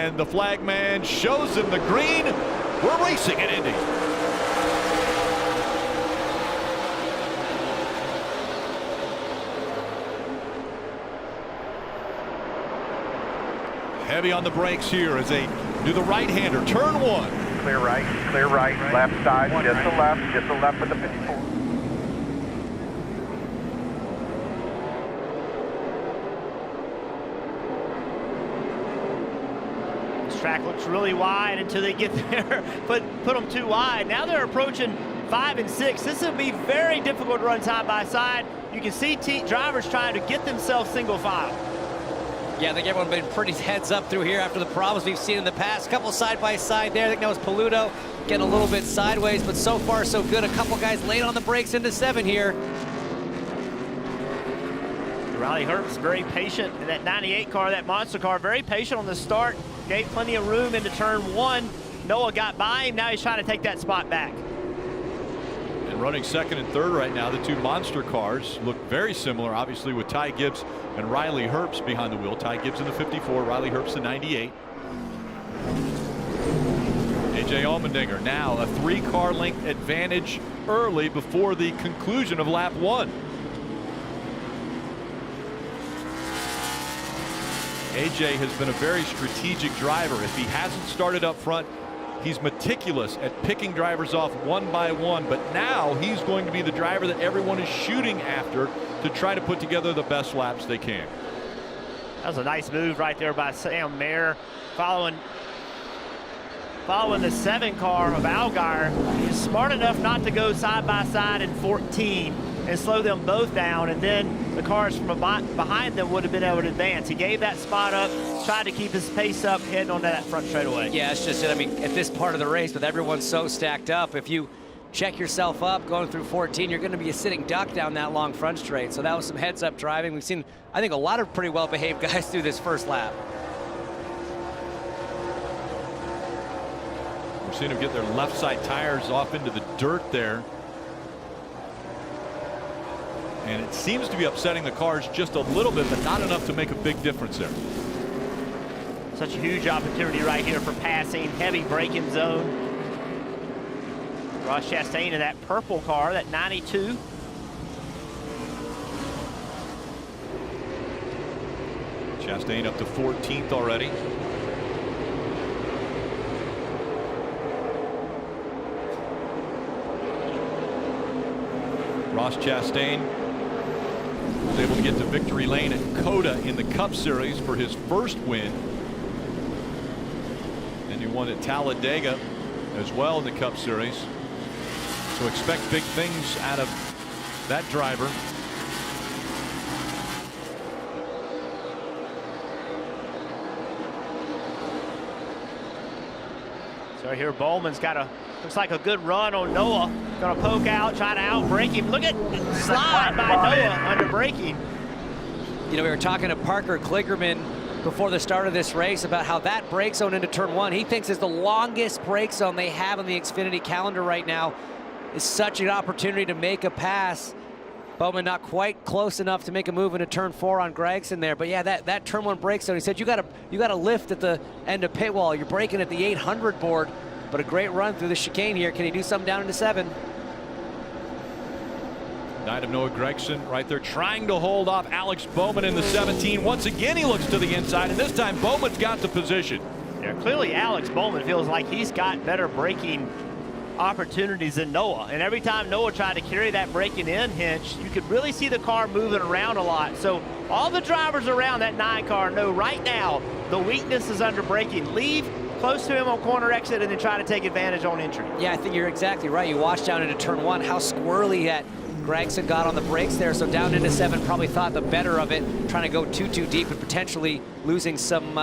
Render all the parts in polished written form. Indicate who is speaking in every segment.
Speaker 1: and the flagman shows him the green. We're racing at Indy. Heavy on the brakes here as they do the right-hander. Turn one.
Speaker 2: Clear right, left side, just the left of the 54.
Speaker 3: This track looks really wide until they get there, put them too wide. Now they're approaching 5 and 6. This will be very difficult to run side by side. You can see drivers trying to get themselves single file.
Speaker 4: Yeah, I think everyone's been pretty heads up through here after the problems we've seen in the past. Couple side by side there. I think that was Paludo getting a little bit sideways, but so far so good. A couple guys late on the brakes into 7 here.
Speaker 3: Riley Herbst very patient in that 98 car, that monster car, very patient on the start. Gave plenty of room into turn 1. Noah got by him. Now he's trying to take that spot back.
Speaker 1: And running second and third right now, the two monster cars look very similar, obviously, with Ty Gibbs and Riley Herbst behind the wheel. Ty Gibbs in the 54, Riley Herbst in 98. A.J. Allmendinger now a 3-car length advantage early before the conclusion of lap 1. A.J. has been a very strategic driver. If he hasn't started up front, he's meticulous at picking drivers off one by one, but now he's going to be the driver that everyone is shooting after to try to put together the best laps they can.
Speaker 3: That was a nice move right there by Sam Mayer, following the 7 car of Allgaier. He's smart enough not to go side by side in 14 and slow them both down, and then the cars from behind them would have been able to advance. He gave that spot up, tried to keep his pace up, heading onto that front straightaway.
Speaker 4: Yeah, it's just, I mean, at this part of the race, with everyone so stacked up, if you check yourself up going through 14, you're going to be a sitting duck down that long front straight. So that was some heads-up driving. We've seen, I think, a lot of pretty well-behaved guys through this first lap.
Speaker 1: We're seeing them get their left side tires off into the dirt there. And it seems to be upsetting the cars just a little bit, but not enough to make a big difference there.
Speaker 3: Such a huge opportunity right here for passing. Heavy braking zone. Ross Chastain in that purple car, that 92.
Speaker 1: Chastain up to 14th already. Ross Chastain was able to get to victory lane at Coda in the Cup Series for his first win. And he won at Talladega as well in the Cup Series. So expect big things out of that driver.
Speaker 3: So here Bowman's got a, looks like a good run on Noah. Gonna poke out, try to outbrake him. Look at slide by Noah under braking.
Speaker 4: You know, we were talking to Parker Cliggerman before the start of this race about how that brake zone into turn 1, he thinks is the longest brake zone they have on the Xfinity calendar right now. Is such an opportunity to make a pass. Bowman not quite close enough to make a move into turn 4 on Gregson there. But yeah, that turn 1 brake zone, he said you got to lift at the end of pit wall. You're braking at the 800 board, but a great run through the chicane here. Can he do something down into 7?
Speaker 1: Night of Noah Gregson right there trying to hold off Alex Bowman in the 17. Once again, he looks to the inside, and this time Bowman's got the position.
Speaker 3: Yeah, clearly Alex Bowman feels like he's got better braking opportunities than Noah. And every time Noah tried to carry that braking in hinge, you could really see the car moving around a lot. So all the drivers around that 9 car know right now the weakness is under braking. Leave close to him on corner exit and then try to take advantage on entry.
Speaker 4: Yeah, I think you're exactly right. You watch down into turn 1, how squirrely that Gregson got on the brakes there. So down into 7, probably thought the better of it, trying to go too deep and potentially losing some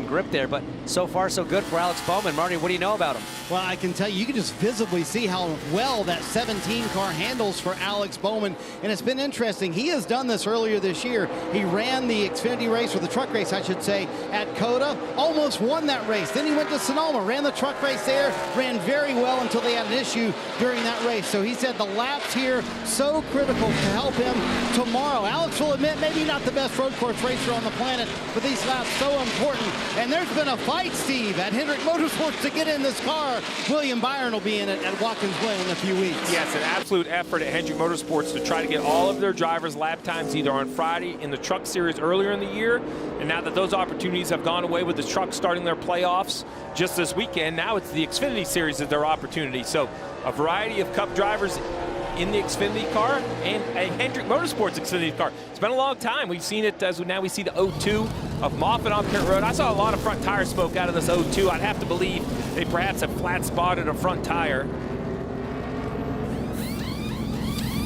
Speaker 4: grip there. But so far so good for Alex Bowman. Marty, what do you know about him?
Speaker 5: Well, I can tell you, you can just visibly see how well that 17 car handles for Alex Bowman. And it's been interesting. He has done this earlier this year. He ran the Xfinity race, or the truck race, I should say, at Coda. Almost won that race. Then he went to Sonoma, ran the truck race there, ran very well until they had an issue during that race. So he said the laps here so critical to help him tomorrow. Alex will admit maybe not the best road course racer on the planet, but these lap so important. And there's been a fight, Steve, at Hendrick Motorsports to get in this car. William Byron will be in it at Watkins Glen in a few weeks.
Speaker 6: Yes, an absolute effort at Hendrick Motorsports to try to get all of their drivers' lap times either on Friday in the truck series earlier in the year, and now that those opportunities have gone away with the trucks starting their playoffs just this weekend, now it's the Xfinity series is their opportunity. So a variety of Cup drivers in the Xfinity car and a Hendrick Motorsports Xfinity car. It's been a long time. We've seen it as now we see the 02 of Moffitt on pit road. I saw a lot of front tire smoke out of this 02. I'd have to believe they perhaps have flat spotted a front tire.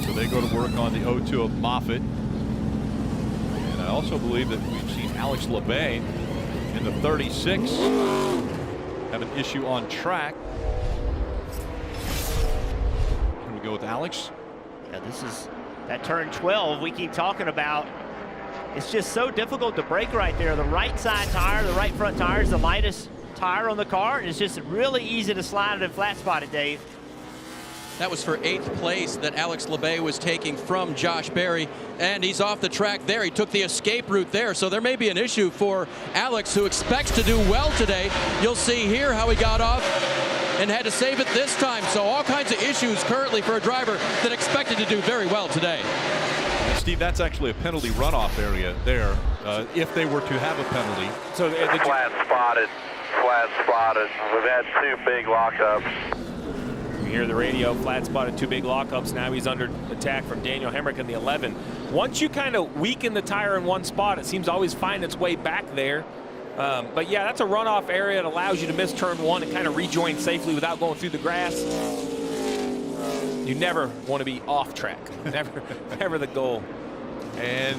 Speaker 1: So they go to work on the 02 of Moffitt. And I also believe that we've seen Alex Labay in the 36 have an issue on track. Go with Alex.
Speaker 3: Yeah, this is that turn 12 we keep talking about. It's just so difficult to brake right there. The right side tire, the right front tire is the lightest tire on the car, and it's just really easy to slide it and flat spot it, Dave.
Speaker 7: That was for 8th place that Alex Labay was taking from Josh Berry, and he's off the track there. He took the escape route there, so there may be an issue for Alex, who expects to do well today. You'll see here how he got off and had to save it this time. So all kinds of issues currently for a driver that expected to do very well today.
Speaker 1: And Steve, that's actually a penalty runoff area there, if they were to have a penalty.
Speaker 2: So flat spotted. We've had 2 big lockups.
Speaker 6: You hear the radio, flat spotted, 2 big lockups. Now he's under attack from Daniel Hemrick in the 11. Once you kind of weaken the tire in one spot, it seems to always find its way back there. But yeah, that's a runoff area. It allows you to miss turn 1 and kind of rejoin safely without going through the grass. You never want to be off track. Never the goal.
Speaker 1: And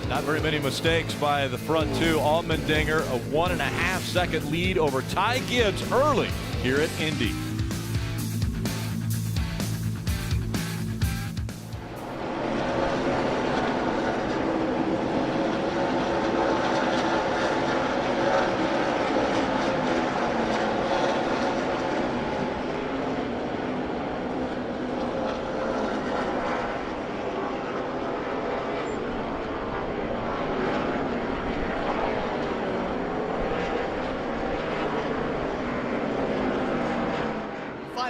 Speaker 1: not very many mistakes by the front 2. Allmendinger, a 1.5 second lead over Ty Gibbs early here at Indy.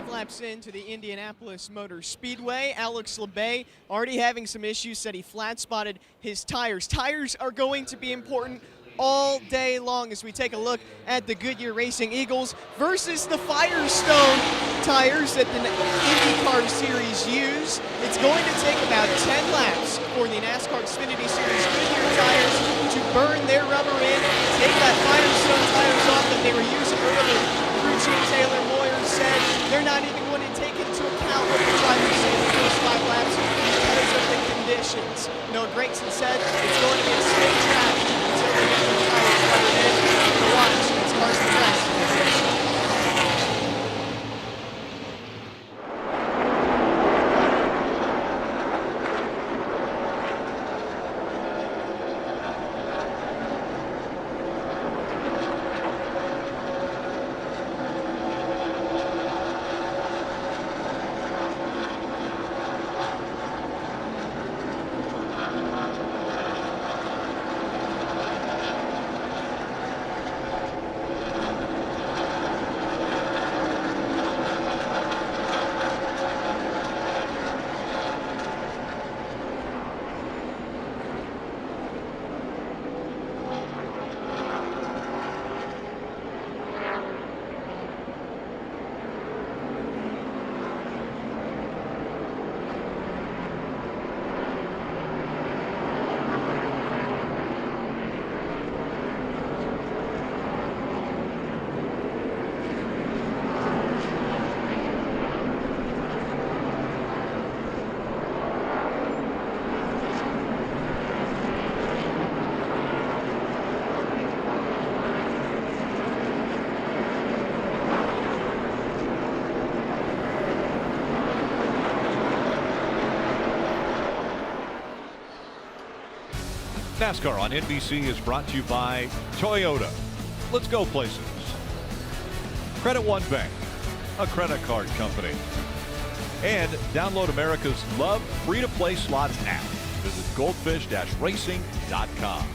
Speaker 8: Laps into the Indianapolis Motor Speedway. Alex Labay already having some issues, said he flat spotted his tires. Tires are going to be important all day long as we take a look at the Goodyear Racing Eagles versus the Firestone tires that the IndyCar Series use. It's going to take about 10 laps for the NASCAR Xfinity Series Goodyear tires to burn their rubber in, take that Firestone tires off that they were using earlier. Crew Chief Taylor Moyer said they're not even going to take into account what the drivers say in the first 5 laps because of the conditions. Noah Gregson said it's going to be a straight track until they get the tires rubbered in. To watch, it's Carson West.
Speaker 1: NASCAR on NBC is brought to you by Toyota. Let's go places. Credit One Bank, a credit card company. And download America's Love free-to-play slots app. Visit goldfish-racing.com.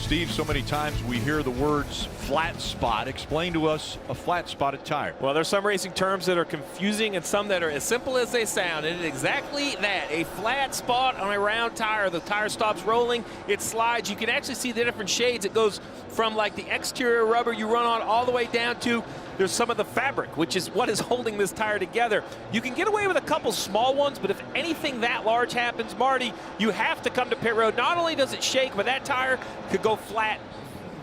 Speaker 1: Steve, so many times we hear the words flat spot. Explain to us a flat spotted tire.
Speaker 6: Well, there's some racing terms that are confusing and some that are as simple as they sound. And it's exactly that, a flat spot on a round tire. The tire stops rolling, it slides. You can actually see the different shades. It goes from like the exterior rubber you run on all the way down to there's some of the fabric, which is what is holding this tire together. You can get away with a couple small ones, but if anything that large happens, Marty, you have to come to pit road. Not only does it shake, but that tire could go flat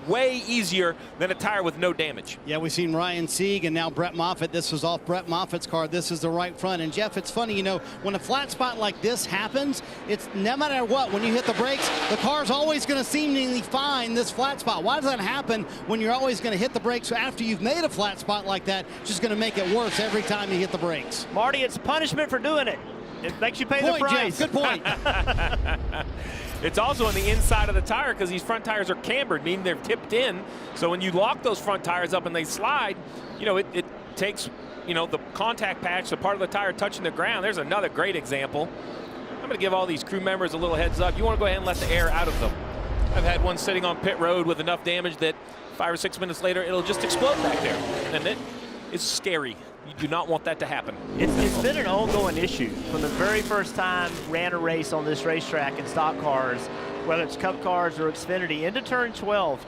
Speaker 6: way easier than a tire with no damage.
Speaker 5: Yeah, we've seen Ryan Sieg and now Brett Moffitt. This was off Brett Moffitt's car. This is the right front. And Jeff, it's funny, you know, when a flat spot like this happens, it's no matter what, when you hit the brakes, the car's always going to seemingly find this flat spot. Why does that happen when you're always going to hit the brakes after you've made a flat spot like that? It's just going to make it worse every time you hit the brakes.
Speaker 3: Marty, it's punishment for doing it. It makes you pay the price.
Speaker 5: Jeff, good point.
Speaker 6: It's also on the inside of the tire because these front tires are cambered, meaning they're tipped in. So when you lock those front tires up and they slide, you know, it takes, you know, the contact patch, the part of the tire touching the ground. There's another great example. I'm going to give all these crew members a little heads up. You want to go ahead and let the air out of them. I've had one sitting on pit road with enough damage that 5 or 6 minutes later, it'll just explode back there. And it is scary. You do not want that to happen.
Speaker 3: It's been an ongoing issue from the very first time ran a race on this racetrack in stock cars, whether it's Cup cars or Xfinity, into turn 12.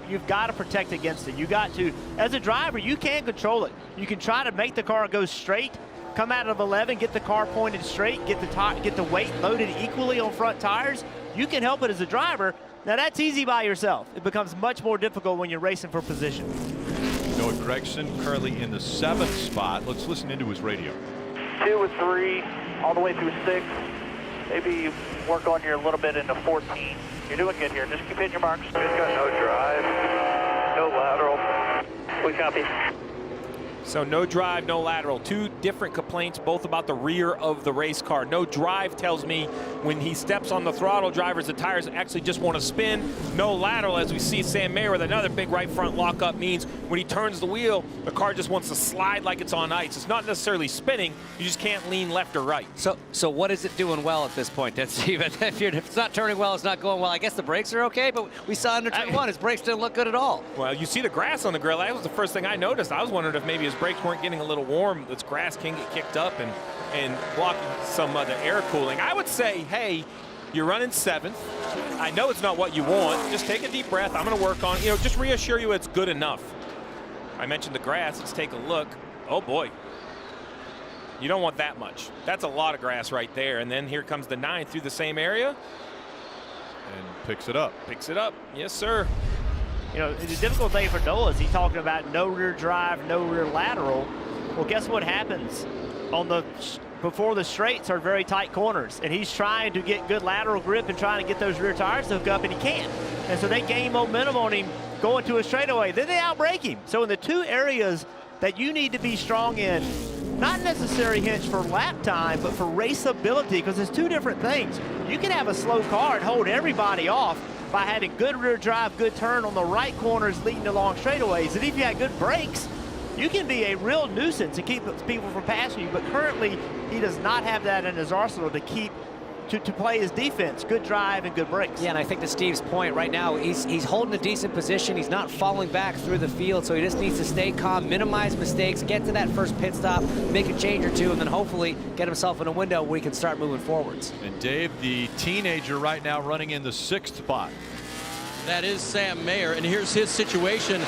Speaker 3: You've got to protect against it. You got to, as a driver, you can't control it. You can try to make the car go straight, come out of 11, get the car pointed straight, get the weight loaded equally on front tires. You can help it as a driver. Now that's easy by yourself. It becomes much more difficult when you're racing for position.
Speaker 1: Noah Gregson currently in the 7th spot. Let's listen into his radio.
Speaker 9: 2 and 3, all the way through 6. Maybe work on your little bit into 14. You're doing good here. Just keep hitting your marks.
Speaker 2: We've got no drive, no lateral.
Speaker 9: We copy.
Speaker 6: So no drive, no lateral. 2 different complaints, both about the rear of the race car. No drive tells me when he steps on the throttle, drivers, the tires actually just want to spin. No lateral, as we see Sam Mayer with another big right front lockup, means when he turns the wheel, the car just wants to slide like it's on ice. It's not necessarily spinning. You just can't lean left or right.
Speaker 4: So what is it doing well at this point, then, Steven? If it's not turning well, it's not going well. I guess the brakes are okay, but we saw under turn 1, his brakes didn't look good at all.
Speaker 6: Well, you see the grass on the grill. That was the first thing I noticed. I was wondering if maybe his brakes weren't getting a little warm. This grass can get kicked up and blocking some of the air cooling. I would say, hey, you're running 7th. I know it's not what you want. Just take a deep breath. I'm going to work on, you know, just reassure you it's good enough. I mentioned the grass. Let's take a look. Oh, boy. You don't want that much. That's a lot of grass right there. And then here comes the 9 through the same area.
Speaker 1: And picks it up.
Speaker 6: Picks it up. Yes, sir.
Speaker 3: You know, the difficult thing for Noah is he's talking about no rear drive, no rear lateral. Well, guess what happens on before the straights are very tight corners, and he's trying to get good lateral grip and trying to get those rear tires to hook up, and he can't. And so they gain momentum on him going to a straightaway. Then they outbrake him. So in the 2 areas that you need to be strong in, not necessary hinge for lap time, but for raceability, because it's 2 different things. You can have a slow car and hold everybody off by having good rear drive, good turn on the right corners leading to long straightaways. And if you have good brakes, you can be a real nuisance and keep people from passing you. But currently, he does not have that in his arsenal to play his defense. Good drive and good brakes.
Speaker 4: Yeah, and I think to Steve's point right now, he's holding a decent position. He's not falling back through the field, so he just needs to stay calm, minimize mistakes, get to that first pit stop, make a change or 2, and then hopefully get himself in a window where he can start moving forwards.
Speaker 1: And Dave, the teenager right now running in the 6th spot.
Speaker 7: That is Sam Mayer, and here's his situation.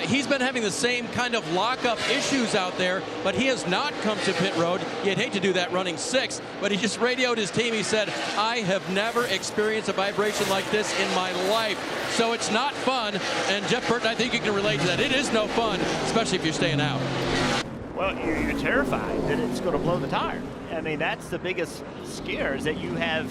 Speaker 7: He's been having the same kind of lockup issues out there, but he has not come to pit road. You'd hate to do that running 6th, but he just radioed his team. He said, I have never experienced a vibration like this in my life. So it's not fun, and Jeff Burton, I think you can relate to that. It is no fun, especially if you're staying out.
Speaker 3: Well, you're terrified that it's going to blow the tire. I mean, that's the biggest scare, is that you have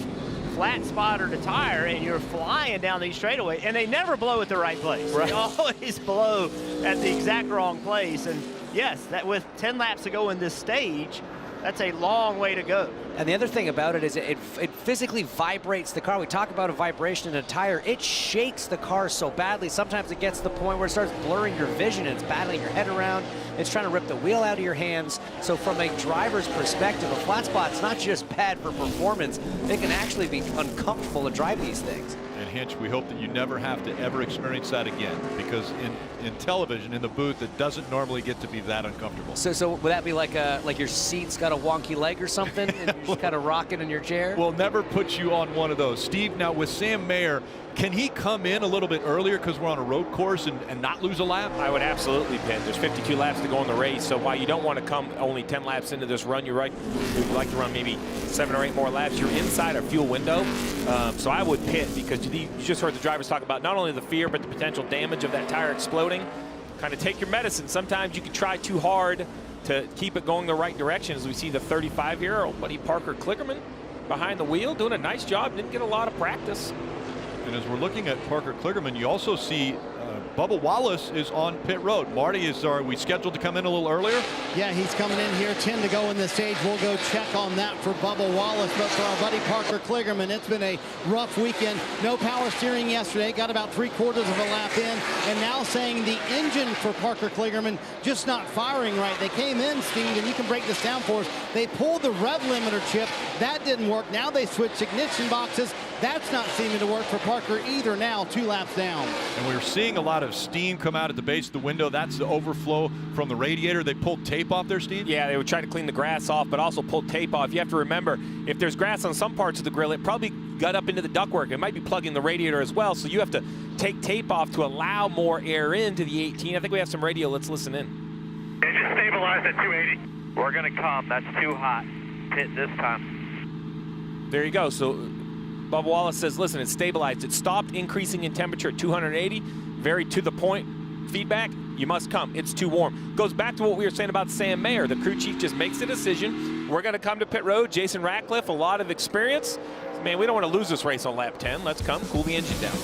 Speaker 3: flat spotted a tire and you're flying down these straightaways, and they never blow at the right place. Right. They always blow at the exact wrong place. And yes, that with 10 laps to go in this stage, that's a long way to go.
Speaker 4: And the other thing about it is it physically vibrates the car. We talk about a vibration in a tire. It shakes the car so badly. Sometimes it gets to the point where it starts blurring your vision. It's battling your head around. It's trying to rip the wheel out of your hands. So from a driver's perspective, a flat spot's not just bad for performance. It can actually be uncomfortable to drive these things.
Speaker 1: And Hinch, we hope that you never have to ever experience that again, because in television, in the booth, it doesn't normally get to be that uncomfortable.
Speaker 4: So would that be like your seat's got a wonky leg or something, and you're just kind of rocking in your chair?
Speaker 1: We'll never put you on one of those. Steve, now with Sam Mayer, can he come in a little bit earlier because we're on a road course and not lose a lap?
Speaker 6: I would absolutely, Penn. There's 52 laps to go in the race, so while you don't want to come only 10 laps into this run, you're right, you'd like to run maybe 7 or 8 more laps. You're inside our fuel window, so I would pit, because you just heard the drivers talk about not only the fear but the potential damage of that tire exploding. Kind of take your medicine. Sometimes you can try too hard to keep it going the right direction, as we see the 35 here, old buddy Parker Cliggerman behind the wheel doing a nice job. Didn't get a lot of practice.
Speaker 1: And as we're looking at Parker Cliggerman, you also see Bubba Wallace is on pit road. Marty, are we scheduled to come in a little earlier?
Speaker 5: Yeah, he's coming in here, 10 to go in the stage. We'll go check on that for Bubba Wallace. But for our buddy Parker Cliggerman, it's been a rough weekend. No power steering yesterday. Got about 3/4 of a lap in. And now saying the engine for Parker Cliggerman just not firing right. They came in, Steve, and you can break this down for us. They pulled the rev limiter chip. That didn't work. Now they switched ignition boxes. That's not seeming to work for Parker either now, 2 laps down.
Speaker 1: And we're seeing a lot of steam come out at the base of the window. That's the overflow from the radiator. They pulled tape off there, Steve?
Speaker 6: Yeah, they would try to clean the grass off, but also pull tape off. You have to remember, if there's grass on some parts of the grill, it probably got up into the ductwork. It might be plugging the radiator as well, so you have to take tape off to allow more air into the 18. I think we have some radio. Let's listen in.
Speaker 9: Engine stabilized at 280. We're going to come. That's too hot. Pit this time.
Speaker 6: There you go. So Bubba Wallace says, listen, it's stabilized. It stopped increasing in temperature at 280. Very to the point feedback. You must come. It's too warm. Goes back to what we were saying about Sam Mayer. The crew chief just makes a decision. We're going to come to pit road. Jason Ratcliffe, a lot of experience. Man, we don't want to lose this race on lap 10. Let's come cool the engine down.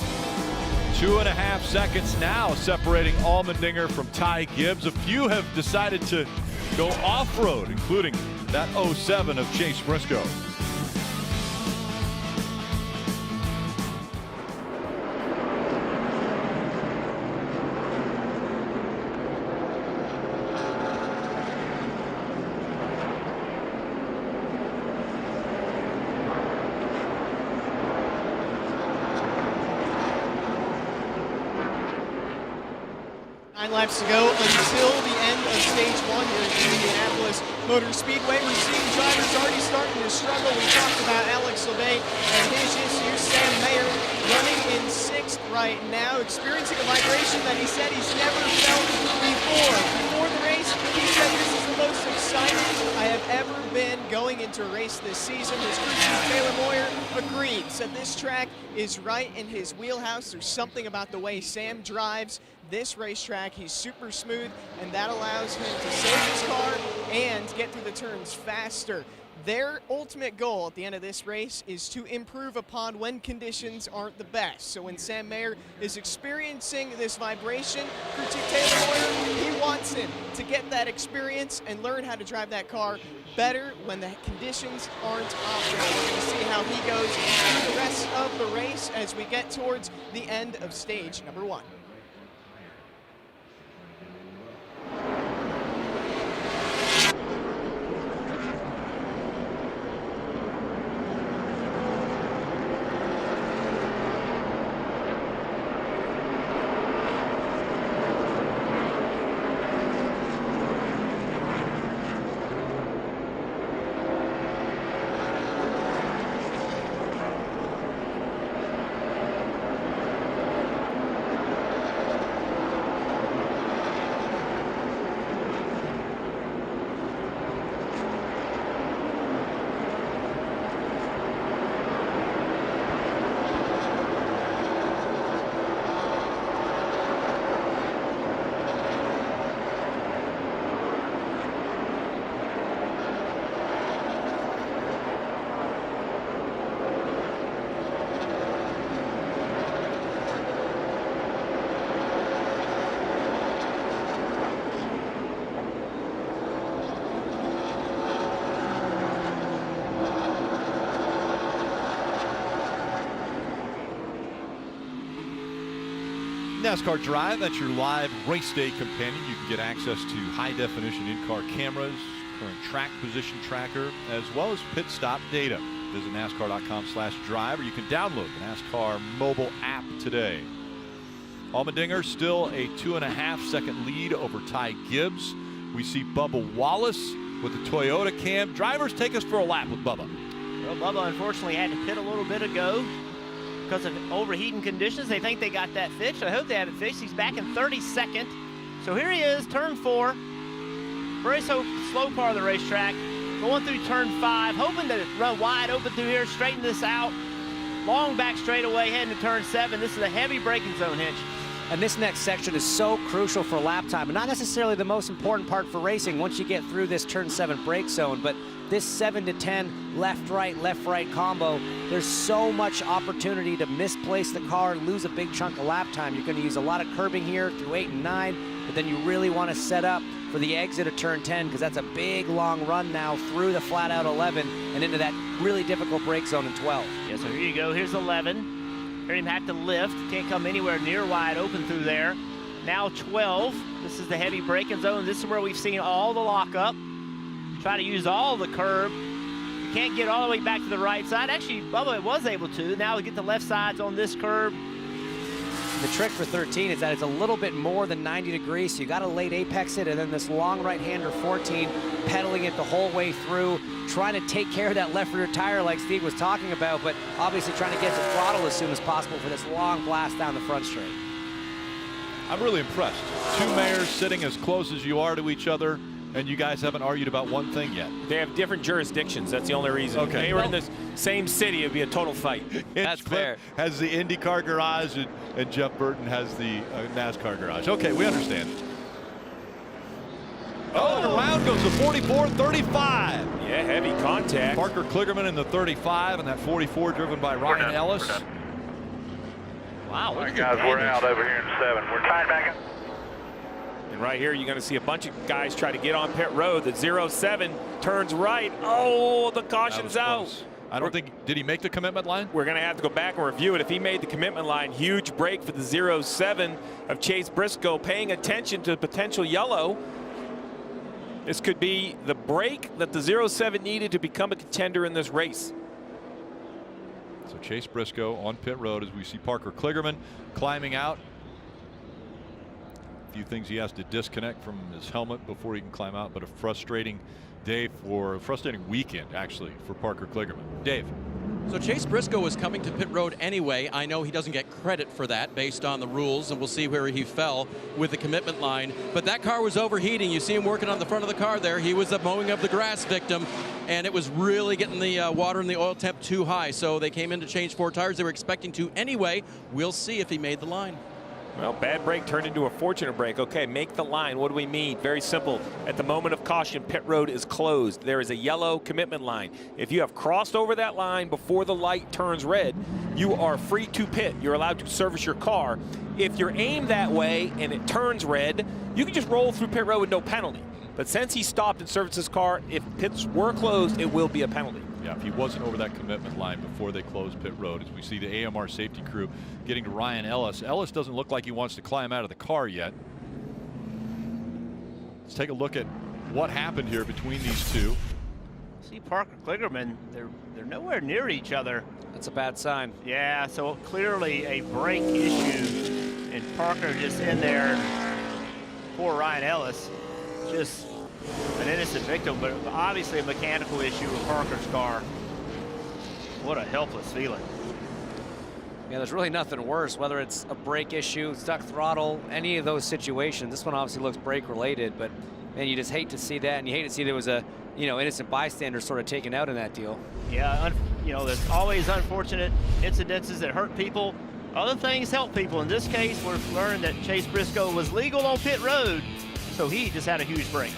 Speaker 1: 2.5 seconds now separating Allmendinger from Ty Gibbs. A few have decided to go off-road, including that 07 of Chase Briscoe.
Speaker 8: Laps to go until the end of stage 1 here at Indianapolis Motor Speedway. We're seeing drivers already starting to struggle. We talked about Alex Labay and his issues. Sam Mayer running in 6th right now, experiencing a vibration that he said he's never felt before. Before the race, he said this is the most excited I have ever been going into a race this season. His crew chief Taylor Moyer agreed, said this track is right in his wheelhouse. There's something about the way Sam drives this racetrack. He's super smooth, and that allows him to save his car and get through the turns faster. Their ultimate goal at the end of this race is to improve upon when conditions aren't the best. So when Sam Mayer is experiencing this vibration, crew chief Taylor Moyer, he wants him to get that experience and learn how to drive that car better when the conditions aren't optimal. We're going to see how he goes through the rest of the race as we get towards the end of stage number 1.
Speaker 1: NASCAR Drive, that's your live race day companion. You can get access to high-definition in-car cameras, current track position tracker, as well as pit stop data. Visit NASCAR.com/drive, or you can download the NASCAR mobile app today. Allmendinger still a 2.5-second lead over Ty Gibbs. We see Bubba Wallace with the Toyota cam. Drivers, take us for a lap with Bubba.
Speaker 3: Well, Bubba unfortunately had to pit a little bit ago because of overheating conditions. They think they got that fixed. I hope they have it fixed. He's back in 32nd. So here he is, turn 4. Very slow part of the racetrack. Going through turn 5, hoping to run wide open through here, straighten this out. Long back straightaway, heading to turn 7. This is a heavy braking zone, Hinch.
Speaker 4: And this next section is so crucial for lap time, and not necessarily the most important part for racing once you get through this turn 7 brake zone, but this 7 to 10 left-right combo, there's so much opportunity to misplace the car, lose a big chunk of lap time. You're going to use a lot of curbing here through 8 and 9, but then you really want to set up for the exit of turn 10, because that's a big long run now through the flat out 11 and into that really difficult brake zone in 12.
Speaker 3: Yeah, so here you go. Here's 11. Here you have to lift. Can't come anywhere near wide open through there. Now 12. This is the heavy braking zone. This is where we've seen all the lockup. Try to use all the curb. You can't get all the way back to the right side. Actually, Bubba was able to. Now we get the left sides on this curb.
Speaker 4: The trick for 13 is that it's a little bit more than 90 degrees, so you got to late apex it, and then this long right-hander 14, pedaling it the whole way through, trying to take care of that left rear tire like Steve was talking about, but obviously trying to get to throttle as soon as possible for this long blast down the front straight.
Speaker 1: I'm really impressed. 2 mayors sitting as close as you are to each other, and you guys haven't argued about one thing yet.
Speaker 6: They have different jurisdictions. That's the only reason.
Speaker 1: Okay.
Speaker 6: If they were in the same city, it'd be a total fight.
Speaker 4: That's fair.
Speaker 1: Has the IndyCar garage, and Jeff Burton has the NASCAR garage. Okay, we understand. Oh, and around goes the 44-35.
Speaker 6: Yeah, heavy contact.
Speaker 1: Parker Cliggerman in the 35, and that 44 driven by Ryan Ellis.
Speaker 3: Wow,
Speaker 2: All
Speaker 3: look
Speaker 2: right,
Speaker 3: at
Speaker 2: guys,
Speaker 3: the
Speaker 2: we're
Speaker 3: damage.
Speaker 2: out over here in 7. We're tied back up.
Speaker 6: And right here, you're going to see a bunch of guys try to get on pit road. The 07 turns right. Oh, the caution's out.
Speaker 1: Close. I don't think, did he make the commitment line?
Speaker 6: We're going to have to go back and review it. If he made the commitment line, huge break for the 07 of Chase Briscoe, paying attention to potential yellow. This could be the break that the 07 needed to become a contender in this race.
Speaker 1: So Chase Briscoe on pit road as we see Parker Cliggerman climbing out. A few things he has to disconnect from his helmet before he can climb out, but a frustrating weekend actually for Parker Cliggerman. Dave.
Speaker 7: So Chase Briscoe was coming to pit road anyway. I know he doesn't get credit for that based on the rules, and we'll see where he fell with the commitment line. But that car was overheating. You see him working on the front of the car there. He was the mowing of the grass victim, and it was really getting the water and the oil temp too high. So they came in to change 4 tires. They were expecting to anyway. We'll see if he made the line.
Speaker 6: Well, bad break turned into a fortunate break. Okay, make the line. What do we mean? Very simple. At the moment of caution, pit road is closed. There is a yellow commitment line. If you have crossed over that line before the light turns red, you are free to pit. You're allowed to service your car. If you're aimed that way and it turns red, you can just roll through pit road with no penalty. But since he stopped and serviced his car, if pits were closed, it will be a penalty.
Speaker 1: Yeah, if he wasn't over that commitment line before they closed pit road, as we see the AMR safety crew getting to Ryan Ellis. Ellis doesn't look like he wants to climb out of the car yet. Let's take a look at what happened here between these two.
Speaker 3: See Parker Cliggerman, they're nowhere near each other.
Speaker 4: That's a bad sign.
Speaker 3: Yeah, so clearly a brake issue, and Parker just in there. Poor Ryan Ellis, just an innocent victim, but obviously a mechanical issue with Parker's car. What a helpless feeling.
Speaker 4: Yeah, there's really nothing worse, whether it's a brake issue, stuck throttle, any of those situations. This one obviously looks brake related, but man, you just hate to see that, and you hate to see there was a, innocent bystander sort of taken out in that deal.
Speaker 3: Yeah, there's always unfortunate incidences that hurt people. Other things help people. In this case, we've learned that Chase Briscoe was legal on pit road, so he just had a huge break.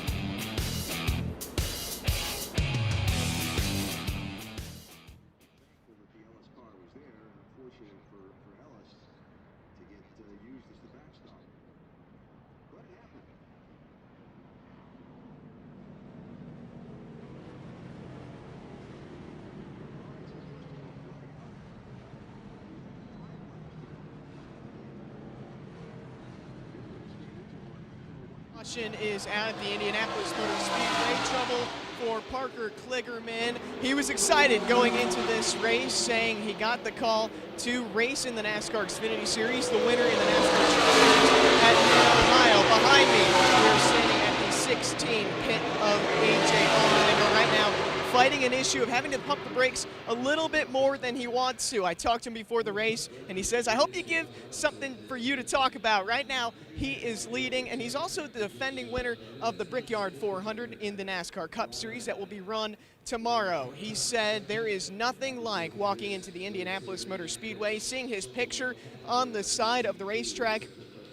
Speaker 8: Is at the Indianapolis Motor Speedway. Trouble for Parker Cliggerman. He was excited going into this race, saying he got the call to race in the NASCAR Xfinity Series, the winner in the NASCAR Series at Ohio. Behind me, we're standing at the 16 pit of A.J. Allmendinger right now, fighting an issue of having to pump the brakes a little bit more than he wants to. I talked to him before the race, and he says, I hope you give something for you to talk about. Right now, he is leading, and he's also the defending winner of the Brickyard 400 in the NASCAR Cup Series that will be run tomorrow. He said there is nothing like walking into the Indianapolis Motor Speedway, seeing his picture on the side of the racetrack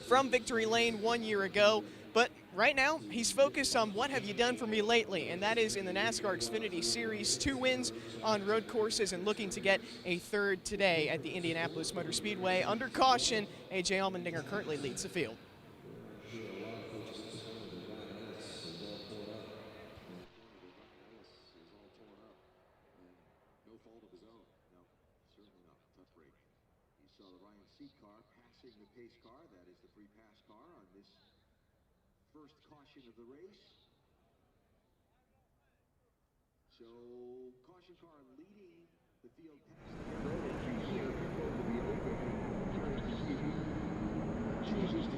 Speaker 8: from Victory Lane 1 year ago. But right now, he's focused on what have you done for me lately, and that is in the NASCAR Xfinity Series, 2 wins on road courses and looking to get a 3rd today at the Indianapolis Motor Speedway. Under caution, A.J. Allmendinger currently leads the field.
Speaker 10: First caution of the race. So caution car leading the field chooses to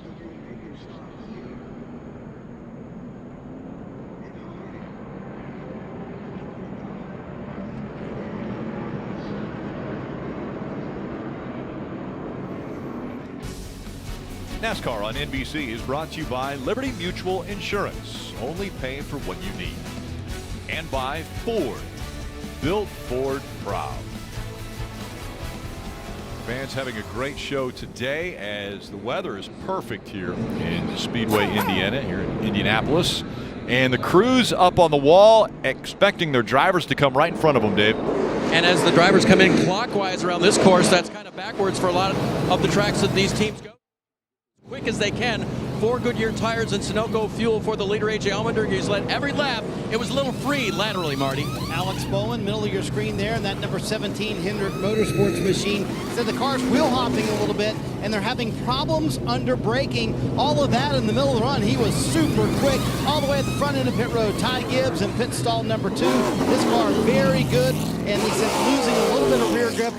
Speaker 10: make their stops here.
Speaker 1: NASCAR on NBC is brought to you by Liberty Mutual Insurance. Only pay for what you need. And by Ford. Built Ford proud. Fans having a great show today as the weather is perfect here in Speedway, Indiana, here in Indianapolis. And the crew's up on the wall expecting their drivers to come right in front of them, Dave.
Speaker 7: And as the drivers come in clockwise around this course, that's kind of backwards for a lot of the tracks that these teams go. Quick as they can. 4 Goodyear tires and Sunoco fuel for the leader, A.J. Allmendinger. He's led every lap. It was a little free laterally, Marty.
Speaker 5: Alex Bowman, middle of your screen there, and that number 17 Hendrick Motorsports machine. Said the car's wheel hopping a little bit, and they're having problems under braking. All of that in the middle of the run. He was super quick all the way at the front end of pit road. Ty Gibbs in pit stall number 2. This car very good, and he said losing a little bit of rear grip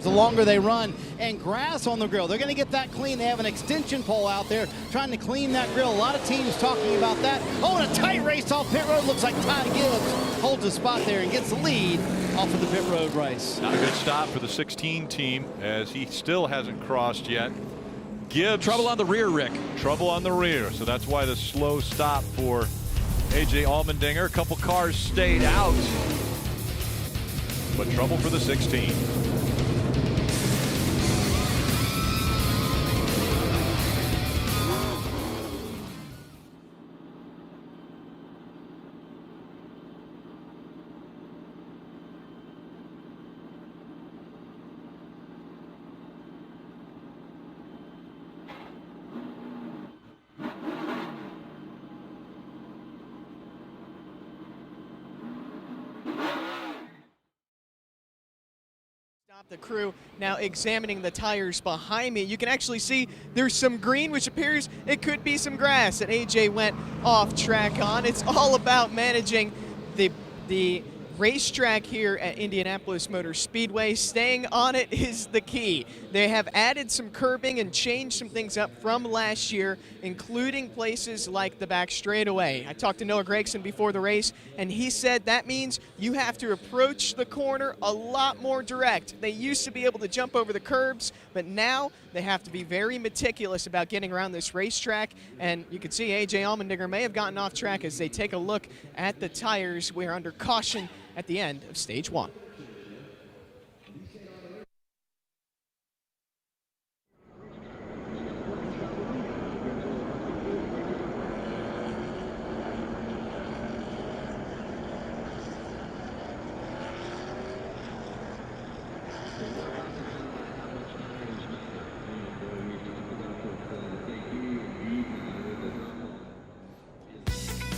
Speaker 5: the longer they run, and grass on the grill. They're going to get that clean. They have an extension pole out there trying to clean that grill. A lot of teams talking about that. Oh, and a tight race off pit road. Looks like Ty Gibbs holds a spot there and gets the lead off of the pit road race.
Speaker 1: Not a good stop for the 16 team as he still hasn't crossed yet. Gibbs.
Speaker 7: Trouble on the rear, Rick.
Speaker 1: Trouble on the rear, so that's why the slow stop for A.J. Allmendinger. A couple cars stayed out, but trouble for the 16.
Speaker 8: The crew now examining the tires behind me. You can actually see there's some green, which appears it could be some grass that AJ went off track on. It's all about managing the racetrack here at Indianapolis Motor Speedway. Staying on it is the key. They have added some curbing and changed some things up from last year, including places like the back straightaway. I talked to Noah Gregson before the race, and he said that means you have to approach the corner a lot more direct. They used to be able to jump over the curbs, but now they have to be very meticulous about getting around this racetrack. And you can see A.J. Allmendinger may have gotten off track as they take a look at the tires. We're under caution at the end of stage 1.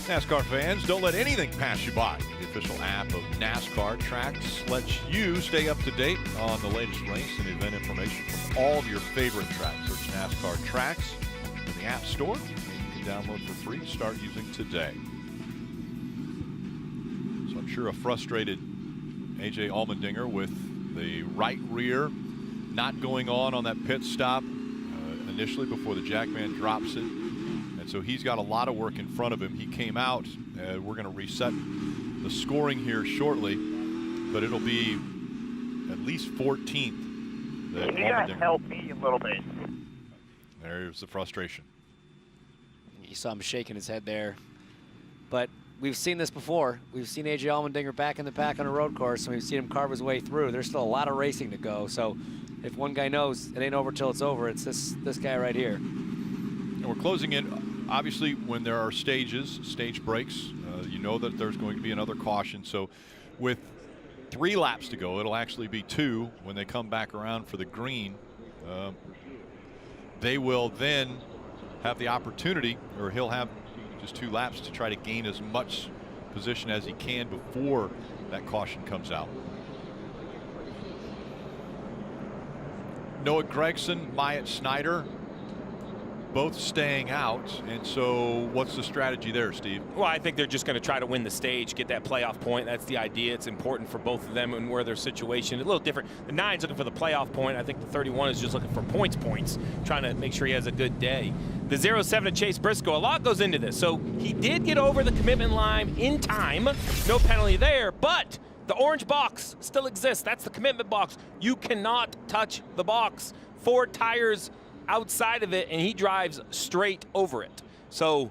Speaker 1: NASCAR fans, don't let anything pass you by. The official app of NASCAR Tracks lets you stay up to date on the latest race and event information from all of your favorite tracks. Search NASCAR Tracks in the App Store. You can download for free. Start using today. sure a frustrated A.J. Allmendinger with the right rear not going on that pit stop initially before the jackman drops it. And so he's got a lot of work in front of him. He came out. We're going to reset the scoring here shortly, but it'll be at least 14th.
Speaker 9: Can you guys help me a little bit?
Speaker 1: There's the frustration.
Speaker 4: You saw him shaking his head there. But we've seen this before. We've seen A.J. Allmendinger back in the pack on a road course, and we've seen him carve his way through. There's still a lot of racing to go. So if one guy knows it ain't over till it's over, it's this guy right here.
Speaker 1: And we're closing in. Obviously, when there are stage breaks, you know that there's going to be another caution. So with 3 laps to go, it'll actually be 2 when they come back around for the green. They will then have the opportunity, or he'll have just 2 laps to try to gain as much position as he can before that caution comes out. Noah Gregson, Myatt Snyder, both staying out. And so what's the strategy there, Steve?
Speaker 6: Well, I think they're just going to try to win the stage, get that playoff point. That's the idea. It's important for both of them and where their situation is a little different. The 9's looking for the playoff point. I think the 31 is just looking for points, trying to make sure he has a good day. The 07 to Chase Briscoe, a lot goes into this. So he did get over the commitment line in time. No penalty there, but the orange box still exists. That's the commitment box. You cannot touch the box. 4 tires outside of it, and he drives straight over it. So,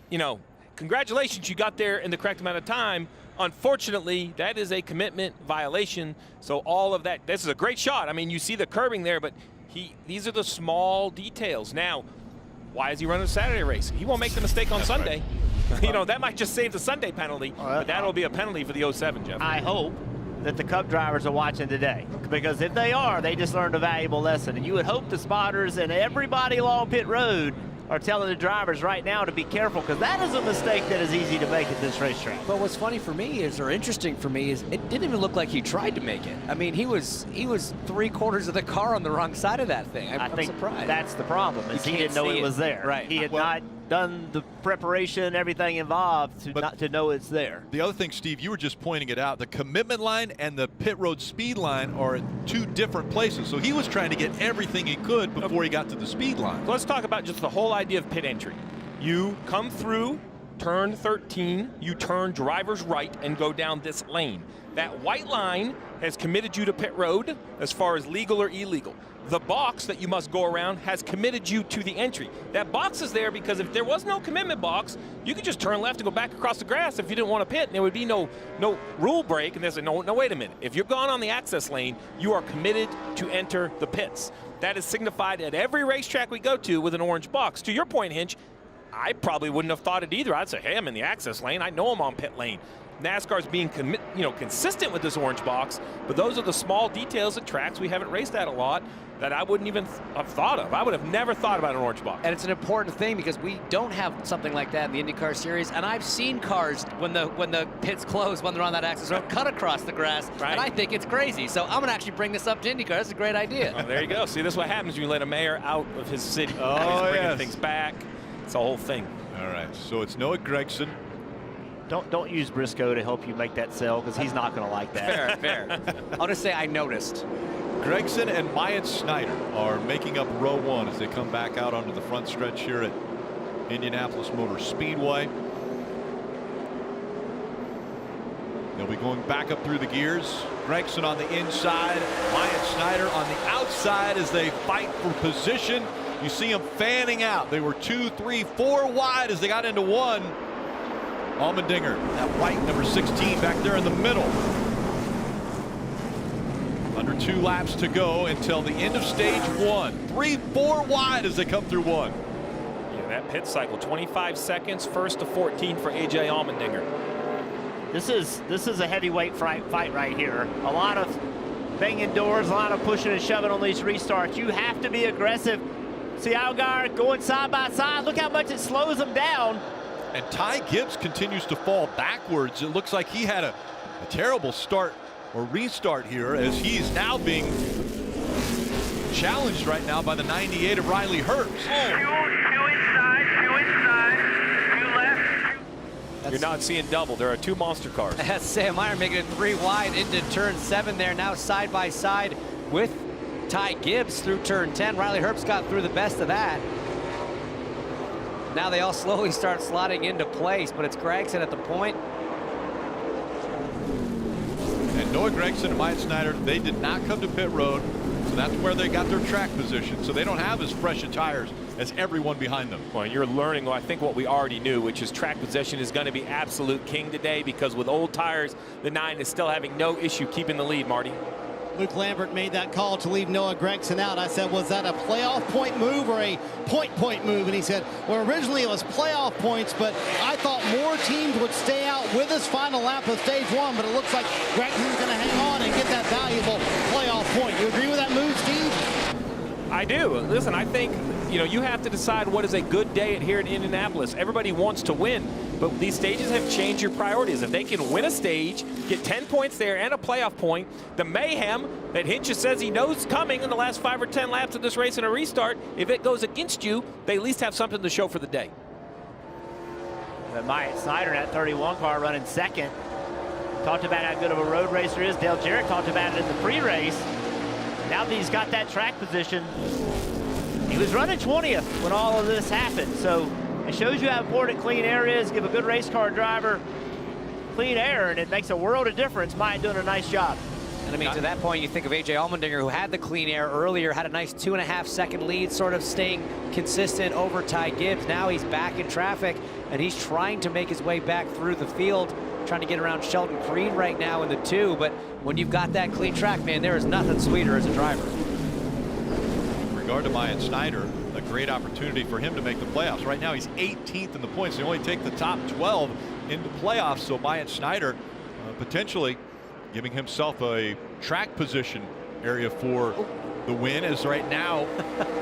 Speaker 6: you know, congratulations, you got there in the correct amount of time. Unfortunately, that is a commitment violation. So all of that, this is a great shot. I mean, you see the curbing there, but these are the small details. Now, why is he running a Saturday race? He won't make the mistake on Sunday. Right. You know, that might just save the Sunday penalty, but that'll be a penalty for the 07, Jeff.
Speaker 3: I hope that the Cup drivers are watching today, because if they are, they just learned a valuable lesson. And you would hope the spotters and everybody along pit road are telling the drivers right now to be careful, because that is a mistake that is easy to make at this racetrack.
Speaker 4: But what's funny for me is, or interesting for me, is it didn't even look like he tried to make it. I mean, he was 3/4 of the car on the wrong side of that thing. I'm
Speaker 3: think
Speaker 4: surprised.
Speaker 3: That's the problem, is he didn't know it was there.
Speaker 4: Right.
Speaker 3: He had not done the preparation, everything involved to know it's there.
Speaker 1: The other thing, Steve, you were just pointing it out. The commitment line and the pit road speed line are in 2 different places. So he was trying to get everything he could before he got to the speed line.
Speaker 6: Let's talk about just the whole idea of pit entry. You come through turn 13, you turn driver's right and go down this lane. That white line has committed you to pit road as far as legal or illegal. The box that you must go around has committed you to the entry. That box is there because if there was no commitment box, you could just turn left and go back across the grass if you didn't want to pit, and there would be no rule break. And there's no, wait a minute. If you're gone on the access lane, you are committed to enter the pits. That is signified at every racetrack we go to with an orange box. To your point, Hinch, I probably wouldn't have thought it either. I'd say, hey, I'm in the access lane. I know I'm on pit lane. NASCAR's being consistent with this orange box, but those are the small details at tracks we haven't raced at a lot that I wouldn't even have thought of. I would have never thought about an orange box.
Speaker 4: And it's an important thing because we don't have something like that in the IndyCar series. And I've seen cars when the pits close, when they're on that access road, cut across the grass. Right. And I think it's crazy. So I'm gonna actually bring this up to IndyCar. That's a great idea.
Speaker 6: Oh, there you go. See, this is what happens when you let a mayor out of his city.
Speaker 1: Oh,
Speaker 6: he's bringing things back. It's a whole thing.
Speaker 1: All right. So it's Noah Gregson.
Speaker 3: Don't use Briscoe to help you make that sell, because he's not going to like that.
Speaker 4: Fair. I'll just say I noticed.
Speaker 1: Gregson and Myatt Snyder are making up row 1 as they come back out onto the front stretch here at Indianapolis Motor Speedway. They'll be going back up through the gears. Gregson on the inside, Myatt Snyder on the outside as they fight for position. You see them fanning out. They were 2, 3, 4 wide as they got into 1. Allmendinger, that white number 16 back there in the middle. Under 2 laps to go until the end of stage 1. 3, 4 wide as they come through 1.
Speaker 6: Yeah, that pit cycle, 25 seconds, 1st to 14 for A.J. Allmendinger.
Speaker 3: This is a heavyweight fight right here. A lot of banging doors, a lot of pushing and shoving on these restarts. You have to be aggressive. See Allgaier going side by side. Look how much it slows them down.
Speaker 1: And Ty Gibbs continues to fall backwards. It looks like he had a terrible start or restart here, as he's now being challenged right now by the 98 of Riley Herbst.
Speaker 2: Two inside, 2 left.
Speaker 6: You're not seeing double. There are 2 monster cars.
Speaker 4: That's Sam Meyer making it 3 wide into turn 7 there. Now side by side with Ty Gibbs through turn 10. Riley Herbst got through the best of that. Now they all slowly start slotting into place, but it's Gregson at the point.
Speaker 1: And Noah Gregson and Myatt Snyder, they did not come to pit road, so that's where they got their track position. So they don't have as fresh of tires as everyone behind them.
Speaker 6: Well, you're learning, I think, what we already knew, which is track position is going to be absolute king today, because with old tires, the 9 is still having no issue keeping the lead, Marty.
Speaker 5: Luke Lambert made that call to leave Noah Gregson out. I said, was that a playoff point move or a point move? And he said, well, originally it was playoff points, but I thought more teams would stay out with his final lap of stage 1, but it looks like Gregson's going to hang on and get that valuable playoff point. You agree with that move, Steve?
Speaker 6: I do. Listen, I think, you have to decide what is a good day here in Indianapolis. Everybody wants to win, but these stages have changed your priorities. If they can win a stage, get 10 points there and a playoff point, the mayhem that Hinch's says he knows coming in the last 5 or 10 laps of this race in a restart, if it goes against you, they at least have something to show for the day.
Speaker 3: Myatt Snyder, that 31 car, running second. Talked about how good of a road racer is. Dale Jarrett talked about it in the pre-race. Now that he's got that track position, he was running 20th when all of this happened. So it shows you how important clean air is. Give a good race car driver clean air, and it makes a world of difference. Myatt doing a nice job.
Speaker 4: And I mean, to that point, you think of A.J. Allmendinger, who had the clean air earlier, had a nice 2.5-second lead, sort of staying consistent over Ty Gibbs. Now he's back in traffic, and he's trying to make his way back through the field, trying to get around Sheldon Creed right now in the 2. But when you've got that clean track, man, there is nothing sweeter as a driver.
Speaker 1: In regard to Myatt Snyder, a great opportunity for him to make the playoffs. Right now, he's 18th in the points. They only take the top 12 into playoffs, so Myatt Snyder potentially giving himself a track position area for the win, as right now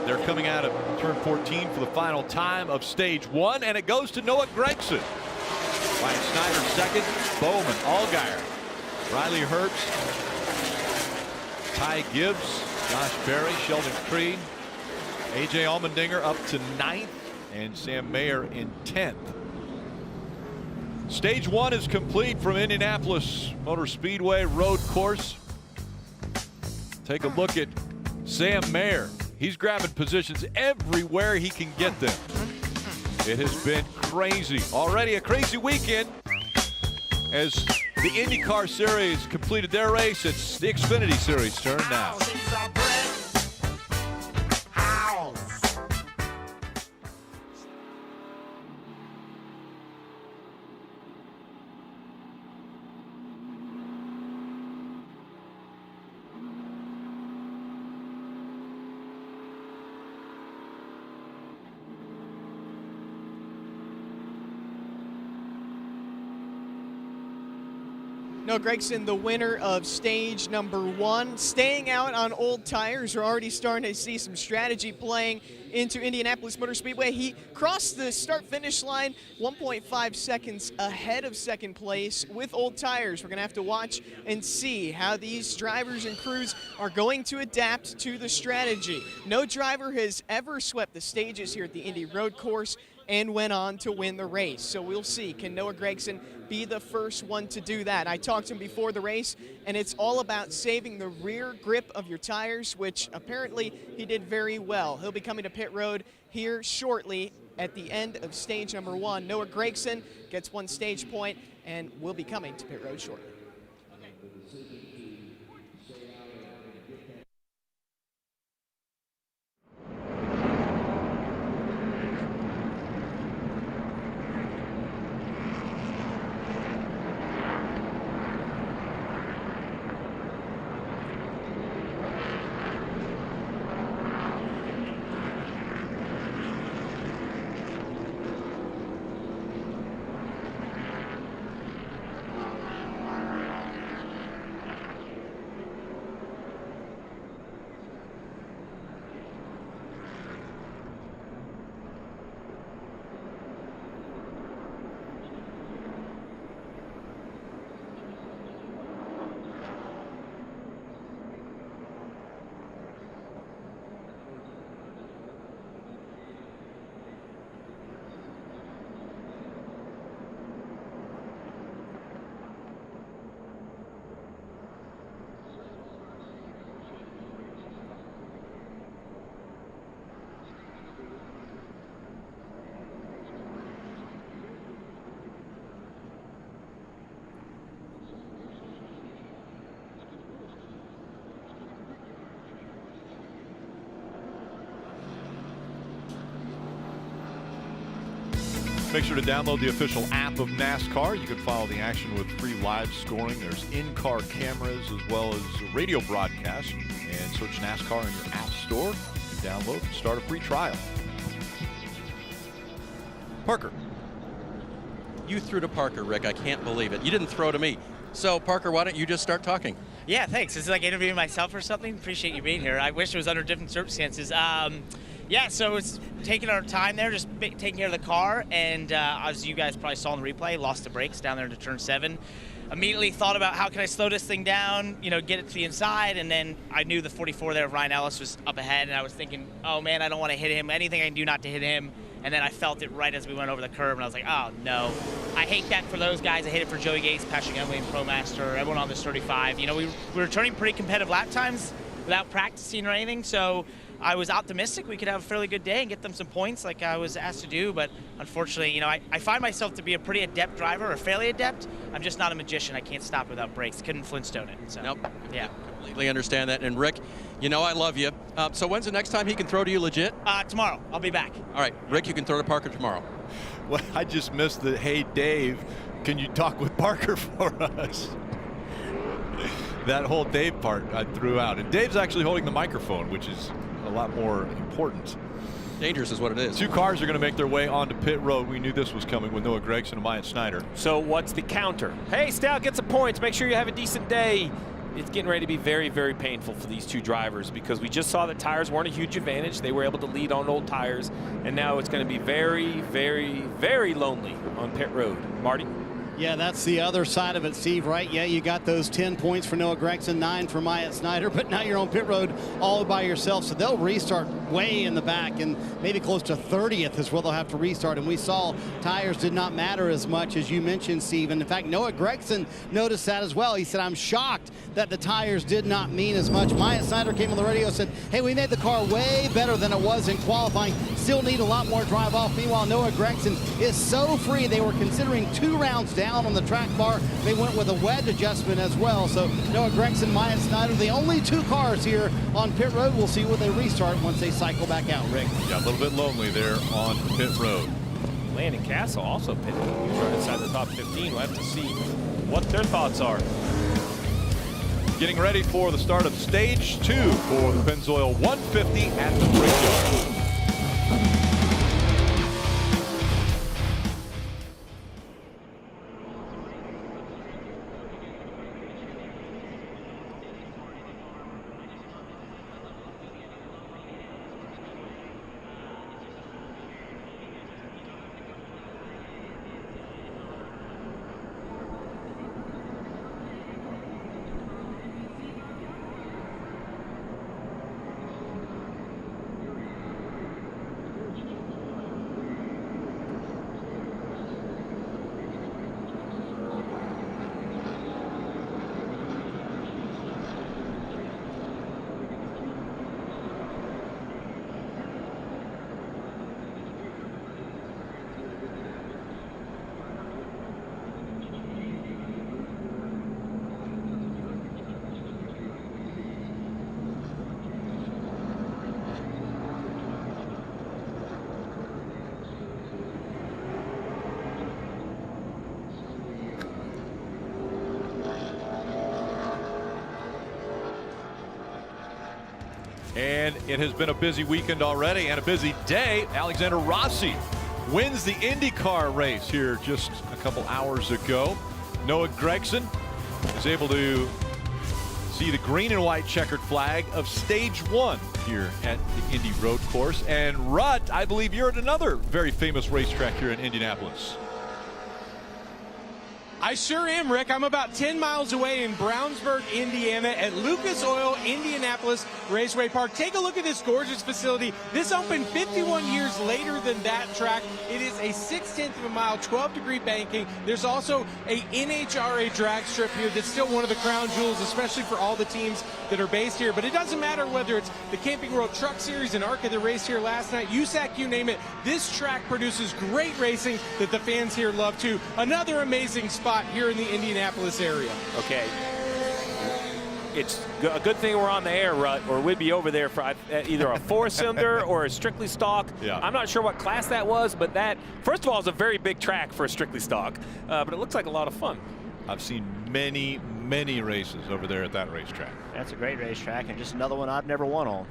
Speaker 1: they're coming out of turn 14 for the final time of stage 1, and it goes to Noah Gregson. Myatt Snyder second, Bowman, Allgaier, Riley Herbst, Ty Gibbs, Josh Berry, Sheldon Creed, A.J. Allmendinger up to 9th, and Sam Mayer in 10th. Stage 1 is complete from Indianapolis Motor Speedway road course. Take a look at Sam Mayer. He's grabbing positions everywhere he can get them. It has been crazy. Already a crazy weekend as the IndyCar Series completed their race. It's the Xfinity Series turn now.
Speaker 8: Noah Gregson, the winner of stage number 1, staying out on old tires. We're already starting to see some strategy playing into Indianapolis Motor Speedway. He crossed the start-finish line 1.5 seconds ahead of second place with old tires. We're going to have to watch and see how these drivers and crews are going to adapt to the strategy. No driver has ever swept the stages here at the Indy Road Course and went on to win the race. So we'll see, can Noah Gregson be the first one to do that? I talked to him before the race, and it's all about saving the rear grip of your tires, which apparently he did very well. He'll be coming to pit road here shortly at the end of stage number 1. Noah Gregson gets 1 stage point and will be coming to pit road shortly.
Speaker 1: Make sure to download the official app of NASCAR. You can follow the action with free live scoring. There's in-car cameras as well as radio broadcasts. And search NASCAR in your app store. Download and start a free trial. Parker.
Speaker 7: You threw to Parker, Rick. I can't believe it. You didn't throw to me. So, Parker, why don't you just start talking?
Speaker 11: Yeah, thanks. This is like interviewing myself or something. Appreciate you being here. I wish it was under different circumstances. Yeah, so it's taking our time there, just taking care of the car. And as you guys probably saw in the replay, lost the brakes down there into turn 7. Immediately thought about how can I slow this thing down, you know, get it to the inside. And then I knew the 44 there of Ryan Ellis was up ahead. And I was thinking, oh, man, I don't want to hit him. Anything I can do not to hit him. And then I felt it right as we went over the curb, and I was like, oh, no. I hate that for those guys. I hate it for Joey Gates, Patrick Emily, and ProMaster, everyone on this 35. You know, we were turning pretty competitive lap times without practicing or anything, so I was optimistic we could have a fairly good day and get them some points like I was asked to do. But unfortunately, you know, I find myself to be a pretty adept driver, or fairly adept. I'm just not a magician. I can't stop without brakes. Couldn't Flintstone it. So,
Speaker 7: nope.
Speaker 11: Yeah.
Speaker 7: Completely understand that. And Rick, you know I love you. So when's the next time he can throw to you legit?
Speaker 11: Tomorrow. I'll be back.
Speaker 7: All right, Rick, you can throw to Parker tomorrow.
Speaker 1: Well, I just missed the, hey, Dave, can you talk with Parker for us? That whole Dave part I threw out. And Dave's actually holding the microphone, which is a lot more important.
Speaker 7: Dangerous is what it is.
Speaker 1: 2 cars are going to make their way onto pit road. We knew this was coming with Noah Gregson and Myatt Snyder.
Speaker 6: So what's the counter? Hey, Stout, get some points. Make sure you have a decent day. It's getting ready to be very, very painful for these 2 drivers because we just saw that tires weren't a huge advantage. They were able to lead on old tires, and now it's going to be very, very, very lonely on pit road. Marty?
Speaker 5: Yeah, that's the other side of it, Steve, right? Yeah, you got those 10 points for Noah Gregson, 9 for Myatt Snyder, but now you're on pit road all by yourself, so they'll restart way in the back, and maybe close to 30th is where they'll have to restart. And we saw tires did not matter as much as you mentioned, Steve. And in fact, Noah Gregson noticed that as well. He said, I'm shocked that the tires did not mean as much. Myatt Snyder came on the radio and said, hey, we made the car way better than it was in qualifying. Still need a lot more drive off. Meanwhile, Noah Gregson is so free. They were considering 2 rounds down on the track bar. They went with a wedge adjustment as well. So Noah Gregson, Myatt Snyder, the only 2 cars here on pit road. We'll see where they restart once they cycle back out, Rick.
Speaker 1: Yeah, a little bit lonely there on pit road.
Speaker 6: Landon Castle also pitted. He was right inside the top 15. We'll have to see what their thoughts are.
Speaker 1: Getting ready for the start of stage 2 for the Pennzoil 150 at the Brickyard. And it has been a busy weekend already and a busy day. Alexander Rossi wins the IndyCar race here just a couple hours ago. Noah Gregson is able to see the green and white checkered flag of stage 1 here at the Indy Road Course. And Rut, I believe you're at another very famous racetrack here in Indianapolis.
Speaker 12: I sure am, Rick. I'm about 10 miles away in Brownsburg, Indiana at Lucas Oil Indianapolis Raceway Park. Take a look at this gorgeous facility. This opened 51 years later than that track. It is a 0.6 of a mile, 12-degree banking. There's also a NHRA drag strip here that's still one of the crown jewels, especially for all the teams that are based here. But it doesn't matter whether it's the Camping World Truck Series and ARCA that raced here last night, USAC, you name it. This track produces great racing that the fans here love too. Another amazing spot here in the Indianapolis area.
Speaker 6: Okay. it's a good thing we're on the air, Rut, or we'd be over there for either a 4-cylinder or a strictly stock.
Speaker 1: Yeah.
Speaker 6: I'm not sure what class that was, but that, first of all, is a very big track for a strictly stock, but it looks like a lot of fun.
Speaker 1: I've seen many, many races over there at that racetrack.
Speaker 3: That's a great racetrack, and just another one I've never won on.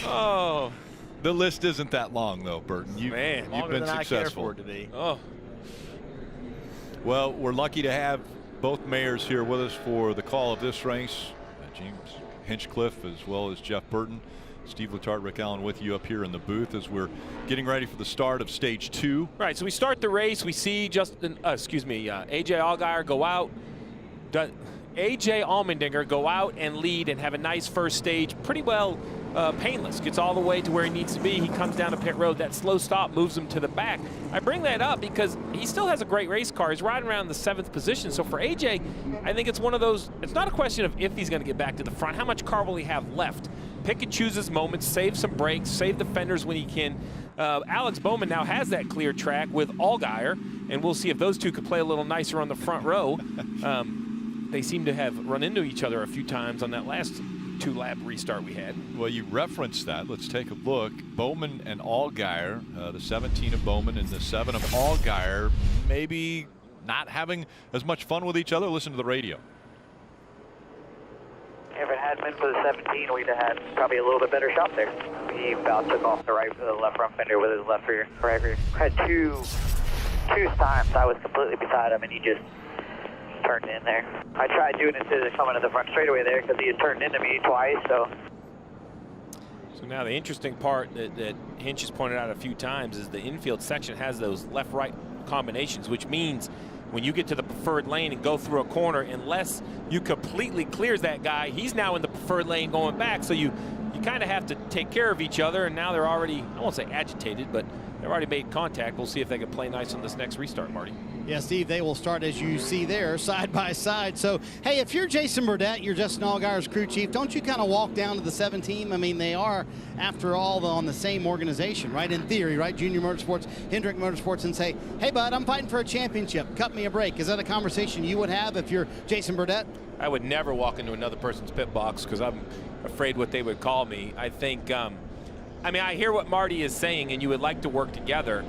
Speaker 6: Oh.
Speaker 1: The list isn't that long, though, Burton. You've
Speaker 3: Longer
Speaker 1: been
Speaker 3: than
Speaker 1: successful.
Speaker 3: I care for it to be.
Speaker 6: Oh.
Speaker 1: Well, we're lucky to have both mayors here with us for the call of this race. James Hinchcliffe as well as Jeff Burton. Steve Letarte, Rick Allen with you up here in the booth as we're getting ready for the start of stage 2.
Speaker 6: Right, so we start the race. We see AJ Allgaier go out. AJ Allmendinger go out and lead and have a nice first stage, pretty well painless. Gets all the way to where he needs to be. He comes down to pit road. That slow stop moves him to the back. I bring that up because he still has a great race car. He's riding around the 7th position. So for AJ, I think it's one of those, it's not a question of if he's going to get back to the front. How much car will he have left? Pick and choose his moments, save some brakes, save the fenders when he can. Alex Bowman now has that clear track with Allgaier, and we'll see if those two could play a little nicer on the front row. They seem to have run into each other a few times on that last 2-lap restart we had.
Speaker 1: Well, you referenced that. Let's take a look. Bowman and Allgaier, the 17 of Bowman and the 7 of Allgaier, maybe not having as much fun with each other. Listen to the radio.
Speaker 9: If it hadn't been for the 17, we'd have had probably a little bit better shot there. He about took off the left front fender with his left rear. Had two times I was completely beside him, and he just turned in there. I tried doing it to coming to the front straightaway there because he had turned into me twice. So
Speaker 6: now the interesting part that Hinch has pointed out a few times is the infield section has those left-right combinations, which means when you get to the preferred lane and go through a corner, unless you completely clears that guy, he's now in the preferred lane going back. So you kind of have to take care of each other, and now they're already, I won't say agitated, but they've already made contact. We'll see if they can play nice on this next restart, Marty.
Speaker 5: Yeah, Steve, they will start, as you see there, side by side. So, hey, if you're Jason Burdett, you're Justin Allgaier's crew chief, don't you kind of walk down to the 17? I mean, they are, after all, on the same organization, right? In theory, right? Junior Motorsports, Hendrick Motorsports, and say, hey, bud, I'm fighting for a championship. Cut me a break. Is that a conversation you would have if you're Jason Burdett?
Speaker 6: I would never walk into another person's pit box because I'm afraid what they would call me. I think, I mean, I hear what Marty is saying, and you would like to work together.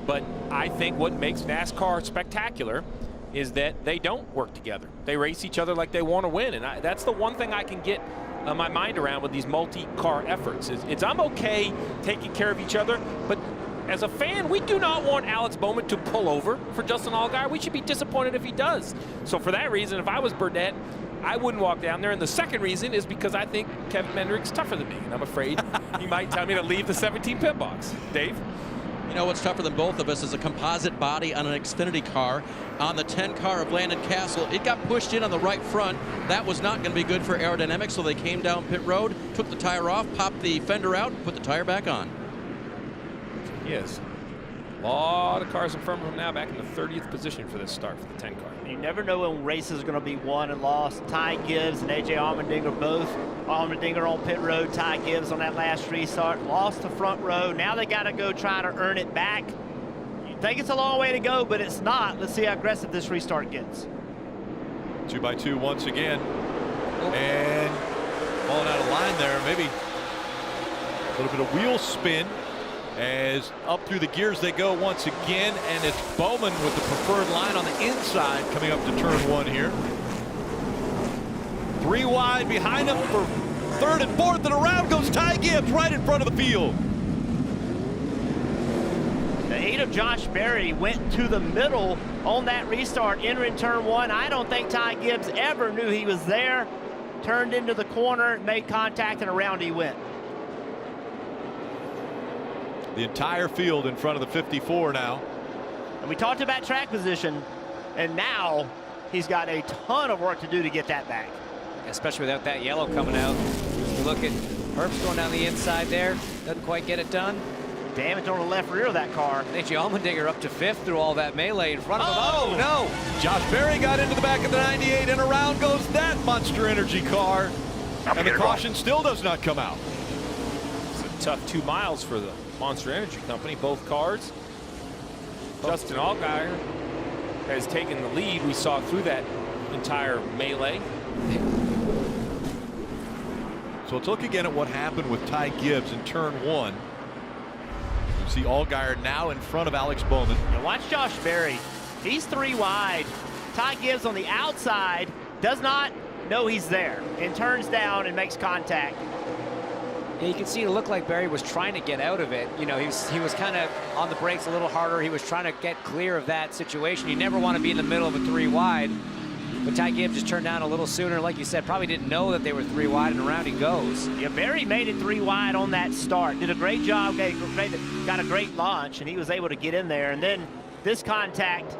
Speaker 6: But I think what makes NASCAR spectacular is that they don't work together. They race each other like they want to win. And that's the one thing I can get my mind around with these multi-car efforts. Is I'm okay taking care of each other, but as a fan, we do not want Alex Bowman to pull over for Justin Allgaier. We should be disappointed if he does. So for that reason, if I was Burdett, I wouldn't walk down there. And the second reason is because I think Kevin Mendrick's tougher than me. And I'm afraid he might tell me to leave the 17 pit box. Dave?
Speaker 7: You know what's tougher than both of us is a composite body on an Xfinity car. On the 10 car of Landon Castle, it got pushed in on the right front. That was not going to be good for aerodynamics, so they came down pit road, took the tire off, popped the fender out, put the tire back on.
Speaker 6: Yes. A lot of cars in front of him now, back in the 30th position for this start for the 10 car.
Speaker 3: You never know when races are going to be won and lost. Ty Gibbs and AJ Allmendinger both. Allmendinger on pit road, Ty Gibbs on that last restart. Lost the front row. Now they got to go try to earn it back. You think it's a long way to go, but it's not. Let's see how aggressive this restart gets.
Speaker 1: 2x2 once again. And falling out of line there. Maybe a little bit of wheel spin. As up through the gears they go once again, and it's Bowman with the preferred line on the inside coming up to turn 1 here. 3 wide behind him for 3rd and 4th, and around goes Ty Gibbs right in front of the field.
Speaker 3: The 8 of Josh Berry went to the middle on that restart, entering turn 1. I don't think Ty Gibbs ever knew he was there. Turned into the corner, made contact, and around he went.
Speaker 1: The entire field in front of the 54 now.
Speaker 3: And we talked about track position, and now he's got a ton of work to do to get that back.
Speaker 4: Especially without that yellow coming out. You look at Herbst going down the inside there. Doesn't quite get it done.
Speaker 3: Damage on the left rear of that car.
Speaker 4: AJ Allmendinger up to 5th through all that melee in front of him. Oh, no.
Speaker 1: Josh Berry got into the back of the 98, and around goes that Monster Energy car. And the caution still does not come out.
Speaker 6: It's a tough 2 miles for the Monster Energy Company, both cars. Justin Allgaier has taken the lead. We saw through that entire melee.
Speaker 1: So let's look again at what happened with Ty Gibbs in turn 1. You see Allgaier now in front of Alex Bowman.
Speaker 3: Now watch Josh Berry. He's 3 wide. Ty Gibbs on the outside does not know he's there and turns down and makes contact.
Speaker 4: Yeah, you can see it looked like Berry was trying to get out of it. You know, he was kind of on the brakes a little harder. He was trying to get clear of that situation. You never want to be in the middle of a 3 wide. But Ty Gibbs just turned down a little sooner. Like you said, probably didn't know that they were 3 wide, and around he goes.
Speaker 3: Yeah, Berry made it 3 wide on that start. Did a great job, got a great launch, and he was able to get in there. And then this contact.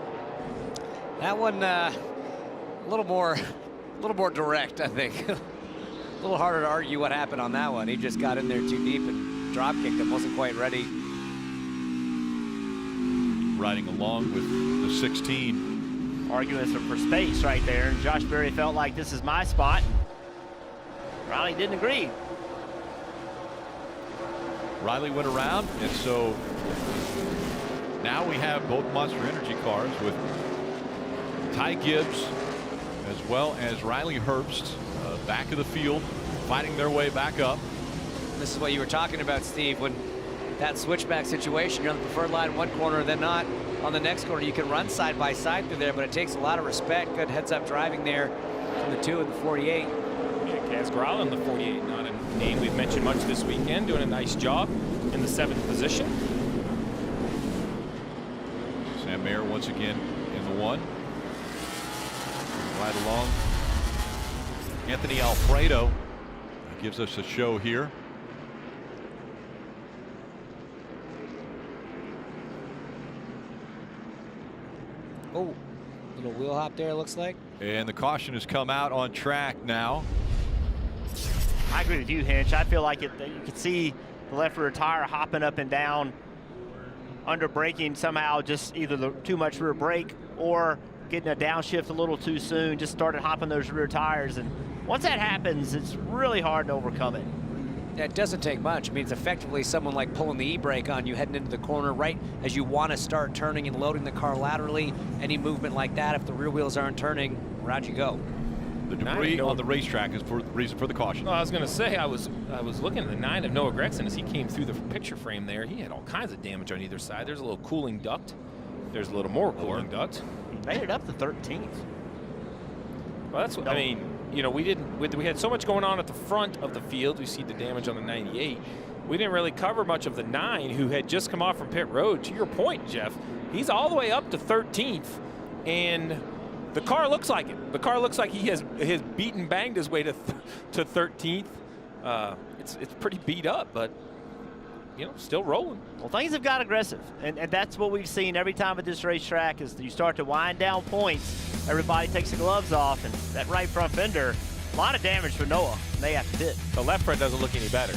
Speaker 4: That one, a little more direct, I think. A little harder to argue what happened on that one. He just got in there too deep and drop kicked him. Wasn't quite ready.
Speaker 1: Riding along with the 16.
Speaker 3: Arguments for space right there, and Josh Berry felt like this is my spot. Riley didn't agree.
Speaker 1: Riley went around, and so now we have both Monster Energy cars with Ty Gibbs as well as Riley Herbst back of the field, fighting their way back up.
Speaker 4: This is what you were talking about, Steve, when that switchback situation, you're on the preferred line one corner, then not on the next corner. You can run side by side through there, but it takes a lot of respect. Good heads-up driving there from the 2 and the 48.
Speaker 6: Yeah, Kaz Gralla in the 48, not a name we've mentioned much this weekend, doing a nice job in the 7th position.
Speaker 1: Sam Mayer once again in the 1. Right along. Anthony Alfredo gives us a show here.
Speaker 4: Oh, little wheel hop there, looks like.
Speaker 1: And the caution has come out on track now.
Speaker 3: I agree with you, Hinch. I feel like you could see the left rear tire hopping up and down under braking somehow, just either too much rear brake or getting a downshift a little too soon, just started hopping those rear tires. And once that happens, it's really hard to overcome it.
Speaker 4: Yeah, it doesn't take much. I mean, it's effectively someone like pulling the e-brake on you heading into the corner right as you want to start turning and loading the car laterally. Any movement like that, if the rear wheels aren't turning, around you go.
Speaker 1: The debris on the racetrack is for the reason for the caution.
Speaker 6: Well, I was going to say, I was looking at the 9 of Noah Gregson as he came through the picture frame there. He had all kinds of damage on either side. There's a little cooling duct. There's a little more cooling duct.
Speaker 3: He made it up to 13th.
Speaker 6: Well, that's what I mean. You know, we had so much going on at the front of the field. We see the damage on the 98. We didn't really cover much of the 9, who had just come off from pit road. To your point, Jeff, he's all the way up to 13th, and the car looks like it. The car looks like he has beaten banged his way to 13th. It's pretty beat up, but you know, still rolling.
Speaker 3: Well, things have got aggressive, and that's what we've seen every time at this racetrack is you start to wind down points. Everybody takes the gloves off, and that right front fender, a lot of damage for Noah. And they have to pit.
Speaker 6: The left front doesn't look any better.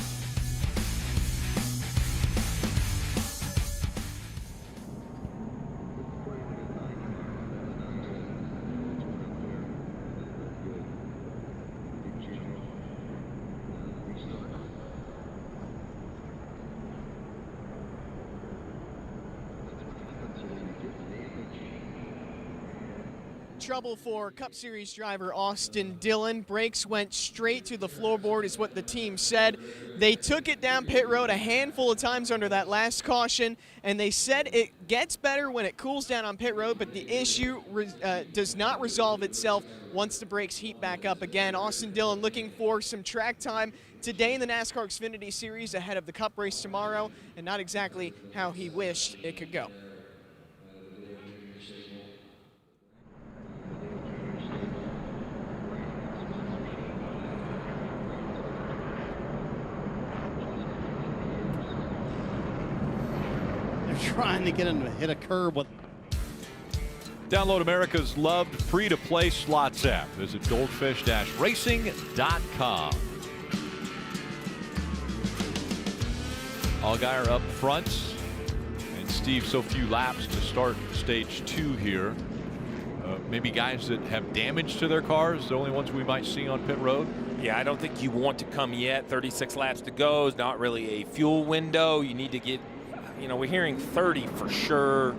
Speaker 8: Trouble for Cup Series driver Austin Dillon. Brakes went straight to the floorboard is what the team said. They took it down pit road a handful of times under that last caution, and they said it gets better when it cools down on pit road, but the issue does not resolve itself once the brakes heat back up again. Austin Dillon looking for some track time today in the NASCAR Xfinity Series ahead of the Cup race tomorrow, and not exactly how he wished it could go.
Speaker 5: Trying to get him to hit a curb with.
Speaker 1: Download America's loved free-to-play slots app. Visit goldfish-racing.com. Allgaier up front, and Steve, so few laps to start stage 2 here. Maybe guys that have damage to their cars, the only ones we might see on pit road.
Speaker 6: Yeah, I don't think you want to come yet. 36 laps to go is not really a fuel window. You need to get, you know, we're hearing 30 for sure.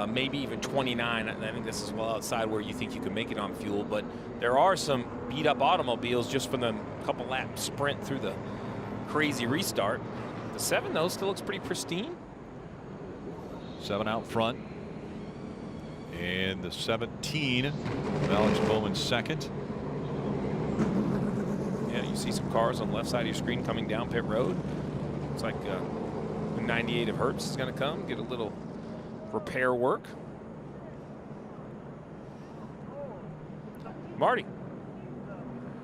Speaker 6: maybe even 29. I think this is well outside where you think you could make it on fuel, but there are some beat up automobiles just from the couple lap sprint through the crazy restart. The 7 though still looks pretty pristine.
Speaker 1: 7 out front. And the 17, Alex Bowman second.
Speaker 6: Yeah, you see some cars on the left side of your screen coming down pit road. Looks like the 98 of Herbst is going to come, get a little repair work. Marty.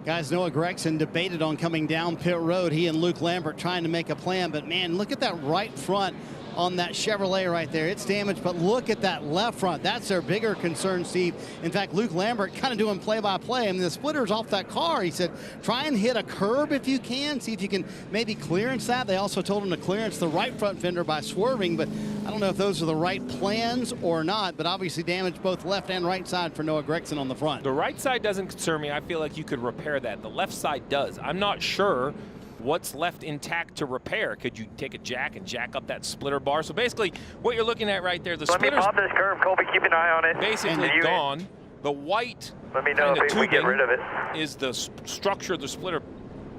Speaker 5: Guys, Noah Gregson debated on coming down pit road. He and Luke Lambert trying to make a plan, but man, look at that right front on that Chevrolet right there. It's damaged, but look at that left front. That's their bigger concern, Steve. In fact, Luke Lambert kind of doing play-by-play. I mean, the splitter's off that car. He said, try and hit a curb if you can. See if you can maybe clearance that. They also told him to clearance the right front fender by swerving, but I don't know if those are the right plans or not, but obviously damaged both left and right side for Noah Gregson on the front.
Speaker 6: The right side doesn't concern me. I feel like you could repair that. The left side does. I'm not sure what's left intact to repair. Could you take a jack and jack up that splitter bar? So basically what you're looking at right there, the
Speaker 2: Let me
Speaker 6: splitter's
Speaker 2: pop this curve, Colby, keep an eye on it.
Speaker 6: basically gone. The white
Speaker 2: Let me know if we get rid of it.
Speaker 6: is the structure the splitter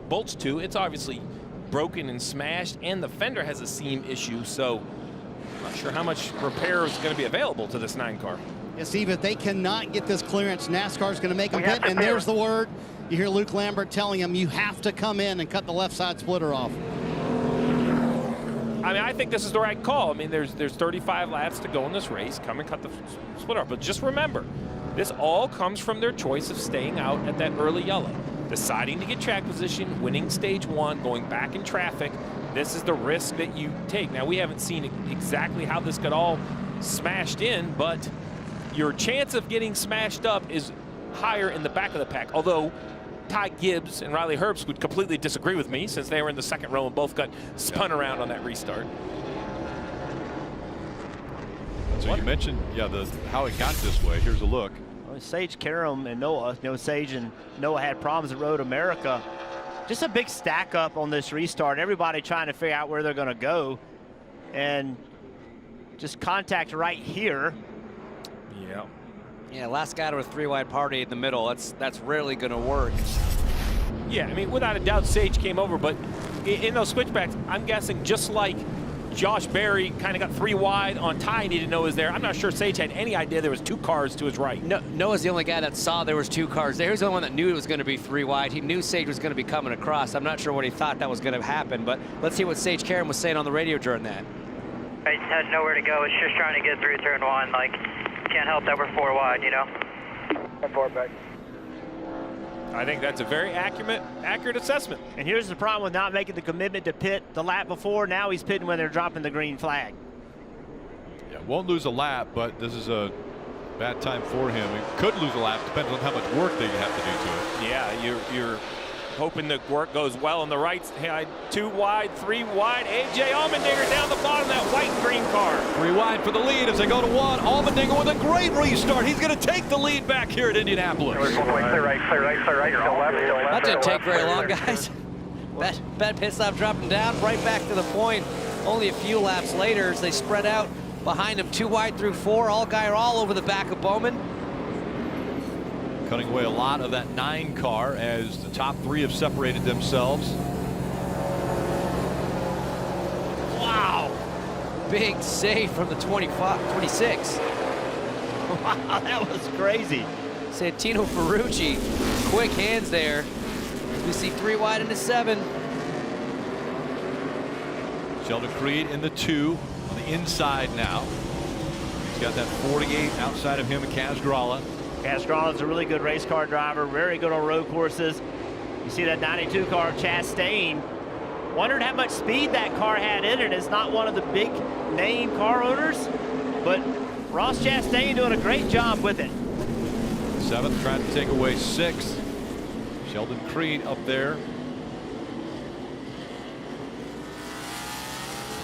Speaker 6: bolts to. It's obviously broken and smashed, and the fender has a seam issue, so I'm not sure how much repair is going to be available to this 9 car.
Speaker 5: Yeah, Steve, if they cannot get this clearance, NASCAR's going to make them pit, and there's the word. You hear Luke Lambert telling him you have to come in and cut the left side splitter off.
Speaker 6: I mean, I think this is the right call. I mean, there's 35 laps to go in this race. Come and cut the splitter off. But just remember, this all comes from their choice of staying out at that early yellow, deciding to get track position, winning stage 1, going back in traffic. This is the risk that you take. Now, we haven't seen exactly how this got all smashed in, but your chance of getting smashed up is higher in the back of the pack, although Ty Gibbs and Riley Herbst would completely disagree with me since they were in the second row and both got spun around on that restart.
Speaker 1: So you mentioned, how it got this way. Here's a look.
Speaker 3: Well, Sage Karam and Noah, Sage and Noah had problems at Road America. Just a big stack up on this restart. Everybody trying to figure out where they're going to go, and just contact right here.
Speaker 6: Yeah.
Speaker 4: Yeah, last guy to a 3-wide party in the middle. That's rarely going to work.
Speaker 6: Yeah, I mean, without a doubt, Sage came over, but in those switchbacks, I'm guessing just like Josh Berry kind of got 3 wide on Ty and he didn't know he was there. I'm not sure Sage had any idea there was 2 cars to his right.
Speaker 4: Noah's the only guy that saw there was 2 cars there. He's the only one that knew it was going to be 3 wide. He knew Sage was going to be coming across. I'm not sure what he thought that was going to happen, but let's see what Sage Karam was saying on the radio during that.
Speaker 9: It has nowhere to go. It's just trying to get through turn 1. Like, can't help that we're 4 wide, you know? 4 back.
Speaker 6: I think that's a very accurate assessment.
Speaker 3: And here's the problem with not making the commitment to pit the lap before. Now he's pitting when they're dropping the green flag.
Speaker 1: Yeah, won't lose a lap, but this is a bad time for him. He could lose a lap, depending on how much work they have to do to it.
Speaker 6: Yeah, you're hoping the work goes well on the right side. 2 wide, 3 wide. AJ Allmendinger down the bottom of that white and green car.
Speaker 1: 3 wide for the lead as they go to 1. Allmendinger with a great restart. He's going to take the lead back here at Indianapolis.
Speaker 2: Clear right, still left,
Speaker 4: That didn't take very long, guys. Bad pit stop dropping down right back to the point. Only a few laps later as they spread out behind him, 2 wide through 4. All over the back of Bowman.
Speaker 1: Cutting away a lot of that 9 car as the top 3 have separated themselves.
Speaker 4: Wow. Big save from the 26.
Speaker 3: Wow, that was crazy.
Speaker 4: Santino Ferrucci, quick hands there. We see 3 wide into 7.
Speaker 1: Sheldon Creed in the 2 on the inside now. He's got that 48 outside of him and Kaz Gralla.
Speaker 3: Castrola's a really good race car driver, very good on road courses. You see that 92 car, Chastain. Wondered how much speed that car had in it. It's not one of the big name car owners, but Ross Chastain doing a great job with it.
Speaker 1: 7th trying to take away 6th. Sheldon Creed up there.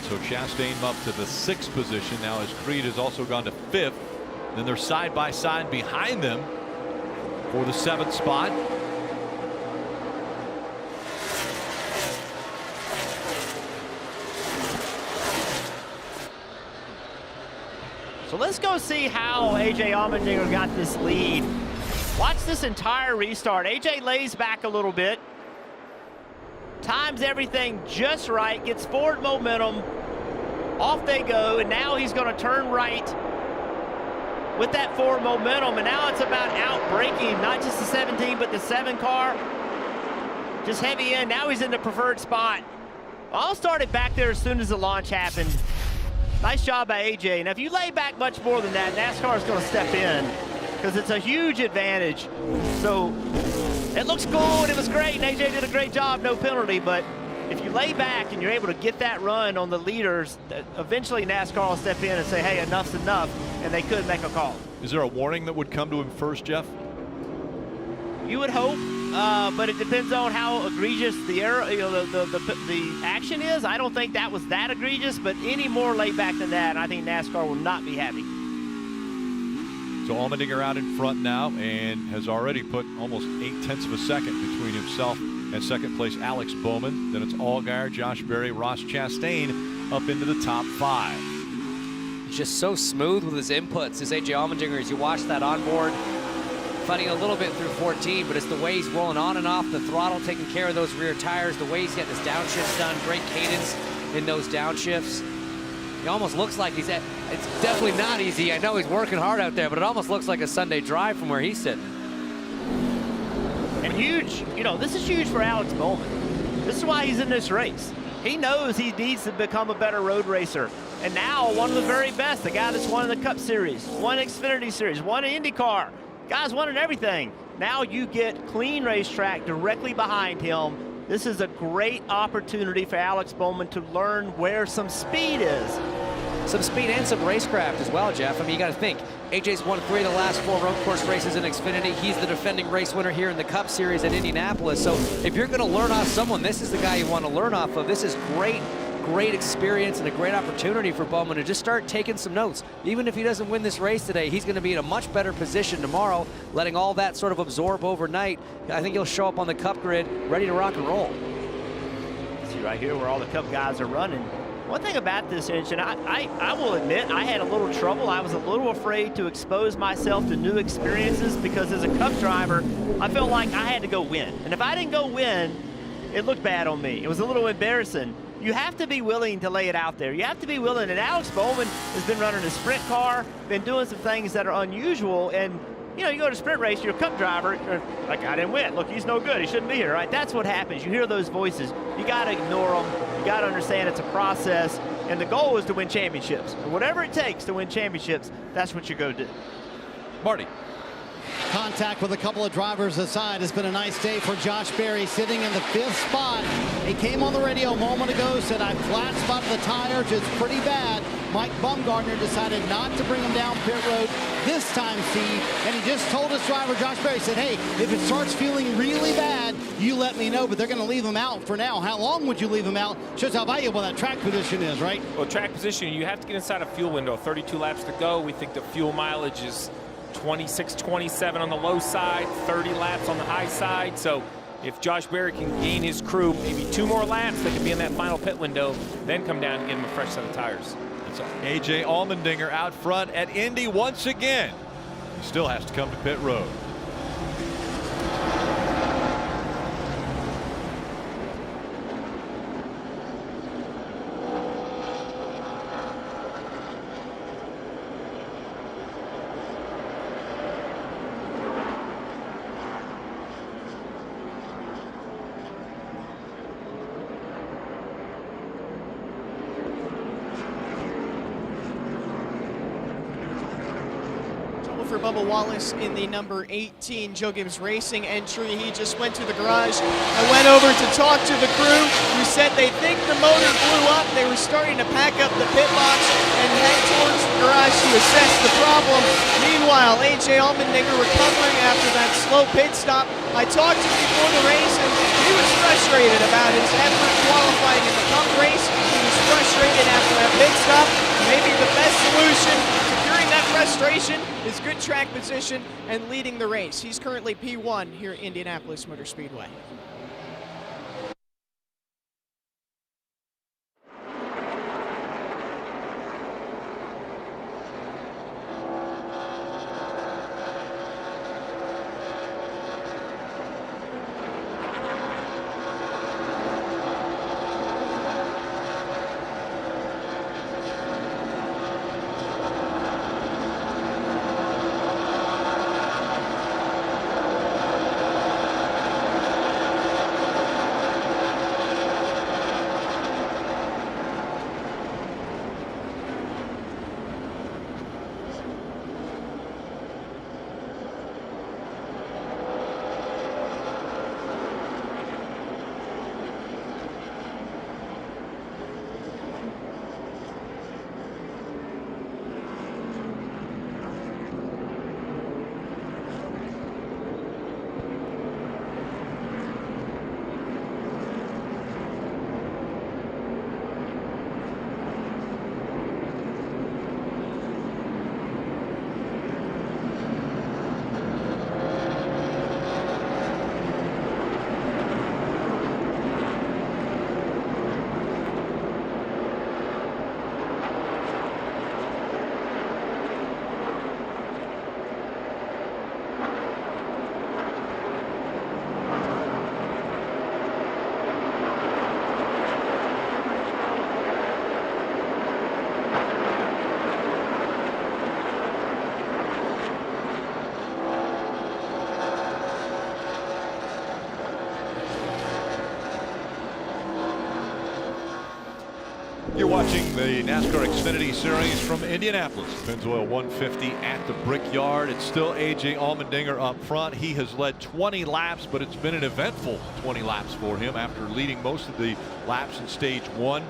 Speaker 1: So Chastain up to the 6th position now as Creed has also gone to 5th. Then they're side by side behind them for the 7th spot.
Speaker 3: So let's go see how A.J. Allmendinger got this lead. Watch this entire restart. A.J. lays back a little bit, times everything just right, gets forward momentum, off they go, and now he's going to turn right with that forward momentum, and now it's about out-braking, not just the 17, but the 7 car. Just heavy in. Now he's in the preferred spot. All started back there as soon as the launch happened. Nice job by AJ. Now, if you lay back much more than that, NASCAR is going to step in because it's a huge advantage. So it looks cool, and it was great, and AJ did a great job, no penalty. But if you lay back and you're able to get that run on the leaders, eventually NASCAR will step in and say, hey, enough's enough, and they could make a call.
Speaker 1: Is there a warning that would come to him first, Jeff?
Speaker 3: You would hope. But it depends on how egregious the error, the action is. I don't think that was that egregious, but any more laid back than that, I think NASCAR will not be happy.
Speaker 1: So Allmendinger out in front now and has already put almost 0.8 of a second between himself and second place Alex Bowman. Then it's Allgaier, Josh Berry, Ross Chastain up into the top 5.
Speaker 4: Just so smooth with his inputs as A.J. Allmendinger as you watch that onboard. Fighting a little bit through 14, but it's the way he's rolling on and off the throttle, taking care of those rear tires, the way he's getting his downshifts done, great cadence in those downshifts. He almost looks like he's at, it's definitely not easy. I know he's working hard out there, but it almost looks like a Sunday drive from where he's sitting.
Speaker 3: And huge, this is huge for Alex Bowman. This is why he's in this race. He knows he needs to become a better road racer. And now one of the very best, the guy that's won the Cup Series, won Xfinity Series, won an IndyCar. Guys wanted everything. Now you get clean racetrack directly behind him. This is a great opportunity for Alex Bowman to learn where some speed is.
Speaker 4: Some speed and some racecraft as well, Jeff. I mean, you got to think. AJ's won 3 of the last 4 road course races in Xfinity. He's the defending race winner here in the Cup Series at Indianapolis. So if you're going to learn off someone, this is the guy you want to learn off of. This is great experience and a great opportunity for Bowman to just start taking some notes. Even if he doesn't win this race today, he's going to be in a much better position tomorrow, letting all that sort of absorb overnight. I think he'll show up on the Cup grid ready to rock and roll.
Speaker 3: See right here where all the Cup guys are running. One thing about this engine, I will admit I had a little trouble. I was a little afraid to expose myself to new experiences because as a Cup driver, I felt like I had to go win. And if I didn't go win, it looked bad on me. It was a little embarrassing. You have to be willing to lay it out there. You have to be willing. And Alex Bowman has been running a sprint car, been doing some things that are unusual. And, you go to sprint race, you're a Cup driver, like, I didn't win. Look, he's no good. He shouldn't be here, right? That's what happens. You hear those voices. You got to ignore them. You got to understand it's a process. And the goal is to win championships. And whatever it takes to win championships, that's what you go do.
Speaker 1: Marty.
Speaker 5: Contact with a couple of drivers aside. It's been a nice day for Josh Berry, sitting in the 5th spot. He came on the radio a moment ago, said, I flat spotted the tire, just pretty bad. Mike Bumgarner decided not to bring him down pit road this time, Steve. And he just told his driver, Josh Berry, said, hey, if it starts feeling really bad, you let me know, but they're going to leave him out for now. How long would you leave him out? Shows how valuable that track position is, right?
Speaker 6: Well, track position, you have to get inside a fuel window. 32 laps to go. We think the fuel mileage is 26, 27 on the low side, 30 laps on the high side. So if Josh Berry can gain his crew maybe 2 more laps, they can be in that final pit window, then come down and get him a fresh set of tires. That's all.
Speaker 1: A.J. Allmendinger out front at Indy once again. He still has to come to pit road.
Speaker 8: For Bubba Wallace in the number 18 Joe Gibbs Racing entry. He just went to the garage and went over to talk to the crew who said they think the motor blew up. They were starting to pack up the pit box and head towards the garage to assess the problem. Meanwhile, A.J. Allmendinger recovering after that slow pit stop. I talked to him before the race and he was frustrated about his effort qualifying in the Cup race. He was frustrated after that pit stop. Maybe the best solution to curing that frustration is good track position and leading the race. He's currently P1 here at Indianapolis Motor Speedway.
Speaker 1: You're watching the NASCAR Xfinity Series from Indianapolis. Pennzoil 150 at the Brickyard. It's still A.J. Allmendinger up front. He has led 20 laps, but it's been an eventful 20 laps for him after leading most of the laps in stage one.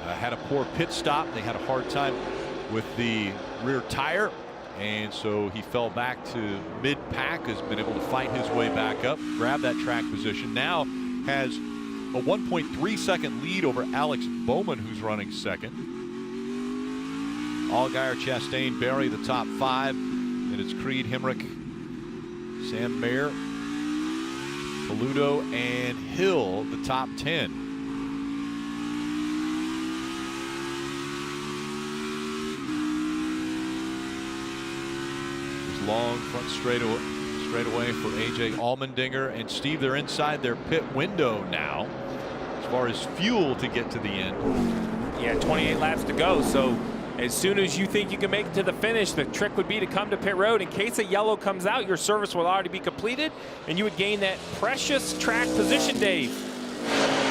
Speaker 1: Had a poor pit stop. They had a hard time with the rear tire, and so he fell back to mid-pack. Has been able to fight his way back up, grab that track position. Now has a 1.3 second lead over Alex Bowman, who's running second. Allgaier, Chastain, Berry, the top five. And it's Creed, Hemrick, Sam Mayer, Paludo, and Hill, the top 10. This long front straightaway for A.J. Allmendinger. And Steve, they're inside their pit window now as far as fuel to get to the end.
Speaker 6: Yeah, 28 laps to go. So as soon as you think you can make it to the finish, the trick would be to come to pit road. In case a yellow comes out, your service will already be completed, and you would gain that precious track position, Dave.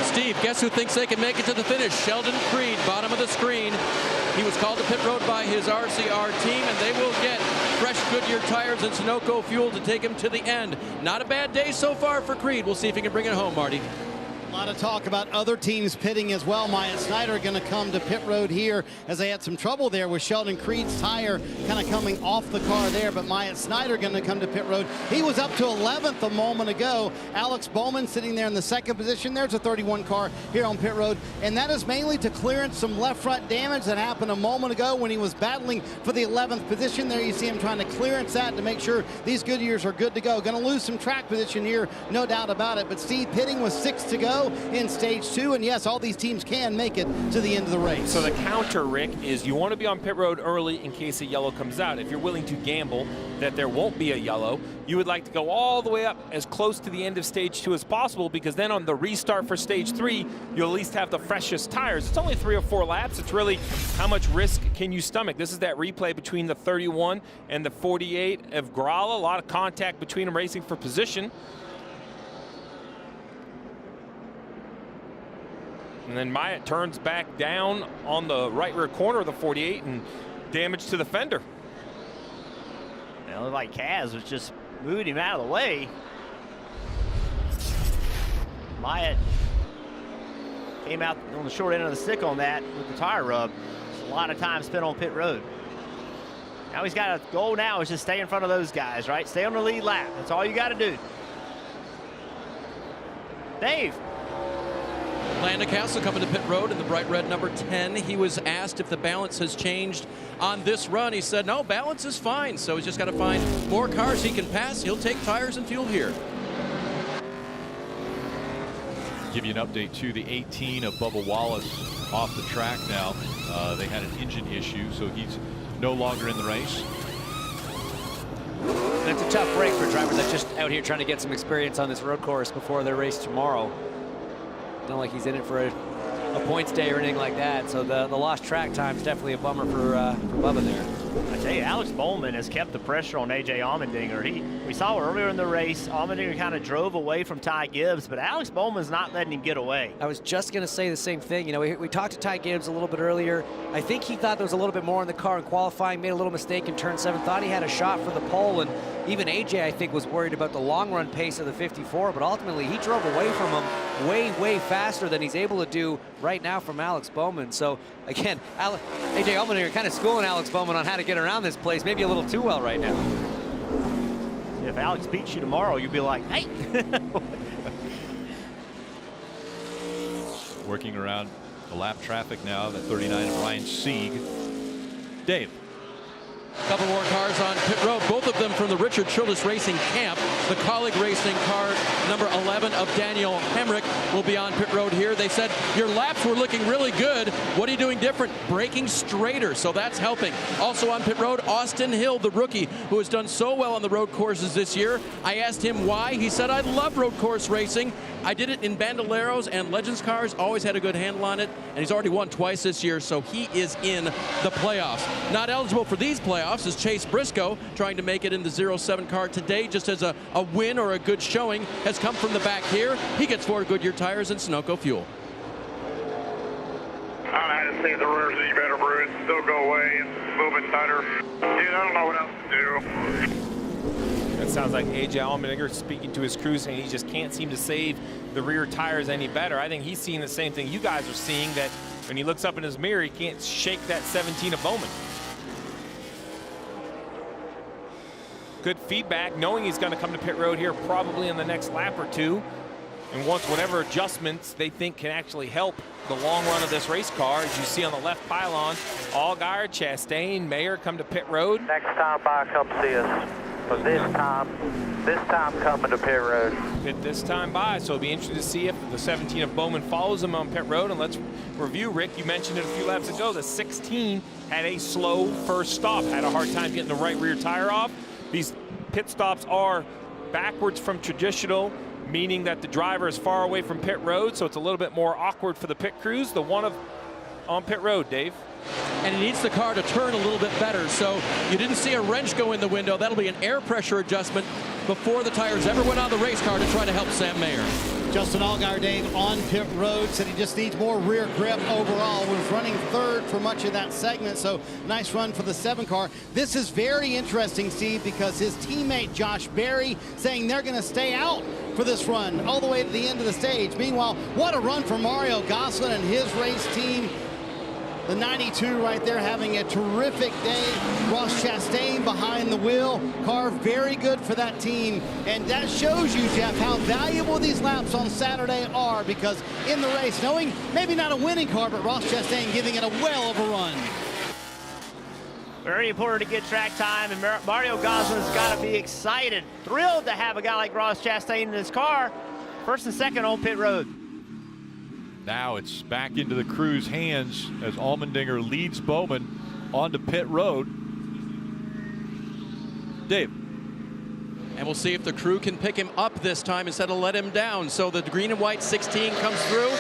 Speaker 7: Steve, guess who thinks they can make it to the finish? Sheldon Creed, bottom of the screen. He was called to pit road by his RCR team, and they will get fresh Goodyear tires and Sunoco fuel to take him to the end. Not a bad day so far for Creed. We'll see if he can bring it home, Marty.
Speaker 5: A lot of talk about other teams pitting as well. Myatt Snider going to come to pit road here as they had some trouble there with Sheldon Creed's tire kind of coming off the car there, but Myatt Snider going to come to pit road. He was up to 11th a moment ago. Alex Bowman sitting there in the second position. There's a 31 car here on pit road, and that is mainly to clearance some left front damage that happened a moment ago when he was battling for the 11th position. There you see him trying to clearance that to make sure these Goodyears are good to go. Going to lose some track position here, no doubt about it, but Steve, pitting with 6 to go in stage 2, and yes, all these teams can make it to the end of the race.
Speaker 6: So the counter, Rick, is you want to be on pit road early in case a yellow comes out. If you're willing to gamble that there won't be a yellow, you would like to go all the way up as close to the end of stage 2 as possible, because then on the restart for stage 3, you'll at least have the freshest tires. It's only 3 or 4 laps. It's really how much risk can you stomach. This is that replay between the 31 and the 48 of Gralla. A lot of contact between them racing for position. And then Myatt turns back down on the right rear corner of the 48 and damage to the fender.
Speaker 3: It looked like Kaz was just moving him out of the way. Myatt came out on the short end of the stick on that with the tire rub. A lot of time spent on pit road. Now he's got a goal now is just stay in front of those guys, right? Stay on the lead lap. That's all you got to do. Dave.
Speaker 7: Landon Castle coming to pit road in the bright red number 10. He was asked if the balance has changed on this run. He said, no, balance is fine. So he's just got to find more cars he can pass. He'll take tires and fuel here.
Speaker 1: Give you an update to the 18 of Bubba Wallace off the track now. They had an engine issue, so he's no longer in the race.
Speaker 4: And it's a tough break for drivers that's just out here trying to get some experience on this road course before their race tomorrow. Not like he's in it for a points day or anything like that. So the lost track time is definitely a bummer for Bubba there.
Speaker 3: I tell you, Alex Bowman has kept the pressure on A.J. Allmendinger. We saw earlier in the race, Allmendinger kind of drove away from Ty Gibbs, but Alex Bowman's not letting him get away.
Speaker 4: I was just going to say the same thing. You know, we talked to Ty Gibbs a little bit earlier. I think he thought there was a little bit more in the car in qualifying, made a little mistake in turn 7, thought he had a shot for the pole, and even A.J., I think, was worried about the long run pace of the 54, but ultimately he drove away from him way faster than he's able to do right now from Alex Bowman. So again, A.J. Allmendinger kind of schooling Alex Bowman on how to get around this place, maybe a little too well right now.
Speaker 3: If Alex beats you tomorrow, you'll be like, hey.
Speaker 1: Working around the lap traffic now, the 39 of Ryan Sieg. Dave.
Speaker 7: A couple more cars on pit road, both of them from the Richard Childress Racing camp. The colleague racing car, number 11 of Daniel Hemrick, will be on pit road here. They said, your laps were looking really good. What are you doing different? Braking straighter, so that's helping. Also on pit road, Austin Hill, the rookie, who has done so well on the road courses this year. I asked him why. He said, I love road course racing. I did it in Bandoleros and Legends cars, always had a good handle on it, and he's already won twice this year, so he is in the playoffs. Not eligible for these playoffs is Chase Briscoe, trying to make it in the 07 car today, just as a win or a good showing has come from the back here. He gets 4 Goodyear tires and Sunoco fuel.
Speaker 2: I don't know how to say the rears any better, Bruce. They'll go away and move it tighter. Dude, I don't know what else to do.
Speaker 6: That sounds like A.J. Allmendinger speaking to his crew, saying he just can't seem to save the rear tires any better. I think he's seeing the same thing you guys are seeing, that when he looks up in his mirror, he can't shake that 17 of Bowman. Good feedback, knowing he's going to come to pit road here probably in the next lap or two. And wants whatever adjustments they think can actually help the long run of this race car. As you see on the left pylon, Allgaier, Chastain, Mayer come to pit road.
Speaker 2: Next time by, come see us. But this time coming to pit road.
Speaker 6: Pit this time by, so it'll be interesting to see if the 17 of Bowman follows him on pit road. And let's review, Rick, you mentioned it a few laps ago, the 16 had a slow first stop, had a hard time getting the right rear tire off. These pit stops are backwards from traditional, meaning that the driver is far away from pit road, so it's a little bit more awkward for the pit crews. The one on pit road, Dave.
Speaker 7: And he needs the car to turn a little bit better. So you didn't see a wrench go in the window. That'll be an air pressure adjustment before the tires ever went on the race car to try to help Sam Mayer.
Speaker 5: Justin Allgaier, Dave, on pit road, said he just needs more rear grip overall. Was running third for much of that segment, so nice run for the 7 car. This is very interesting, Steve, because his teammate Josh Berry saying they're going to stay out for this run all the way to the end of the stage. Meanwhile, what a run for Mario Gosselin and his race team. The 92 right there having a terrific day. Ross Chastain behind the wheel. Car very good for that team. And that shows you, Jeff, how valuable these laps on Saturday are, because in the race, knowing maybe not a winning car, but Ross Chastain giving it a well of a run.
Speaker 3: Very important to get track time, and Mario Gosselin's got to be excited, thrilled to have a guy like Ross Chastain in his car. First and second on pit road.
Speaker 1: Now it's back into the crew's hands as Allmendinger leads Bowman onto pit road. Dave.
Speaker 7: And we'll see if the crew can pick him up this time instead of let him down. So the green and white 16 comes through.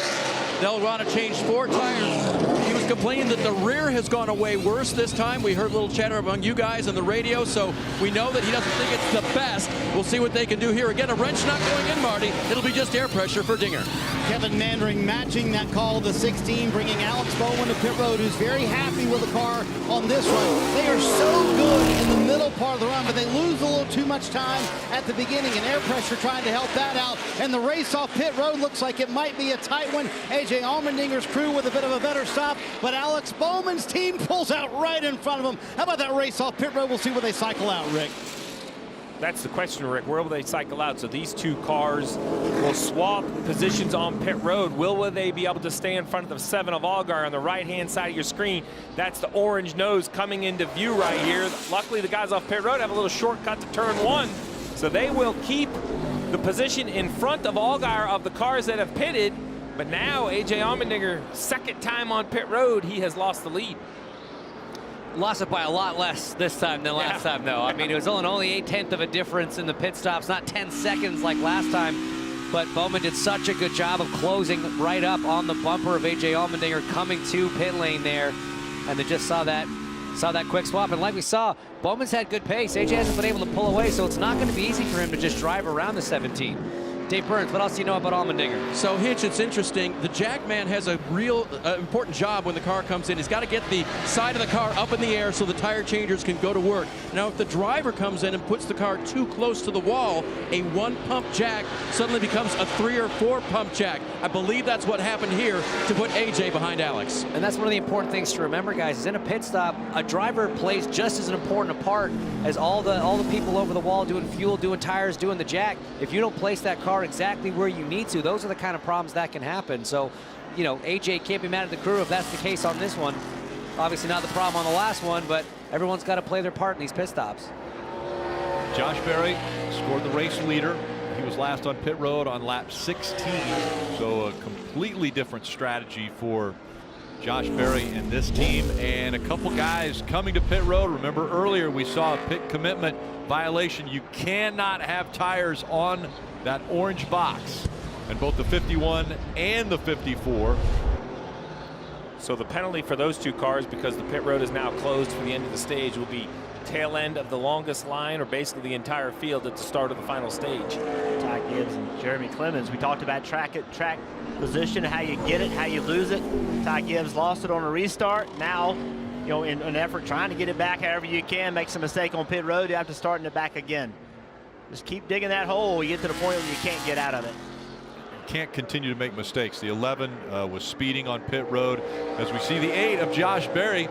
Speaker 7: They'll want to change 4 tires. He was complaining that the rear has gone away worse this time. We heard a little chatter among you guys on the radio, so we know that he doesn't think it's the best. We'll see what they can do here. Again, a wrench not going in, Marty. It'll be just air pressure for Dinger.
Speaker 5: Kevin Mandring matching that call, the 16, bringing Alex Bowman to pit road, who's very happy with the car on this run. They are so good in the middle part of the run, but they lose a little too much time at the beginning, and air pressure trying to help that out. And the race off pit road looks like it might be a tight one. A.J. Allmendinger's crew with a bit of a better stop, but Alex Bowman's team pulls out right in front of him. How about that race off pit road? We'll see where they cycle out, Rick.
Speaker 6: That's the question, Rick. Where will they cycle out? So these 2 cars will swap positions on pit road. Will they be able to stay in front of the 7 of Allgaier on the right-hand side of your screen? That's the orange nose coming into view right here. Luckily, the guys off pit road have a little shortcut to turn 1. So they will keep the position in front of Allgaier of the cars that have pitted. But now, A.J. Allmendinger, second time on pit road, he has lost the lead.
Speaker 4: Lost it by a lot less this time than last time, though. I mean, it was only 1/8 of a difference in the pit stops, not 10 seconds like last time. But Bowman did such a good job of closing right up on the bumper of A.J. Allmendinger coming to pit lane there. And they just saw that quick swap. And like we saw, Bowman's had good pace. A.J. hasn't been able to pull away, so it's not going to be easy for him to just drive around the 17. Dave Burns, what else do you know about Allmendinger?
Speaker 7: So, Hitch, it's interesting. The Jackman has a real important job when the car comes in. He's got to get the side of the car up in the air so the tire changers can go to work. Now, if the driver comes in and puts the car too close to the wall, a 1-pump jack suddenly becomes a 3 or 4-pump jack. I believe that's what happened here to put A.J. behind Alex.
Speaker 4: And that's one of the important things to remember, guys, is in a pit stop, a driver plays just as important a part as all the people over the wall doing fuel, doing tires, doing the jack. If you don't place that car exactly where you need to, those are the kind of problems that can happen. So, you know, AJ can't be mad at the crew if that's the case on this one. Obviously not the problem on the last one, but everyone's got to play their part in these pit stops.
Speaker 1: Josh Berry scored the race leader. He was last on pit road on lap 16. So a completely different strategy for Josh Berry and this team, and a couple guys coming to pit road. Remember earlier we saw a pit commitment violation. You cannot have tires on that orange box, and both the 51 and the 54.
Speaker 6: So the penalty for those 2 cars, because the pit road is now closed for the end of the stage, will be tail end of the longest line, or basically the entire field at the start of the final stage.
Speaker 3: Ty Gibbs and Jeremy Clemens. We talked about track position, how you get it, how you lose it. Ty Gibbs lost it on a restart. Now, you know, in an effort trying to get it back however you can, makes a mistake on pit road, you have to start it back again. Just keep digging that hole. You get to the point where you can't get out of it.
Speaker 1: Can't continue to make mistakes. The 11 was speeding on pit road. As we see the 8 of Josh Berry,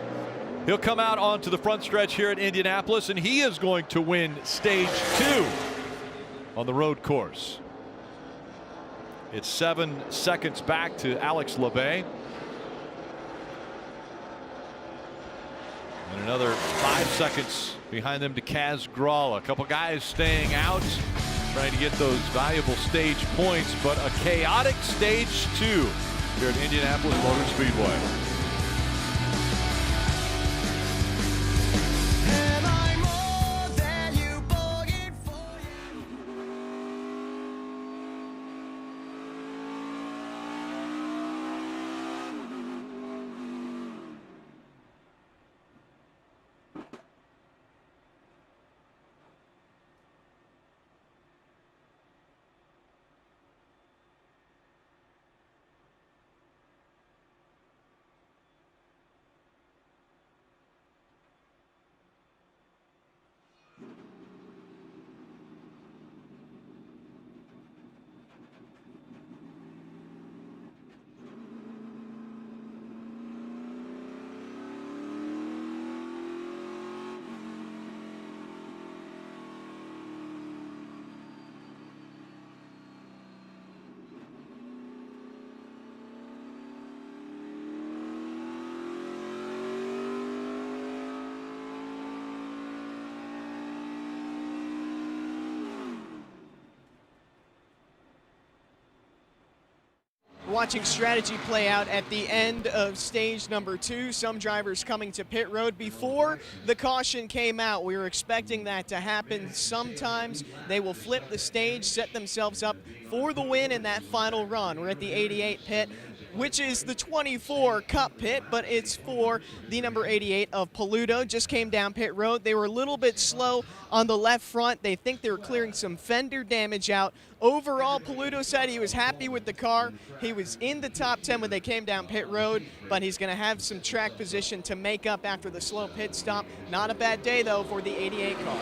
Speaker 1: he'll come out onto the front stretch here at Indianapolis, and he is going to win stage 2 on the road course. It's 7 seconds back to Alex Labbe. And another 5 seconds behind them to Kaz Gralla. A couple guys staying out, trying to get those valuable stage points, but a chaotic stage 2 here at Indianapolis Motor Speedway.
Speaker 8: Watching strategy play out at the end of stage number 2. Some drivers coming to pit road before the caution came out. We were expecting that to happen. Sometimes they will flip the stage, set themselves up for the win in that final run. We're at the 88 pit, which is the 24 Cup pit, but it's for the number 88 of Paludo. Just came down pit road. They were a little bit slow on the left front. They think they were clearing some fender damage out. Overall, Paludo said he was happy with the car. He was in the top 10 when they came down pit road, but he's going to have some track position to make up after the slow pit stop. Not a bad day, though, for the 88 car.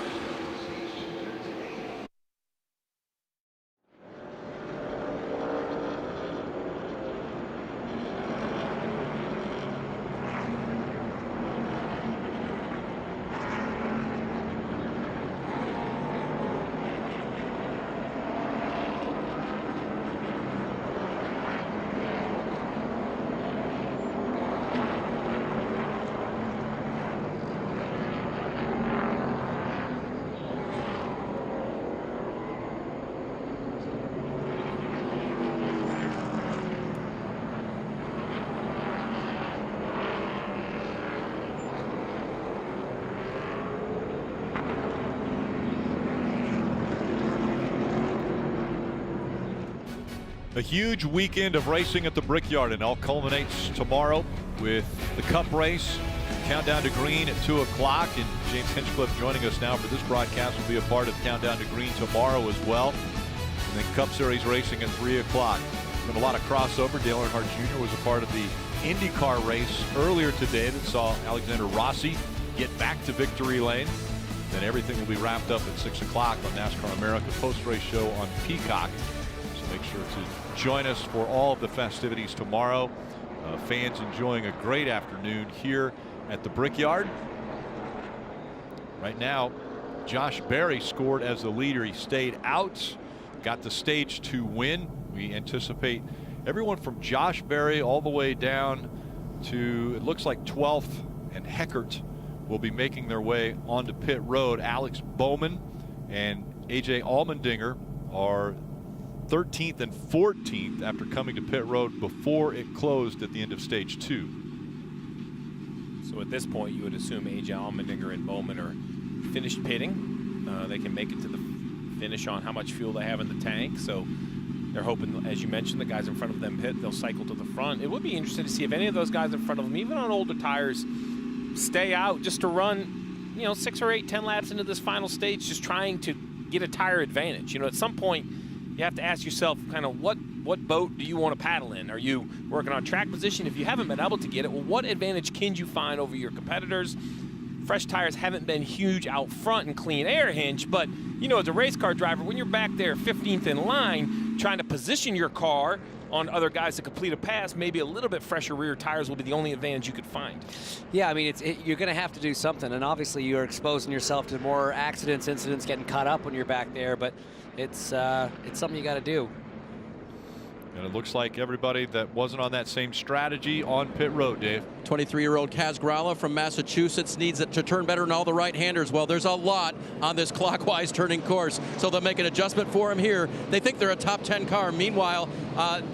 Speaker 1: A huge weekend of racing at the Brickyard, and all culminates tomorrow with the Cup race. Countdown to Green at 2 o'clock, and James Hinchcliffe joining us now for this broadcast will be a part of Countdown to Green tomorrow as well. And then Cup Series racing at 3 o'clock. Been a lot of crossover. Dale Earnhardt Jr. was a part of the IndyCar race earlier today that saw Alexander Rossi get back to victory lane. Then everything will be wrapped up at 6 o'clock on NASCAR America post-race show on Peacock. So make sure to join us for all of the festivities tomorrow. Fans enjoying a great afternoon here at the Brickyard. Right now, Josh Berry scored as the leader. He stayed out, got the stage 2 win. We anticipate everyone from Josh Berry all the way down to, it looks like 12th and Heckert will be making their way onto pit road. Alex Bowman and AJ Allmendinger are 13th and 14th after coming to pit road before it closed at the end of stage 2.
Speaker 6: So at this point, you would assume AJ Allmendinger and Bowman are finished pitting. They can make it to the finish on how much fuel they have in the tank. So they're hoping, as you mentioned, the guys in front of them pit, they'll cycle to the front. It would be interesting to see if any of those guys in front of them, even on older tires, stay out just to run 6 or 8, 10 laps into this final stage, just trying to get a tire advantage. At some point, you have to ask yourself kind of what boat do you want to paddle in? Are you working on track position? If you haven't been able to get it, well, what advantage can you find over your competitors? Fresh tires haven't been huge out front and clean air hinge, but as a race car driver, when you're back there 15th in line, trying to position your car on other guys to complete a pass, maybe a little bit fresher rear tires will be the only advantage you could find.
Speaker 4: Yeah, I mean, you're going to have to do something, and obviously you're exposing yourself to more accidents, incidents, getting caught up when you're back there, but it's something you got to do.
Speaker 1: And it looks like everybody that wasn't on that same strategy on pit road, Dave.
Speaker 7: 23-year-old Kaz Grala from Massachusetts needs it to turn better than all the right-handers. Well, there's a lot on this clockwise turning course, so they'll make an adjustment for him here. They think they're a top 10 car. Meanwhile,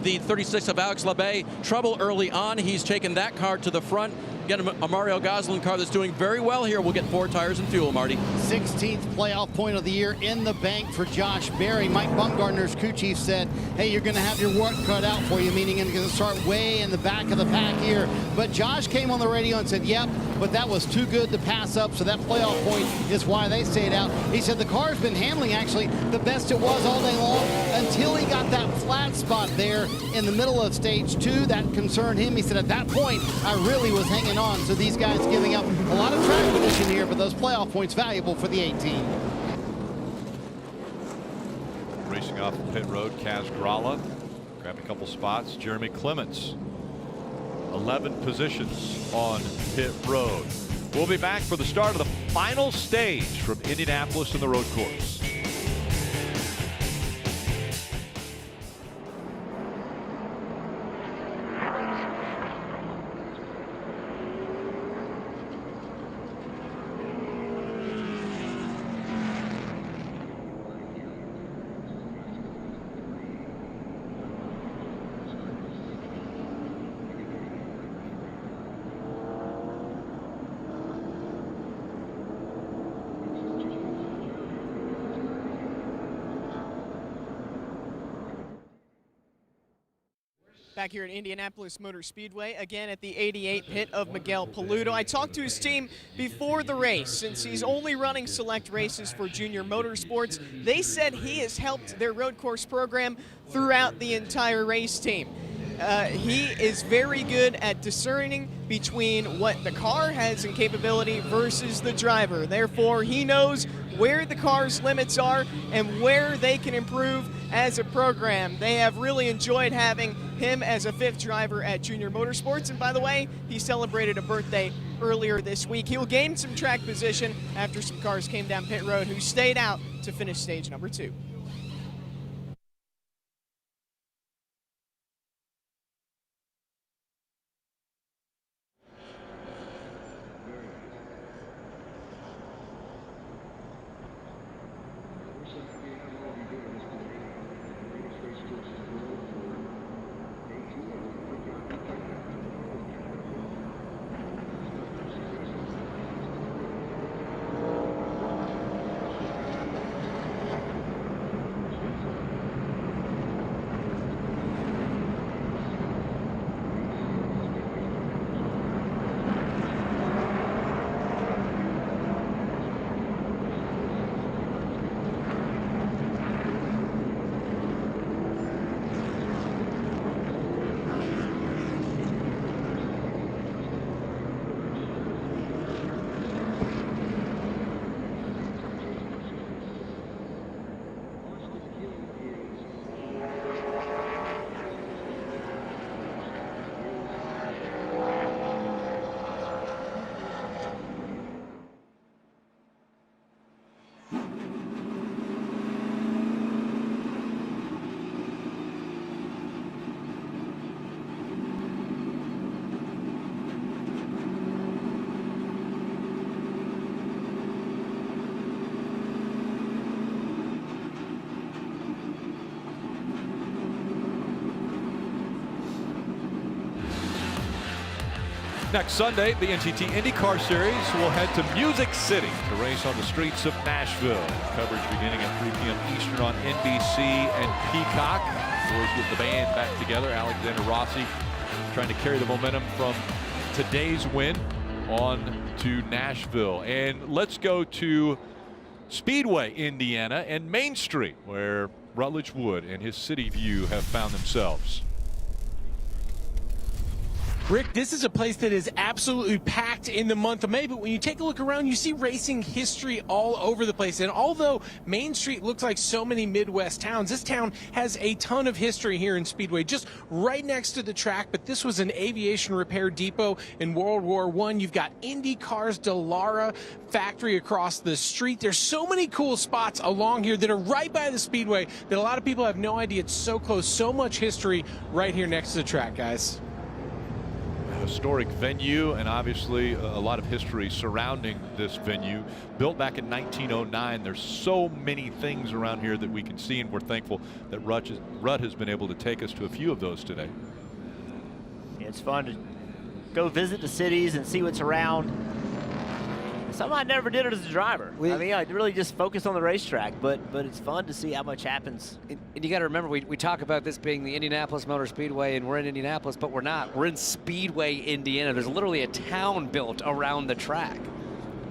Speaker 7: the 36 of Alex Labbe, trouble early on. He's taken that car to the front. Get a Mario Gosselin car that's doing very well here. We'll get 4 tires and fuel, Marty.
Speaker 5: 16th playoff point of the year in the bank for Josh Berry. Mike Bumgarner's crew chief said, hey, you're going to have your work cut out for you, meaning you're going to start way in the back of the pack here. But Josh came on the radio and said, yep, but that was too good to pass up, so that playoff point is why they stayed out. He said the car's been handling actually the best it was all day long until he got that flat spot there in the middle of stage 2. That concerned him. He said at that point, I really was hanging on. So these guys giving up a lot of track position here, but those playoff points valuable for the 18.
Speaker 1: Racing off the pit road, Kaz Grala grabbed a couple spots. Jeremy Clements, 11 positions on pit road. We'll be back for the start of the final stage from Indianapolis in the road course.
Speaker 8: Back here at Indianapolis Motor Speedway, again at the 88 pit of Miguel Paludo. I talked to his team before the race. Since he's only running select races for Junior Motorsports, they said he has helped their road course program throughout the entire race team. He is very good at discerning between what the car has in capability versus the driver. Therefore, he knows where the car's limits are and where they can improve as a program. They have really enjoyed having him as a 5th driver at Junior Motorsports. And by the way, he celebrated a birthday earlier this week. He'll gain some track position after some cars came down pit road who stayed out to finish stage number 2.
Speaker 1: Next Sunday, the NTT IndyCar Series will head to Music City to race on the streets of Nashville. Coverage beginning at 3 p.m. Eastern on NBC and Peacock. Boys get the band back together. Alexander Rossi trying to carry the momentum from today's win on to Nashville. And let's go to Speedway, Indiana, and Main Street, where Rutledge Wood and his City View have found themselves.
Speaker 12: Rick, this is a place that is absolutely packed in the month of May, but when you take a look around, you see racing history all over the place. And although Main Street looks like so many Midwest towns, this town has a ton of history here in Speedway, just right next to the track. But this was an aviation repair depot in World War I. You've got Indy Cars, Dallara factory across the street. There's so many cool spots along here that are right by the Speedway that a lot of people have no idea it's so close. So much history right here next to the track, guys.
Speaker 1: Historic venue, and obviously a lot of history surrounding this venue. Built back in 1909. There's so many things around here that we can see, and we're thankful that Rut has been able to take us to a few of those today.
Speaker 3: Yeah, it's fun to go visit the cities and see what's around. Something I never did it as a driver. I mean, I really just focused on the racetrack, but it's fun to see how much happens.
Speaker 4: And you got to remember, we talk about this being the Indianapolis Motor Speedway, and we're in Indianapolis, but we're not. We're in Speedway, Indiana. There's literally a town built around the track.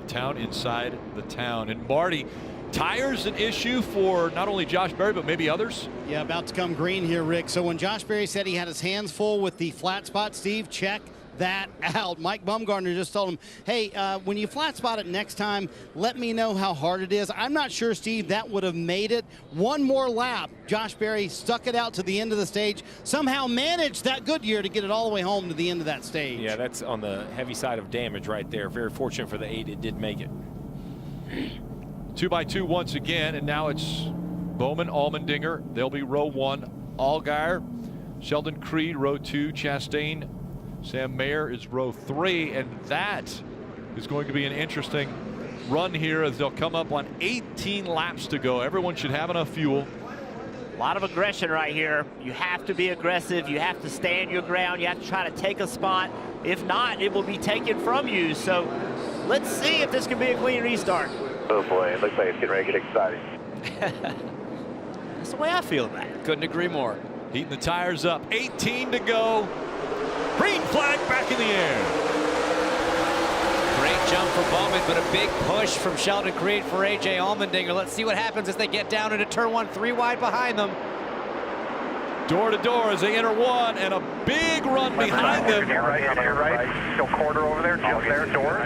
Speaker 1: Town inside the town. And Marty, tires an issue for not only Josh Berry, but maybe others?
Speaker 5: Yeah, about to come green here, Rick. So when Josh Berry said he had his hands full with the flat spot, Steve, check that out. Mike Bumgarner just told him, hey, when you flat spot it next time, let me know how hard it is. I'm not sure, Steve, that would have made it. One more lap. Josh Berry stuck it out to the end of the stage, somehow managed that Goodyear to get it all the way home to the end of that stage.
Speaker 6: Yeah, that's on the heavy side of damage right there. Very fortunate for the 8, it did make it.
Speaker 1: 2x2 once again, and now it's Bowman, Allmendinger. They'll be row 1. Allgaier, Sheldon Creed, row 2. Chastain, Sam Mayer is row 3, and that is going to be an interesting run here as they'll come up on 18 laps to go. Everyone should have enough fuel.
Speaker 3: A lot of aggression right here. You have to be aggressive. You have to stand your ground. You have to try to take a spot. If not, it will be taken from you. So let's see if this can be a clean restart.
Speaker 2: Oh boy, it looks like it's getting ready to get exciting.
Speaker 3: That's the way I feel about it.
Speaker 4: Couldn't agree more.
Speaker 1: Heating the tires up. 18 to go. Green flag back in the air.
Speaker 4: Great jump for Bowman, but a big push from Sheldon Creed for A.J. Allmendinger. Let's see what happens as they get down into turn 1, 3 wide behind them.
Speaker 1: Door to door as they enter 1, and a big run behind them.
Speaker 2: Right. Still quarter over there, just there, door.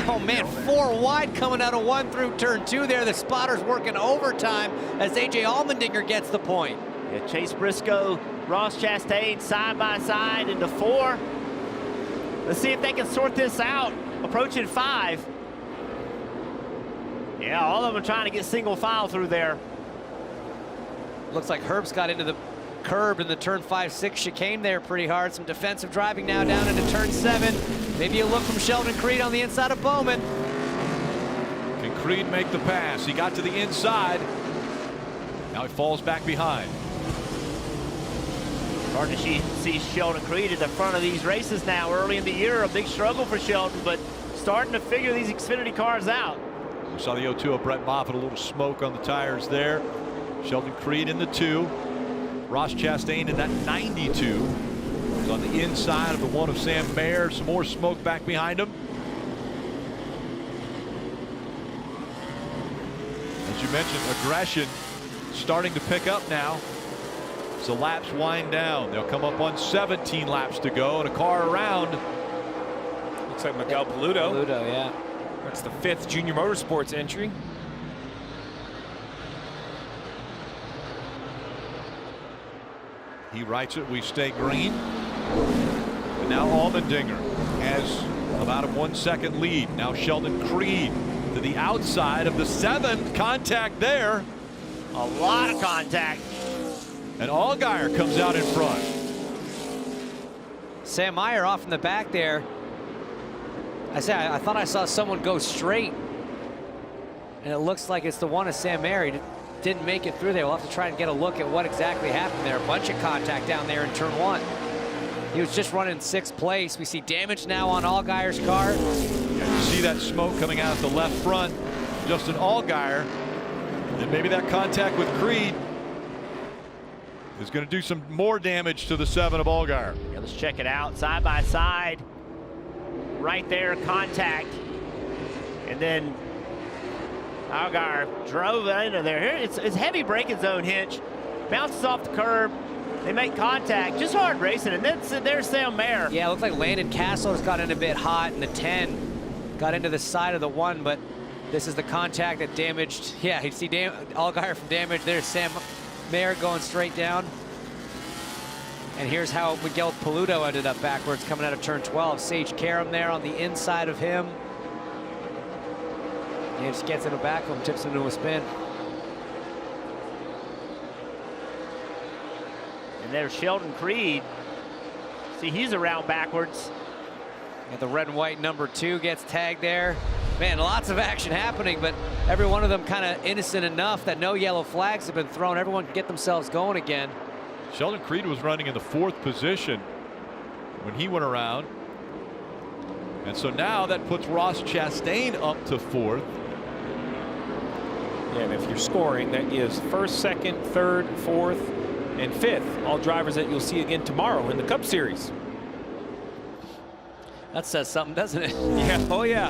Speaker 4: Oh man, 4 wide coming out of 1 through turn 2 there. The spotter's working overtime as A.J. Allmendinger gets the point.
Speaker 3: Yeah, Chase Briscoe, Ross Chastain side by side into 4. Let's see if they can sort this out. Approaching 5. Yeah, all of them trying to get single file through there.
Speaker 4: Looks like Herb's got into the curb in the turn 5-6 chicane there pretty hard. Some defensive driving now down into turn 7. Maybe a look from Sheldon Creed on the inside of Bowman.
Speaker 1: Can Creed make the pass? He got to the inside. Now he falls back behind.
Speaker 3: Hard to see Sheldon Creed at the front of these races now. Early in the year, a big struggle for Sheldon, but starting to figure these Xfinity cars out.
Speaker 1: We saw the 0-2 of Brett Moffitt, a little smoke on the tires there. Sheldon Creed in the 2. Ross Chastain in that 92. He's on the inside of the 1 of Sam Mayer. Some more smoke back behind him. As you mentioned, aggression starting to pick up now. So laps wind down. They'll come up on 17 laps to go and a car around.
Speaker 6: Looks like Miguel Paludo.
Speaker 4: Paludo, yeah.
Speaker 6: That's the 5th Junior Motorsports entry.
Speaker 1: He writes it, we stay green. And now Allmendinger has about a 1 second lead. Now Sheldon Creed to the outside of the 7th. Contact there.
Speaker 3: A lot of contact.
Speaker 1: And Allgaier comes out in front.
Speaker 4: Sam Mayer off in the back there. I thought I saw someone go straight. And it looks like it's the 1 of Sam Mayer. He didn't make it through there. We'll have to try and get a look at what exactly happened there. A bunch of contact down there in turn 1. He was just running 6th place. We see damage now on Allgaier's car.
Speaker 1: Yeah, you see that smoke coming out at the left front. Justin Allgaier. And maybe that contact with Creed is going to do some more damage to the 7 of Allgaier.
Speaker 3: Yeah, let's check it out side by side. right there, contact. And then Allgaier drove into there. Here, it's heavy braking zone, Hinch. Bounces off the curb. They make contact, just hard racing, and then there's Sam Mayer.
Speaker 4: Yeah, it looked like Landon Castle's got in a bit hot, and the 10 got into the side of the 1, but this is the contact that damaged. Yeah, you see Allgaier from damage. There's Sam Mayer going straight down. And here's how Miguel Paludo ended up backwards coming out of turn 12. Sage Karam there on the inside of him. He just gets in a back him, tips into a spin.
Speaker 3: And there's Sheldon Creed. See, he's around backwards.
Speaker 4: And the red and white number 2 gets tagged there. Man, lots of action happening, but every one of them kind of innocent enough that no yellow flags have been thrown. Everyone can get themselves going again.
Speaker 1: Sheldon Creed was running in the 4th position when he went around. And so now that puts Ross Chastain up to 4th.
Speaker 6: Yeah, and if you're scoring, that gives 1st, 2nd, 3rd, 4th, and 5th. All drivers that you'll see again tomorrow in the Cup Series.
Speaker 4: That says something, doesn't it?
Speaker 6: Yeah, oh yeah.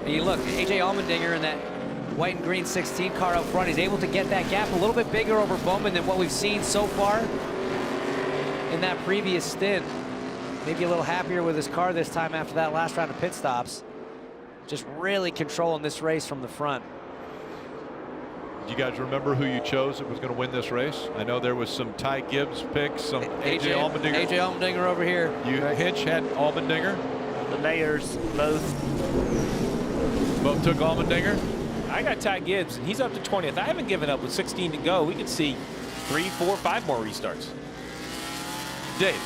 Speaker 4: And you look, AJ Allmendinger in that white and green 16 car up front. He's able to get that gap a little bit bigger over Bowman than what we've seen so far in that previous stint. Maybe a little happier with his car this time after that last round of pit stops. Just really controlling this race from the front.
Speaker 1: Do you guys remember who you chose that was going to win this race? I know there was some Ty Gibbs picks, some AJ Allmendinger.
Speaker 4: AJ Allmendinger over here.
Speaker 1: You, Hinch, had Allmendinger.
Speaker 3: The Mayers both
Speaker 1: took Allmendinger.
Speaker 6: I got Ty Gibbs, and he's up to 20th. I haven't given up with 16 to go. We could see 3, 4, 5 more restarts.
Speaker 1: Dave.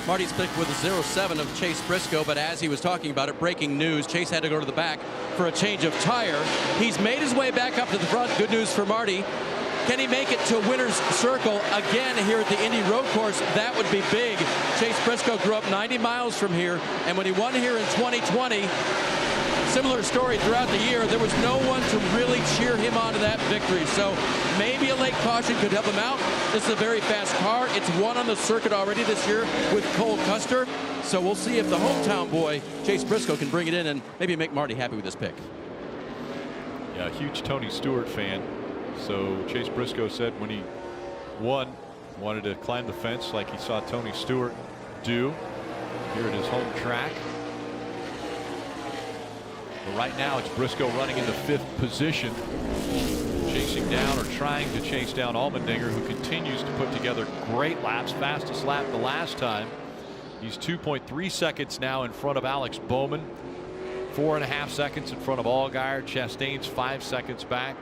Speaker 7: Marty's picked with a 0-7 of Chase Briscoe, but as he was talking about it, breaking news, Chase had to go to the back for a change of tire. He's made his way back up to the front. Good news for Marty. Can he make it to winner's circle again here at the Indy Road Course? That would be big. Chase Briscoe grew up 90 miles from here, and when he won here in 2020, similar story throughout the year, there was no one to really cheer him on to that victory. So maybe a late caution could help him out. This is a very fast car. It's won on the circuit already this year with Cole Custer. So we'll see if the hometown boy, Chase Briscoe, can bring it in and maybe make Marty happy with this pick.
Speaker 1: Yeah, huge Tony Stewart fan. So Chase Briscoe said when he won, wanted to climb the fence like he saw Tony Stewart do here at his home track. But right now it's Briscoe running in the 5th position, chasing down or trying to chase down Allmendinger, who continues to put together great laps. Fastest lap the last time. He's 2.3 seconds now in front of Alex Bowman, 4.5 seconds in front of Allgaier. Chastain's 5 seconds back.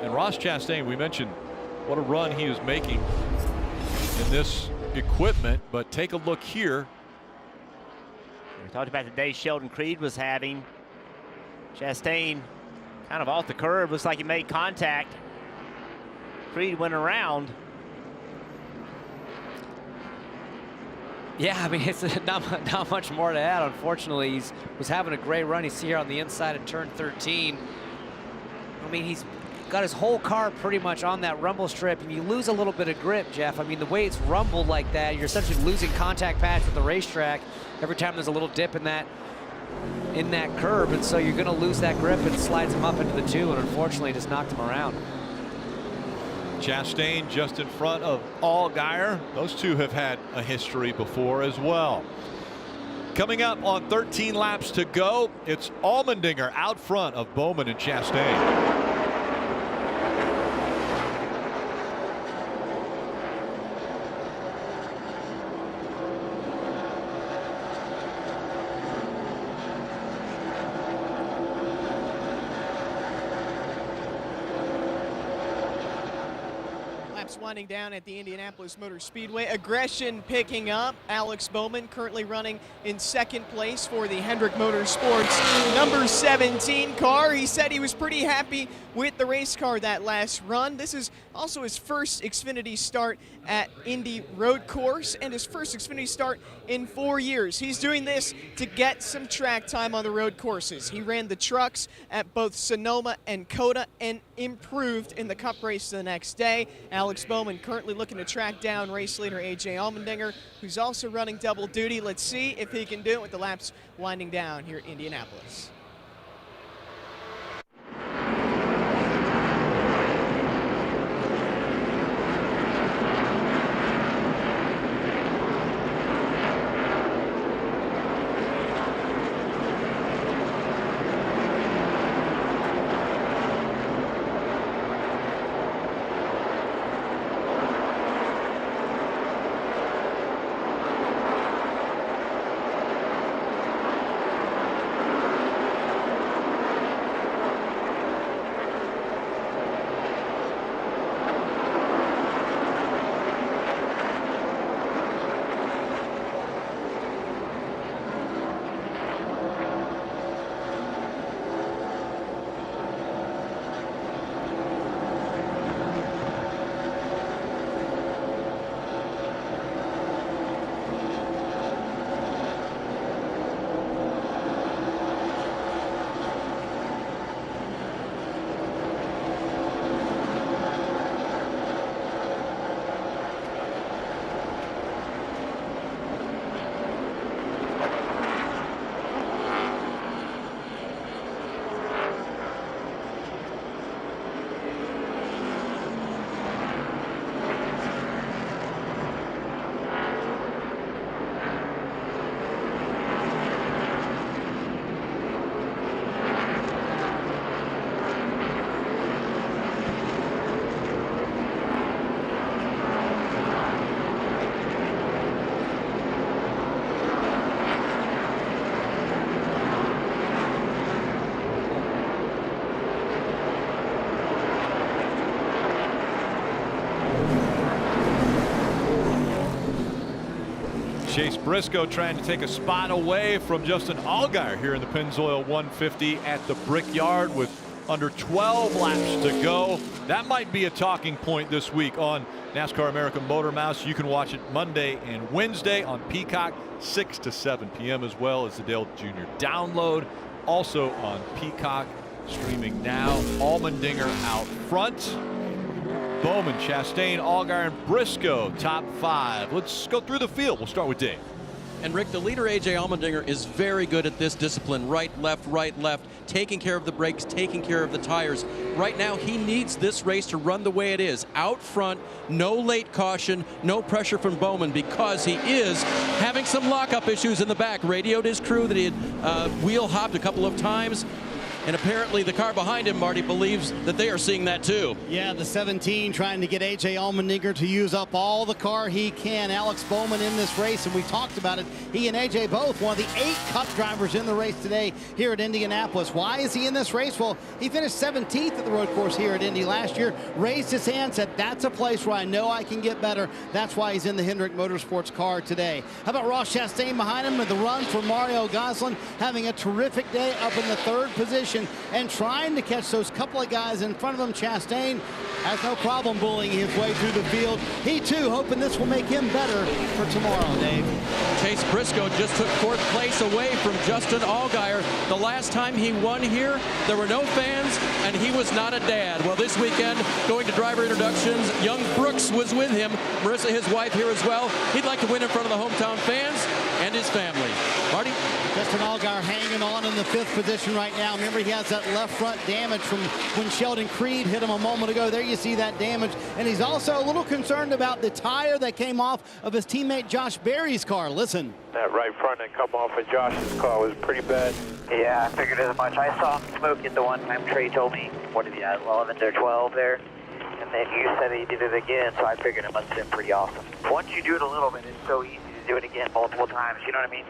Speaker 1: And Ross Chastain, we mentioned what a run he is making in this equipment, but take a look here.
Speaker 3: We talked about the day Sheldon Creed was having. Chastain kind of off the curb. Looks like he made contact. Creed went around.
Speaker 4: Yeah, I mean, it's not much more to add. Unfortunately, he was having a great run. You see here on the inside of turn 13. I mean, he's got his whole car pretty much on that rumble strip, and you lose a little bit of grip, Jeff. I mean, the way it's rumbled like that, you're essentially losing contact patch with the racetrack every time there's a little dip in that curb, and so you're going to lose that grip, and it slides him up into the 2, and unfortunately just knocked him around.
Speaker 1: Chastain just in front of Allgaier. Those two have had a history before as well. Coming up on 13 laps to go, it's Allmendinger out front of Bowman and Chastain.
Speaker 8: Winding down at the Indianapolis Motor Speedway. Aggression picking up. Alex Bowman currently running in 2nd place for the Hendrick Motorsports number 17 car. He said he was pretty happy with the race car that last run. This is also his first Xfinity start at Indy Road Course and his first Xfinity start in 4 years. He's doing this to get some track time on the road courses. He ran the trucks at both Sonoma and COTA and improved in the Cup race the next day. Alex Bowman Bowman currently looking to track down race leader A.J. Allmendinger, who's also running double duty. Let's see if he can do it with the laps winding down here at Indianapolis.
Speaker 1: Chase Briscoe trying to take a spot away from Justin Allgaier here in the Pennzoil 150 at the Brickyard with under 12 laps to go. That might be a talking point this week on NASCAR American Motor Mouse. You can watch it Monday and Wednesday on Peacock, 6 to 7 p.m. as well as the Dale Jr. download. Also on Peacock, streaming now. Allmendinger out front. Bowman, Chastain, Allgaier, and Briscoe, top 5. Let's go through the field. We'll start with Dave.
Speaker 7: And Rick, the leader, A.J. Allmendinger, is very good at this discipline. Right, left, taking care of the brakes, taking care of the tires. Right now, he needs this race to run the way it is. Out front, no late caution, no pressure from Bowman because he is having some lockup issues in the back. Radioed his crew that he had wheel hopped a couple of times. And apparently the car behind him, Marty, believes that they are seeing that too.
Speaker 5: Yeah, the 17 trying to get A.J. Allmendinger to use up all the car he can. Alex Bowman in this race, and we talked about it. He and A.J. both one of the 8 Cup drivers in the race today here at Indianapolis. Why is he in this race? Well, he finished 17th at the road course here at Indy last year, raised his hand, said, that's a place where I know I can get better. That's why he's in the Hendrick Motorsports car today. How about Ross Chastain behind him with the run for Mario Gosselin, having a terrific day up in the 3rd position and trying to catch those couple of guys in front of him. Chastain has no problem bullying his way through the field. He too hoping this will make him better for tomorrow, Dave.
Speaker 7: Chase Briscoe just took 4th place away from Justin Allgaier. The last time he won here, there were no fans and he was not a dad. Well, this weekend, going to driver introductions, young Brooks was with him. Marissa, his wife, here as well. He'd like to win in front of the hometown fans and his family. Marty?
Speaker 5: Justin Allgaier hanging on in the 5th position right now. Remember, he has that left front damage from when Sheldon Creed hit him a moment ago. There you see that damage. And he's also a little concerned about the tire that came off of his teammate Josh Berry's car. Listen.
Speaker 2: That right front that come off of Josh's car was pretty bad.
Speaker 9: Yeah, I figured as much. I saw him smoke it the one time. Trey told me, what did he have, 11 or 12 there? And then you said he did it again, so I figured it must have been pretty awesome. Once you do it a little bit, it's so easy to do it again multiple times, you know what I mean?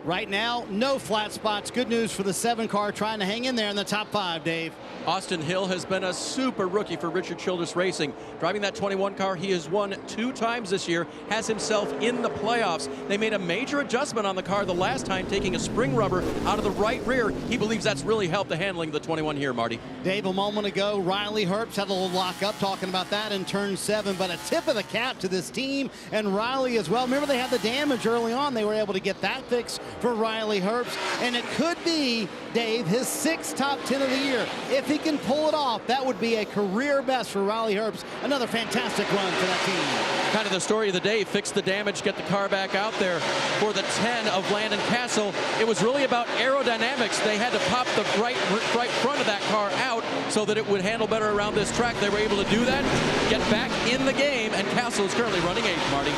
Speaker 5: Right now, no flat spots. Good news for the 7 car trying to hang in there in the top 5, Dave.
Speaker 7: Austin Hill has been a super rookie for Richard Childress Racing. Driving that 21 car, he has won 2 times this year, has himself in the playoffs. They made a major adjustment on the car the last time, taking a spring rubber out of the right rear. He believes that's really helped the handling of the 21 here, Marty.
Speaker 5: Dave, a moment ago, Riley Herbst had a little lock up, talking about that in turn 7, but a tip of the cap to this team and Riley as well. Remember, they had the damage early on. They were able to get that fixed for Riley Herbst, and it could be, Dave, his 6th top 10 of the year. If he can pull it off, that would be a career best for Riley Herbst. Another fantastic run for that team.
Speaker 7: Kind of the story of the day, fix the damage, get the car back out there for the 10 of Landon Castle. It was really about aerodynamics. They had to pop the right front of that car out so that it would handle better around this track. They were able to do that, get back in the game, and Castle is currently running 8th, Marty.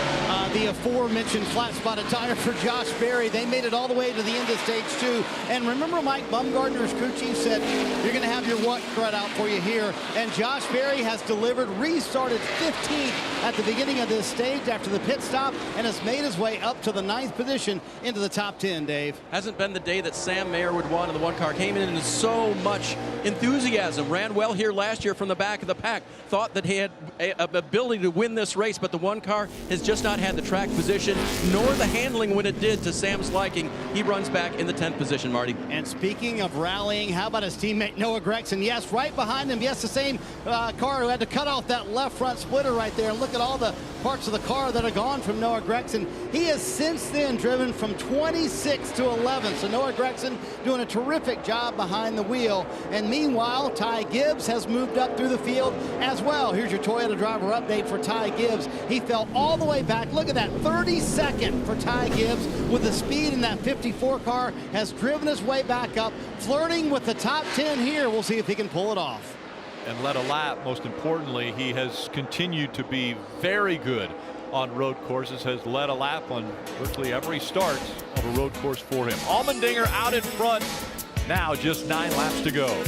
Speaker 5: The aforementioned flat-spotted tire for Josh Berry. They made it all the way to the end of stage 2. And remember Mike Bumgardner's crew chief said, you're going to have your what cut out for you here. And Josh Berry has delivered, restarted 15th at the beginning of this stage after the pit stop, and has made his way up to the 9th position into the top 10, Dave.
Speaker 7: Hasn't been the day that Sam Mayer would want in the one car. Came in with so much enthusiasm. Ran well here last year from the back of the pack. Thought that he had an ability to win this race, but the one car has just not had the track position nor the handling when it did to Sam's liking. He runs back in the 10th position, Marty.
Speaker 5: And speaking of rallying, how about his teammate Noah Gregson? Yes, right behind him. Yes, the same car who had to cut off that left front splitter right there. And look at all the parts of the car that are gone from Noah Gregson. He has since then driven from 26 to 11. So Noah Gregson doing a terrific job behind the wheel. And meanwhile, Ty Gibbs has moved up through the field as well. Here's your Toyota driver update for Ty Gibbs. He fell all the way back. Look at that, 32nd for Ty Gibbs with the speed in that 54 car. Has driven his way back up, flirting with the top 10 here. We'll see if he can pull it off.
Speaker 1: And led a lap. Most importantly, he has continued to be very good on road courses, has led a lap on virtually every start of a road course for him. Allmendinger out in front. Now just 9 laps to go.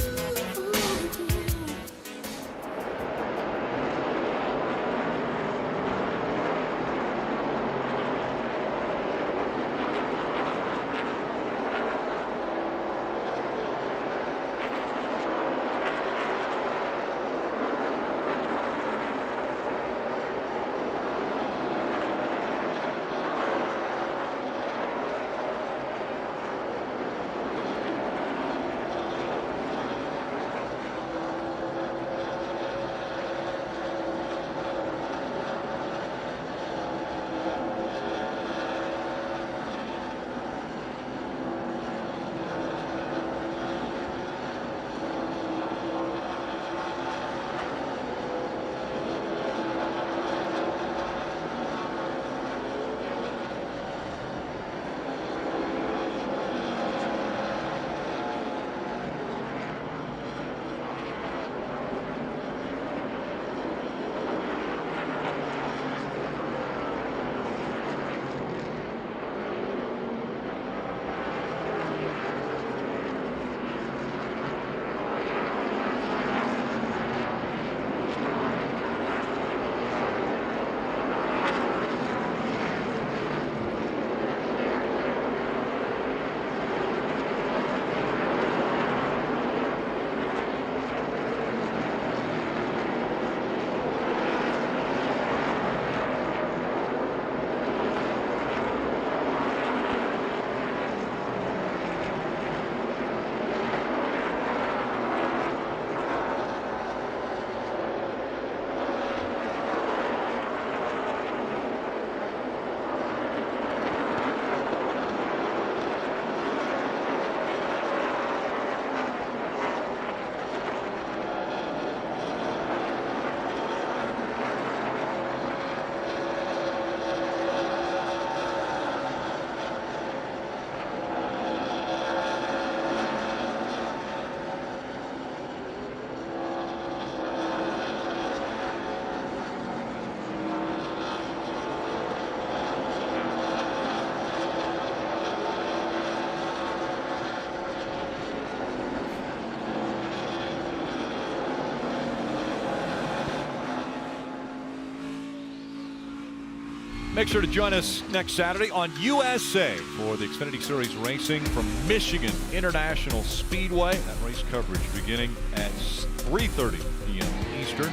Speaker 1: Make sure to join us next Saturday on USA for the Xfinity Series racing from Michigan International Speedway. That race coverage beginning at 3:30 p.m. Eastern.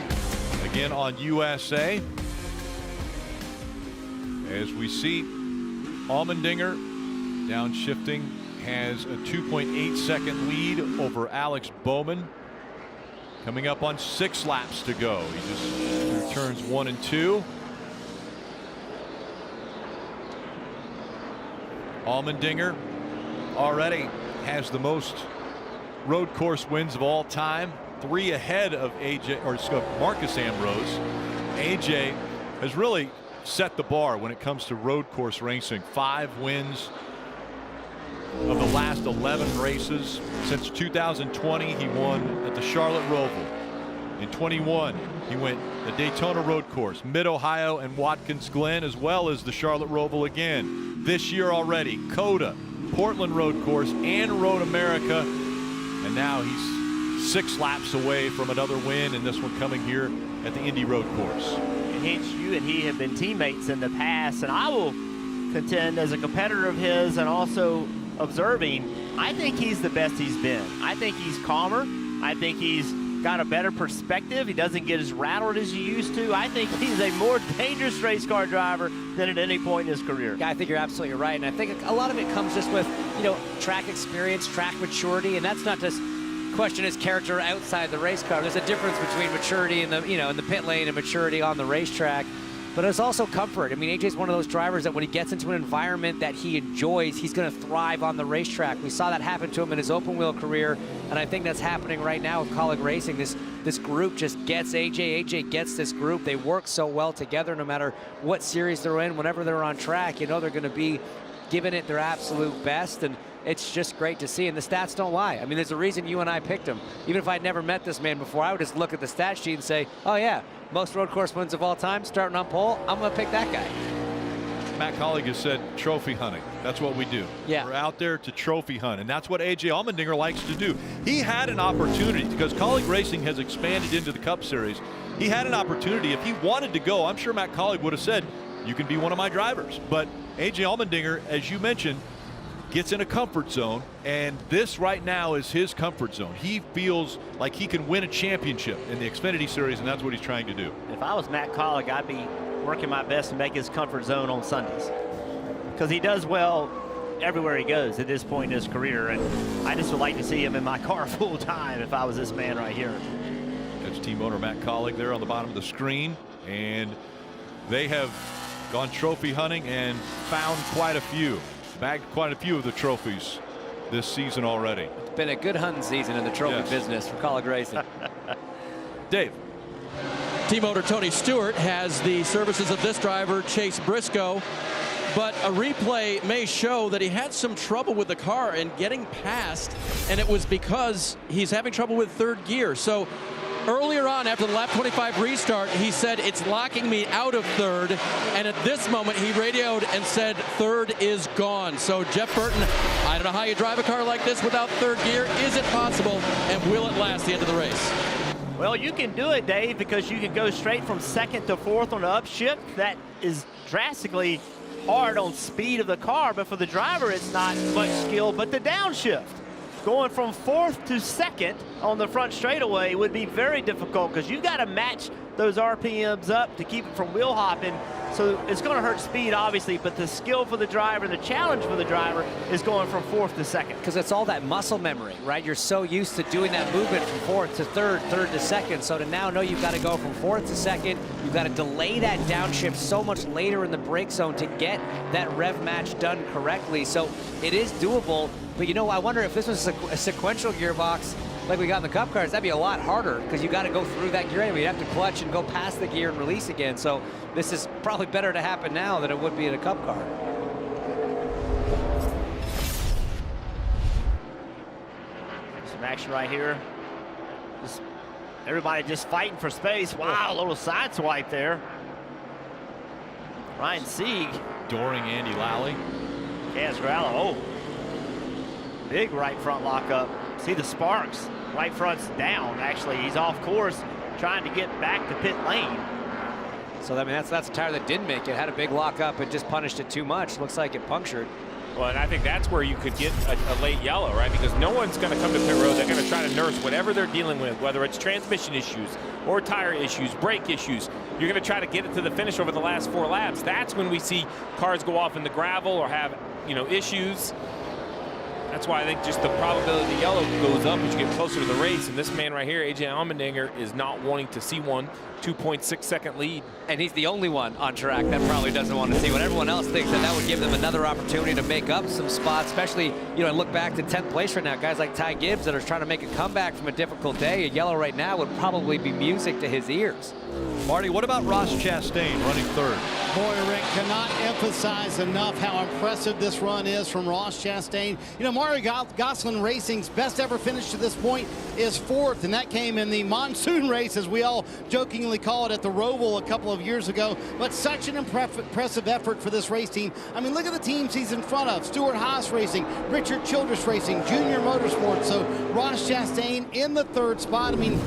Speaker 1: Again on USA. As we see, Allmendinger downshifting has a 2.8 second lead over Alex Bowman. Coming up on 6 laps to go. He just returns 1 and 2. Allmendinger already has the most road course wins of all time, 3 ahead of Marcus Ambrose. AJ has really set the bar when it comes to road course racing. 5 wins of the last 11 races. Since 2020, he won at the Charlotte Roval. In 21, he went the Daytona Road Course, Mid-Ohio and Watkins Glen, as well as the Charlotte Roval again. This year already, COTA, Portland Road Course, and Road America. And now he's 6 laps away from another win, and this one coming here at the Indy Road Course.
Speaker 3: And Hinch, you and he have been teammates in the past, and I will contend as a competitor of his and also observing, I think he's the best he's been. I think he's calmer. I think he's got a better perspective. He doesn't get as rattled as he used to. I think he's a more dangerous race car driver than at any point in his career.
Speaker 4: Yeah, I think you're absolutely right. And I think a lot of it comes just with, track experience, track maturity. And that's not just question his character outside the race car. There's a difference between maturity in the, in the pit lane and maturity on the racetrack. But it's also comfort. I mean, AJ's one of those drivers that when he gets into an environment that he enjoys, he's going to thrive on the racetrack. We saw that happen to him in his open wheel career, and I think that's happening right now with Colleague Racing. This group just gets AJ. AJ gets this group. They work so well together no matter what series they're in. Whenever they're on track, they're going to be giving it their absolute best, and it's just great to see. And the stats don't lie. I mean, there's a reason you and I picked him. Even if I'd never met this man before, I would just look at the stat sheet and say, oh yeah, most road course wins of all time, starting on pole, I'm going to pick that guy.
Speaker 1: Matt Colleague has said trophy hunting. That's what we do.
Speaker 4: Yeah.
Speaker 1: We're out there to trophy hunt, and that's what AJ Allmendinger likes to do. He had an opportunity because Colleague Racing has expanded into the Cup Series. He had an opportunity. If he wanted to go, I'm sure Matt Colleague would have said, you can be one of my drivers. But AJ Allmendinger, as you mentioned, gets in a comfort zone, and this right now is his comfort zone. He feels like he can win a championship in the Xfinity Series, and that's what he's trying to do.
Speaker 3: If I was Matt Colleague, I'd be working my best to make his comfort zone on Sundays, because he does well everywhere he goes at this point in his career, and I just would like to see him in my car full time if I was this man right here.
Speaker 1: That's team owner Matt Colleague there on the bottom of the screen, and they have gone trophy hunting and found quite a few. Bagged quite a few of the trophies this season already.
Speaker 4: It's been a good hunting season in the trophy business for Colleague Racing.
Speaker 1: Dave.
Speaker 7: Team owner Tony Stewart has the services of this driver, Chase Briscoe, but a replay may show that he had some trouble with the car and getting past, and it was because he's having trouble with third gear. So earlier on, after the lap 25 restart, he said, it's locking me out of third. And at this moment, he radioed and said, third is gone. So Jeff Burton, I don't know how you drive a car like this without third gear. Is it possible? And will it last the end of the race?
Speaker 3: Well, you can do it, Dave, because you can go straight from second to fourth on the upshift. That is drastically hard on speed of the car, but for the driver, it's not much skill, but the downshift. Going from fourth to second on the front straightaway would be very difficult because you've got to match those RPMs up to keep it from wheel hopping. So it's going to hurt speed, obviously, but the skill for the driver, the challenge for the driver is going from fourth to second.
Speaker 4: Because it's all that muscle memory, right? You're so used to doing that movement from fourth to third, third to second. So to now know you've got to go from fourth to second, you've got to delay that downshift so much later in the brake zone to get that rev match done correctly. So it is doable. But I wonder if this was a sequential gearbox like we got in the Cup cars, that'd be a lot harder because you got to go through that gear anyway. You'd have to clutch and go past the gear and release again. So this is probably better to happen now than it would be in a Cup car.
Speaker 3: Some action right here. Everybody just fighting for space. Wow, a little side swipe there. Ryan Sieg.
Speaker 1: Dooring Andy Lally.
Speaker 3: Kaz Gralla, oh. Big right front lockup. See the sparks. Right front's down, actually. He's off course, trying to get back to pit lane.
Speaker 4: So, I mean, that's a tire that didn't make it. Had a big lockup and just punished it too much. Looks like it punctured.
Speaker 6: Well, and I think that's where you could get a late yellow, right? Because no one's going to come to pit road. They're going to try to nurse whatever they're dealing with, whether it's transmission issues or tire issues, brake issues. You're going to try to get it to the finish over the last 4 laps. That's when we see cars go off in the gravel or have, issues. That's why I think just the probability of yellow goes up as you get closer to the race. And this man right here, AJ Allmendinger, is not wanting to see one. 2.6-second lead.
Speaker 4: And he's the only one on track that probably doesn't want to see what everyone else thinks, that would give them another opportunity to make up some spots, especially, you know, look back to 10th place right now. Guys like Ty Gibbs that are trying to make a comeback from a difficult day. A yellow right now would probably be music to his ears.
Speaker 1: Marty, what about Ross Chastain running third?
Speaker 5: Boy, Rick, cannot emphasize enough how impressive this run is from Ross Chastain. You know, Mario Gosselin Racing's best ever finish to this point is 4th, and that came in the monsoon race, as we all jokingly call it, at the Roval a couple of years ago. But such an impressive effort for this race team. I mean, look at the teams he's in front of. Stuart Haas Racing, Richard Childress Racing, Junior Motorsports. So Ross Chastain in the 3rd spot. I mean,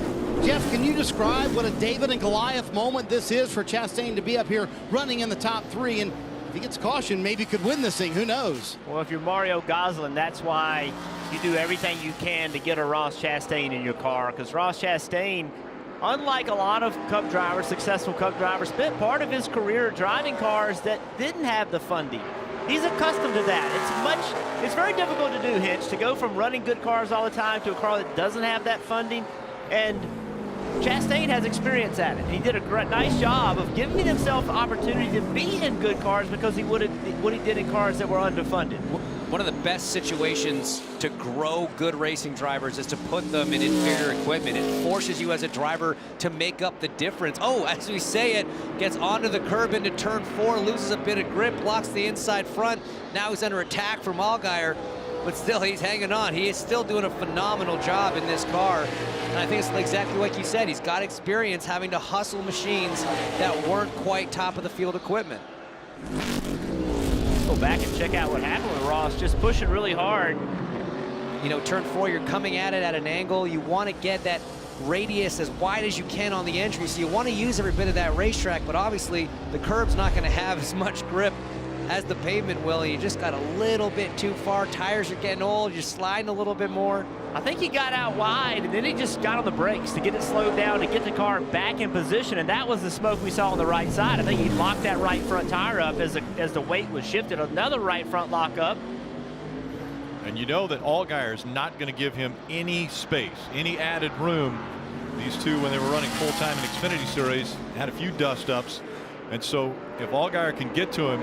Speaker 5: Jeff, can you describe what a David and Goliath moment this is for Chastain to be up here running in the top 3? And if he gets caution, maybe could win this thing. Who knows?
Speaker 3: Well, if you're Mario Gosselin, that's why you do everything you can to get a Ross Chastain in your car, because Ross Chastain, unlike a lot of Cup drivers, successful Cup drivers, spent part of his career driving cars that didn't have the funding. He's accustomed to that. It's very difficult to do, Hitch, to go from running good cars all the time to a car that doesn't have that funding. And Chastain has experience at it. He did a nice job of giving himself the opportunity to be in good cars because he what he did in cars that were underfunded.
Speaker 4: One of the best situations to grow good racing drivers is to put them in inferior equipment. It forces you as a driver to make up the difference. Oh, as we say it, gets onto the curb into turn 4, loses a bit of grip, blocks the inside front. Now he's under attack from Allgaier, but still he's hanging on. He is still doing a phenomenal job in this car. And I think it's exactly like you said. He's got experience having to hustle machines that weren't quite top of the field equipment.
Speaker 3: Go back and check out what happened with Ross, just pushing really hard.
Speaker 4: You know, turn 4, you're coming at it at an angle. You want to get that radius as wide as you can on the entry, so you want to use every bit of that racetrack, but obviously the curb's not going to have as much grip as the pavement will, and you just got a little bit too far. Tires are getting old, you're sliding a little bit more.
Speaker 3: I think he got out wide, and then he just got on the brakes to get it slowed down, to get the car back in position, and that was the smoke we saw on the right side. I think he locked that right front tire up as the weight was shifted. Another right front lock up.
Speaker 1: And you know that Allgaier's not going to give him any space, any added room. These two, when they were running full-time in Xfinity Series, had a few dust-ups. And so if Allgaier can get to him,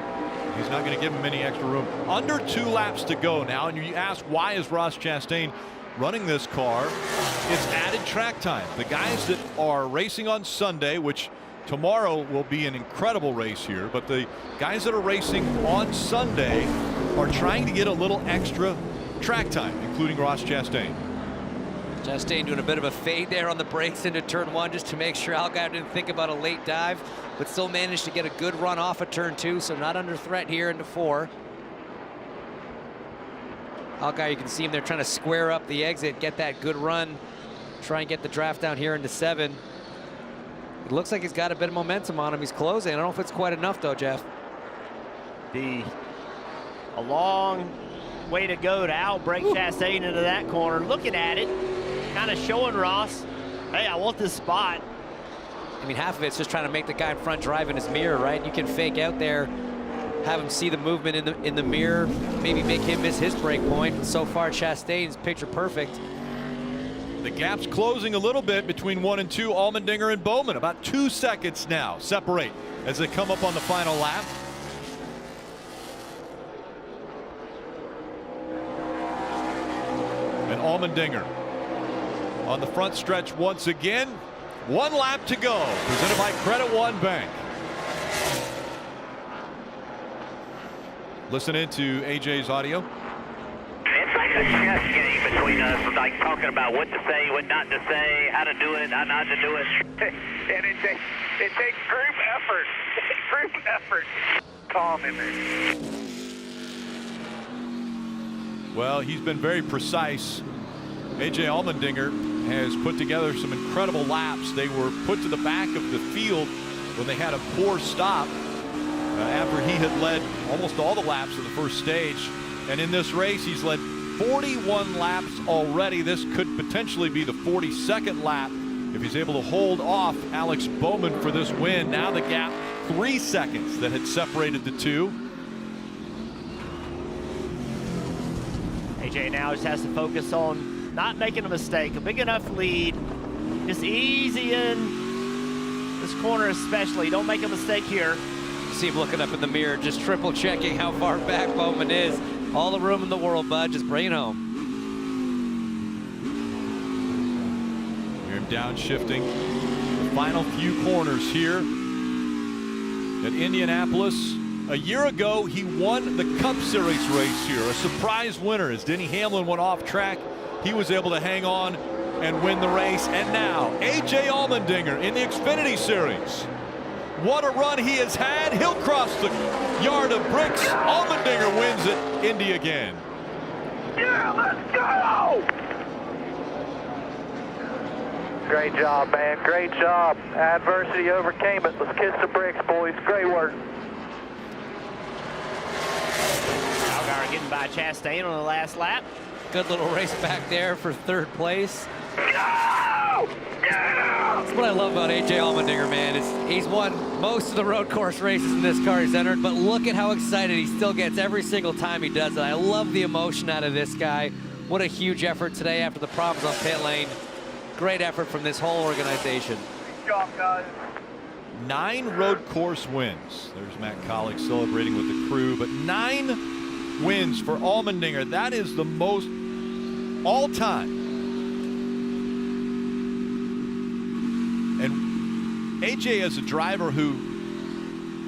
Speaker 1: he's not going to give him any extra room. Under 2 laps to go now, and you ask, why is Ross Chastain running this car? It's added track time. The guys that are racing on Sunday, which tomorrow will be an incredible race here, but the guys that are racing on Sunday are trying to get a little extra track time, including Ross Chastain.
Speaker 4: Chastain doing a bit of a fade there on the brakes into turn 1 just to make sure Allgaier didn't think about a late dive, but still managed to get a good run off of turn 2, so not under threat here into 4. Allgaier, you can see him there trying to square up the exit, get that good run, try and get the draft down here into 7. It looks like he's got a bit of momentum on him. He's closing. I don't know if it's quite enough though, Jeff.
Speaker 3: A long way to go to outbrake Chastain into that corner. Looking at it, kind of showing Ross, hey, I want this spot.
Speaker 4: I mean, half of it's just trying to make the guy in front drive in his mirror, right? You can fake out there, have him see the movement in the mirror, maybe make him miss his break point. And so far, Chastain's picture perfect.
Speaker 1: The gap's closing a little bit between 1 and 2. Allmendinger and Bowman, about 2 seconds now separate as they come up on the final lap. And Allmendinger on the front stretch once again. 1 lap to go, presented by Credit One Bank. Listen into AJ's audio.
Speaker 9: It's like a chess game between us, like talking about what to say, what not to say, how to do it, how not to do it. And it takes group effort. Group effort. Calm in there.
Speaker 1: Well, he's been very precise. AJ Allmendinger has put together some incredible laps. They were put to the back of the field when they had a poor stop after he had led almost all the laps of the first stage. And in this race, he's led 41 laps already. This could potentially be the 42nd lap if he's able to hold off Alex Bowman for this win. Now the gap 3 seconds that had separated the two.
Speaker 3: Hey, AJ now just has to focus on not making a mistake. A big enough lead. Just easy in this corner especially. Don't make a mistake here.
Speaker 4: See him looking up in the mirror, just triple checking how far back Bowman is. All the room in the world, bud. Just bring it home.
Speaker 1: Hear him downshifting. The final few corners here at Indianapolis. A year ago, he won the Cup Series race here. A surprise winner as Denny Hamlin went off track. He was able to hang on and win the race. And now, A.J. Allmendinger in the Xfinity Series. What a run he has had. He'll cross the yard of bricks. Allmendinger wins at Indy again.
Speaker 2: Yeah, let's go!
Speaker 9: Great job, man. Great job. Adversity overcame it. Let's kiss the bricks, boys. Great work.
Speaker 3: Allgaier getting by Chastain on the last lap.
Speaker 4: Good little race back there for third place.
Speaker 2: Go!
Speaker 4: That's what I love about A.J. Allmendinger, man. He's won most of the road course races in this car he's entered, but look at how excited he still gets every single time he does it. I love the emotion out of this guy. What a huge effort today after the problems on pit lane. Great effort from this whole organization.
Speaker 2: Good job, guys.
Speaker 1: 9 road course wins. There's Matt Collick celebrating with the crew, but 9 wins for Allmendinger. That is the most all-time. And AJ, as a driver who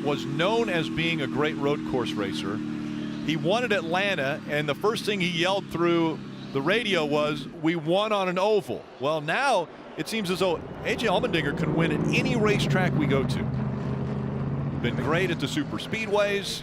Speaker 1: was known as being a great road course racer, he won at Atlanta, and the first thing he yelled through the radio was, "We won on an oval." Well, now it seems as though A.J. Allmendinger can win at any racetrack we go to. Been great at the super speedways.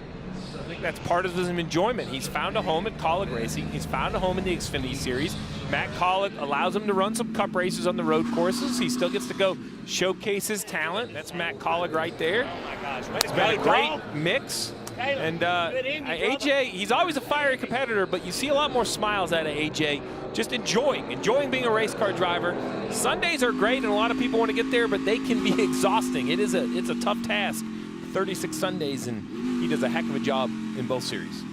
Speaker 6: I think that's part of his enjoyment. He's found a home at Colleague Racing. He's found a home in the Xfinity Series. Matt Colleague allows him to run some cup races on the road courses. He still gets to go showcase his talent. That's Matt Colleague right there.
Speaker 3: Oh my gosh.
Speaker 6: He's got a great mix. And AJ, he's always a fiery competitor, but you see a lot more smiles out of AJ. Just enjoying being a race car driver. Sundays are great, and a lot of people want to get there, but they can be exhausting. It's a tough task. 36 Sundays, and he does a heck of a job in both series.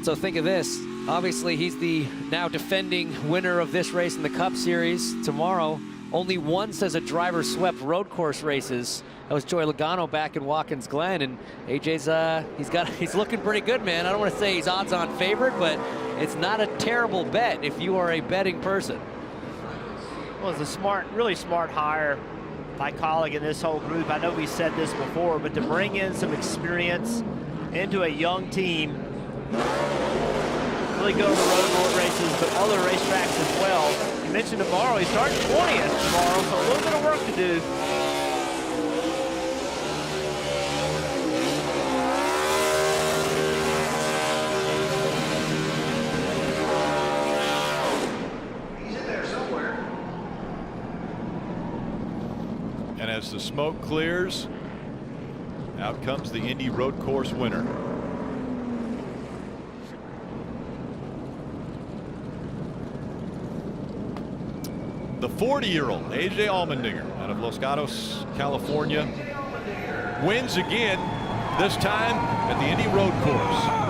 Speaker 4: So think of this. Obviously, he's the now defending winner of this race in the Cup Series. Tomorrow, only once has a driver swept road course races. That was Joey Logano back in Watkins Glen, and AJ's he's looking pretty good, man. I don't want to say he's odds-on favorite, but it's not a terrible bet if you are a betting person.
Speaker 3: Well, it's a really smart hire by Colleague in this whole group. I know we said this before, but to bring in some experience into a young team, really good on the road races, but other racetracks as well. You mentioned tomorrow, he's starting 20th tomorrow, so a little bit of work to do.
Speaker 1: And as the smoke clears, out comes the Indy road course winner. The 40-year-old A.J. Allmendinger out of Los Gatos, California, wins again, this time at the Indy road course.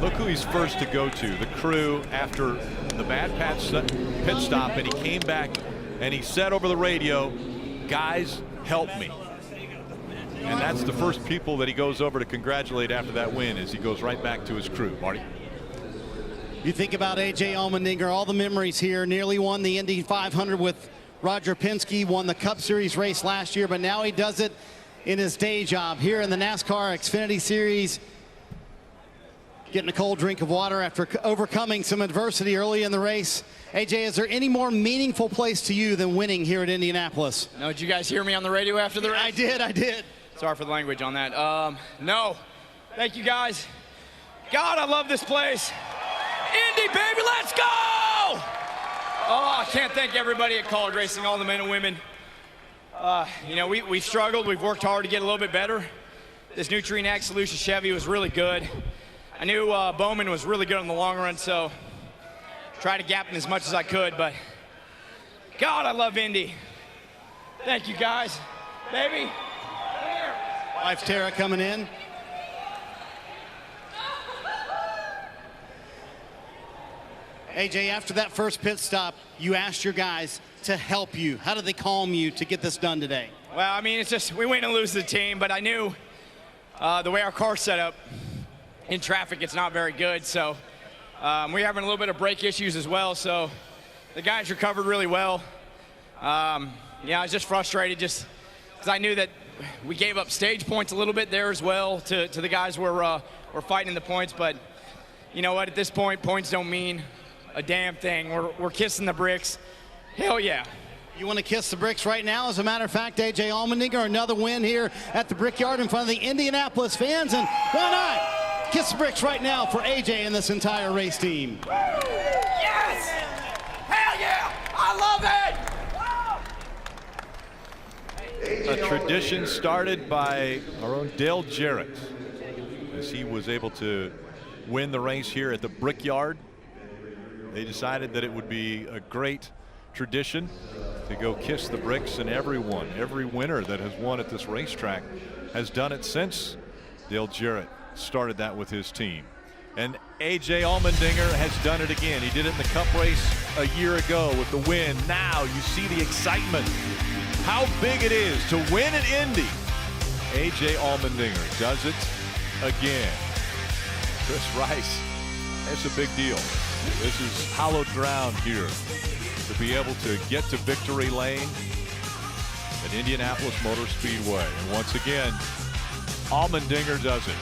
Speaker 1: Look who he's first to go to, the crew, after the bad pit stop, and he came back and he said over the radio, "Guys, help me." And that's the first people that he goes over to congratulate after that win, as he goes right back to his crew. Marty?
Speaker 5: You think about A.J. Allmendinger, all the memories here. Nearly won the Indy 500 with Roger Penske, won the Cup Series race last year, but now he does it in his day job here in the NASCAR Xfinity Series. Getting a cold drink of water after overcoming some adversity early in the race. AJ, is there any more meaningful place to you than winning here at Indianapolis?
Speaker 13: No, did you guys hear me on the radio after the race?
Speaker 5: I did.
Speaker 13: Sorry for the language on that. No. Thank you, guys. God, I love this place. Indy, baby, let's go! Oh, I can't thank everybody at Colleague Racing, all the men and women. You know, we've struggled. We've worked hard to get a little bit better. This new Trinac Solution Chevy was really good. I knew Bowman was really good in the long run, so tried to gap him as much as I could, but God, I love Indy. Thank you, guys. Baby, come here.
Speaker 5: Wife Tara coming in. AJ, after that first pit stop, you asked your guys to help you. How did they calm you to get this done today?
Speaker 13: Well, I mean, it's just we win and lose the team, but I knew the way our car's set up in traffic, it's not very good. So we're having a little bit of brake issues as well. So the guys recovered really well. Yeah, I was just frustrated just because I knew that we gave up stage points a little bit there as well to the guys who were fighting the points. But you know what? At this point, points don't mean a damn thing. We're kissing the bricks. Hell yeah.
Speaker 5: You want to kiss the bricks right now? As a matter of fact, AJ Allmendinger, another win here at the Brickyard in front of the Indianapolis fans. And why not kiss the bricks right now for AJ and this entire race team?
Speaker 13: Yes! Hell yeah! I love it!
Speaker 1: A tradition started by our own Dale Jarrett as he was able to win the race here at the Brickyard. They decided that it would be a great tradition to go kiss the bricks, and every winner that has won at this racetrack has done it since Dale Jarrett started that with his team. And AJ Allmendinger has done it again. He did it in the Cup race a year ago with the win. Now you see the excitement, how big it is to win at Indy. AJ Allmendinger does it again. Chris Rice, that's a big deal. This is hallowed ground here to be able to get to victory lane at Indianapolis Motor Speedway. And once again, Allmendinger does it.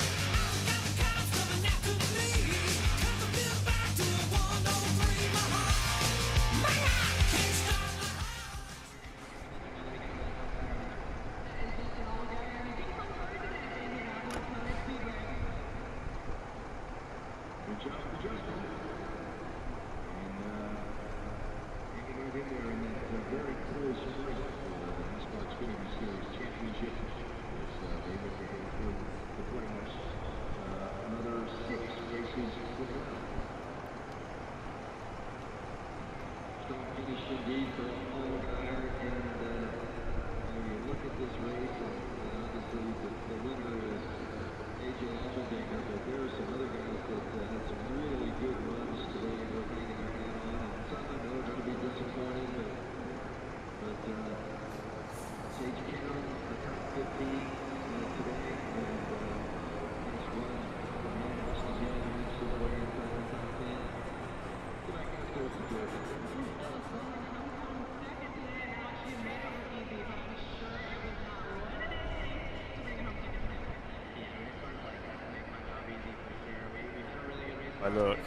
Speaker 6: I look.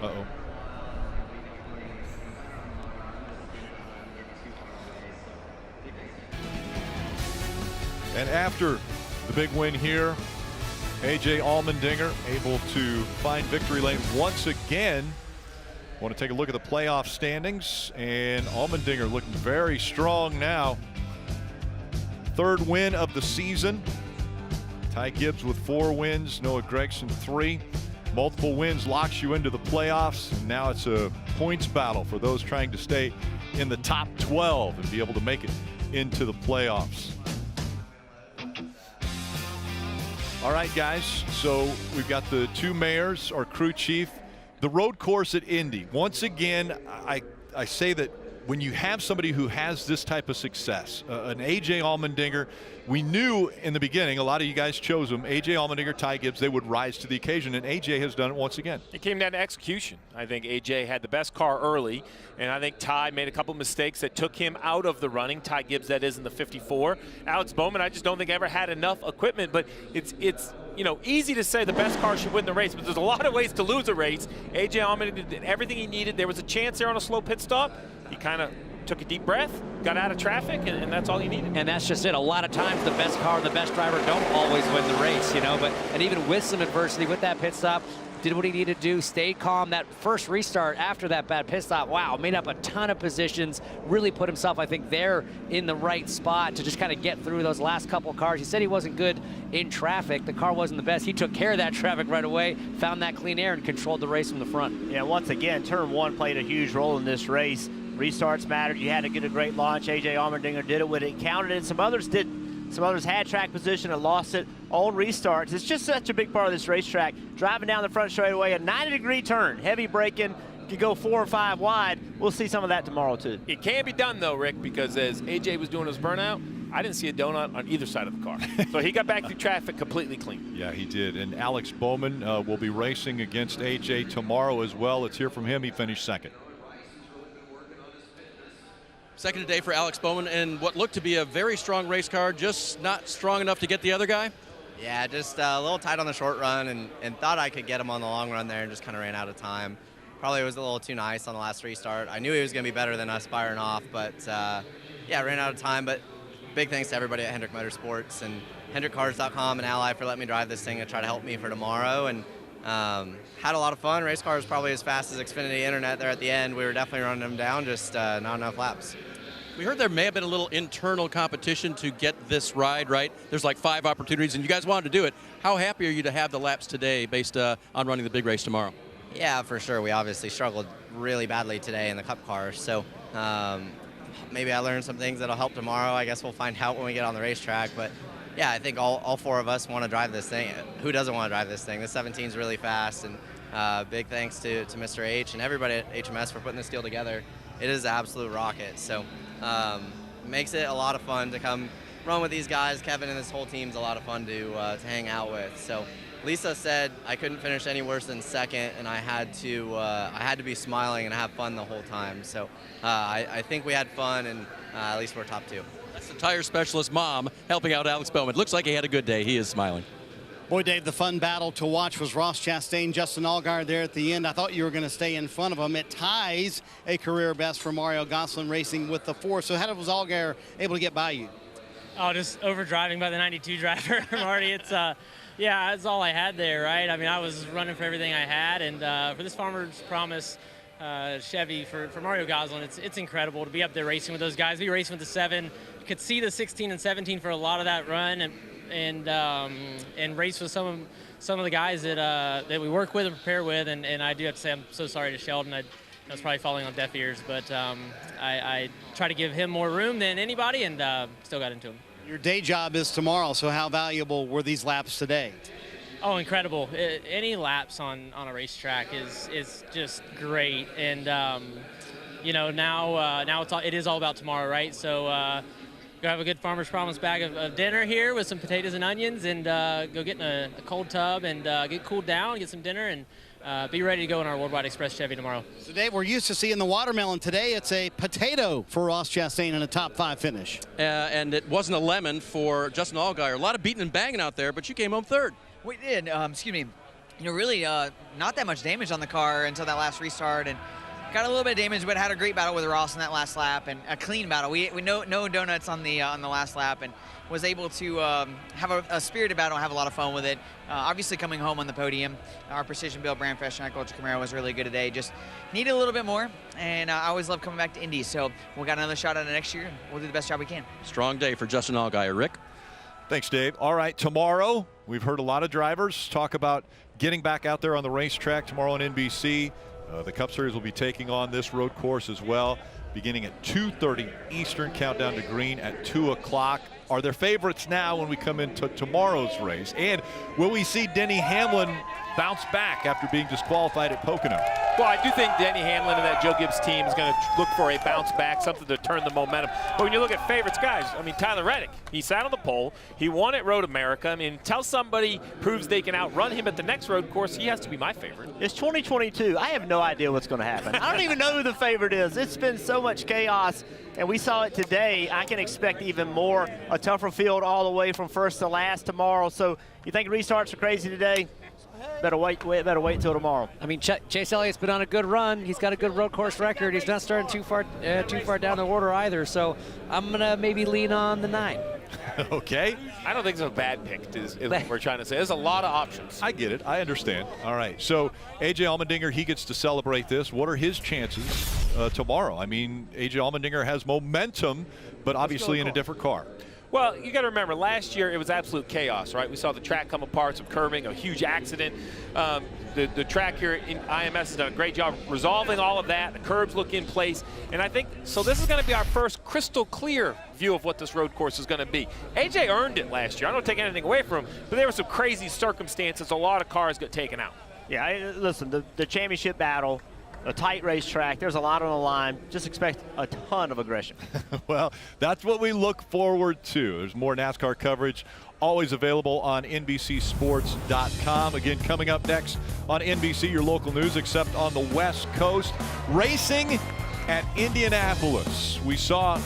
Speaker 1: Uh-oh. And after the big win here, AJ Allmendinger able to find victory lane once again. Want to take a look at the playoff standings, and Allmendinger looking very strong now. Third win of the season. Ty Gibbs with 4 wins, Noah Gregson 3. Multiple wins locks you into the playoffs, and now it's a points battle for those trying to stay in the top 12 and be able to make it into the playoffs. All right, guys, so we've got the 2 mayors, our crew chief, the road course at Indy. Once again, I say that when you have somebody who has this type of success, an AJ Allmendinger, we knew in the beginning, a lot of you guys chose him, AJ Allmendinger, Ty Gibbs, they would rise to the occasion, and AJ has done it once again.
Speaker 6: It came down to execution. I think AJ had the best car early, and I think Ty made a couple mistakes that took him out of the running. Ty Gibbs, that is, in the 54. Alex Bowman, I just don't think ever had enough equipment, but it's you know, easy to say the best car should win the race, but there's a lot of ways to lose a race. AJ Allmendinger did everything he needed. There was a chance there on a slow pit stop. He kind of took a deep breath, got out of traffic, and that's all he needed.
Speaker 4: And that's just it. A lot of times the best car and the best driver don't always win the race, you know, and even with some adversity with that pit stop, did what he needed to do, stayed calm. That first restart after that bad pit stop, wow, made up a ton of positions, really put himself, I think, there in the right spot to just kind of get through those last couple cars. He said he wasn't good in traffic. The car wasn't the best. He took care of that traffic right away, found that clean air, and controlled the race from the front.
Speaker 3: Yeah, once again, turn one played a huge role in this race. Restarts mattered. You had to get a great launch. A.J. Allmendinger did it when it counted, and some others didn't. Some others had track position and lost it on restarts. It's just such a big part of this racetrack. Driving down the front straightaway, a 90-degree turn, heavy braking, you go 4 or 5 wide. We'll see some of that tomorrow, too.
Speaker 6: It can be done, though, Rick, because as A.J. was doing his burnout, I didn't see a donut on either side of the car. So he got back through traffic completely clean.
Speaker 1: Yeah, he did. And Alex Bowman will be racing against A.J. tomorrow as well. Let's hear from him. He finished second.
Speaker 7: Second today for Alex Bowman, and what looked to be a very strong race car, just not strong enough to get the other guy?
Speaker 14: Yeah, just a little tight on the short run, and thought I could get him on the long run there, and just kind of ran out of time. Probably was a little too nice on the last restart. I knew he was going to be better than us firing off, but yeah, ran out of time. But big thanks to everybody at Hendrick Motorsports and HendrickCars.com and Ally for letting me drive this thing and try to help me for tomorrow. And had a lot of fun. Race car was probably as fast as Xfinity Internet there at the end. We were definitely running them down, just not enough laps.
Speaker 7: We heard there may have been a little internal competition to get this ride, right? There's like 5 opportunities, and you guys wanted to do it. How happy are you to have the laps today based on running the big race tomorrow?
Speaker 14: Yeah, for sure. We obviously struggled really badly today in the Cup car, so maybe I learned some things that'll help tomorrow. I guess we'll find out when we get on the racetrack, but yeah, I think all 4 of us want to drive this thing. Who doesn't want to drive this thing? The 17 is really fast, and big thanks to Mr. H and everybody at HMS for putting this deal together. It is an absolute rocket, so makes it a lot of fun to come run with these guys. Kevin and this whole team's a lot of fun to hang out with. So Lisa said I couldn't finish any worse than second, and I had to be smiling and have fun the whole time. So I think we had fun, and at least we're top 2.
Speaker 7: That's the tire specialist mom helping out Alex Bowman. Looks like he had a good day. He is smiling.
Speaker 5: Boy, Dave, the fun battle to watch was Ross Chastain, Justin Allgaier there at the end. I thought you were going to stay in front of him. It ties a career best for Mario Gosselin racing with the 4. So how was Allgaier able to get by you?
Speaker 15: Oh, just overdriving by the 92 driver, Marty. It's yeah, that's all I had there, right? I mean, I was running for everything I had, and for this Farmer's Promise Chevy for Mario Gosselin, it's incredible to be up there racing with those guys. We were racing with the 7. You could see the 16 and 17 for a lot of that run, and race with some of the guys that we work with and prepare with, and I do have to say I'm so sorry to Sheldon. I was probably falling on deaf ears, but I try to give him more room than anybody, and still got into him.
Speaker 5: Your day job is tomorrow, so how valuable were these laps today?
Speaker 15: Oh, incredible! Any laps on a racetrack is just great, and you know now it is all about tomorrow, right? So. Go have a good Farmer's Promise bag of dinner here with some potatoes and onions, and go get in a cold tub and get cooled down, get some dinner, and be ready to go in our Worldwide Express Chevy tomorrow.
Speaker 5: So, Dave, we're used to seeing the watermelon. Today it's a potato for Ross Chastain in a top 5 finish.
Speaker 7: And it wasn't a lemon for Justin Allgaier. A lot of beating and banging out there, but you came home 3rd.
Speaker 16: We did. Excuse me. You know, really not that much damage on the car until that last restart, and got a little bit of damage, but had a great battle with Ross in that last lap, and a clean battle. We no donuts on the last lap, and was able to have a spirited battle and have a lot of fun with it. Obviously coming home on the podium, our precision build brand fresh agriculture Camaro was really good today. Just needed a little bit more, and I always love coming back to Indy. So we'll got another shot at it next year, and we'll do the best job we can.
Speaker 7: Strong day for Justin Allgaier. Rick?
Speaker 1: Thanks, Dave. All right, tomorrow we've heard a lot of drivers talk about getting back out there on the racetrack tomorrow on NBC. The Cup Series will be taking on this road course as well, beginning at 2:30 Eastern, countdown to green at 2 o'clock. Are there favorites now when we come into tomorrow's race? And will we see Denny Hamlin bounce back after being disqualified at Pocono?
Speaker 6: Well, I do think Denny Hamlin and that Joe Gibbs team is going to look for a bounce back, something to turn the momentum. But when you look at favorites, guys, I mean, Tyler Reddick, he sat on the pole. He won at Road America. I mean, until somebody proves they can outrun him at the next road course, he has to be my favorite.
Speaker 3: It's 2022. I have no idea what's going to happen. I don't even know who the favorite is. It's been so much chaos, and we saw it today. I can expect even more, a tougher field all the way from first to last tomorrow. So you think restarts are crazy today? Better wait till tomorrow.
Speaker 4: I mean, Chase Elliott's been on a good run. He's got a good road course record. He's not starting too far down the order either. So I'm gonna maybe lean on the 9.
Speaker 1: Okay.
Speaker 6: I don't think it's a bad pick, is what we're trying to say. There's a lot of options.
Speaker 1: I get it. I understand. All right. So A.J. Allmendinger, he gets to celebrate this. What are his chances tomorrow? I mean, A.J. Allmendinger has momentum, but obviously in a different car.
Speaker 6: Well, you got to remember, last year it was absolute chaos, right? We saw the track come apart, some curbing, a huge accident. The track here in IMS has done a great job resolving all of that. The curbs look in place. And I think, so this is going to be our first crystal clear view of what this road course is going to be. AJ earned it last year. I don't take anything away from him, but there were some crazy circumstances. A lot of cars got taken out.
Speaker 3: Yeah, listen, the championship battle, a tight racetrack, there's a lot on the line. Just expect a ton of aggression.
Speaker 1: Well, that's what we look forward to. There's more NASCAR coverage always available on NBCSports.com. Again, coming up next on NBC, your local news, except on the West Coast. Racing at Indianapolis. We saw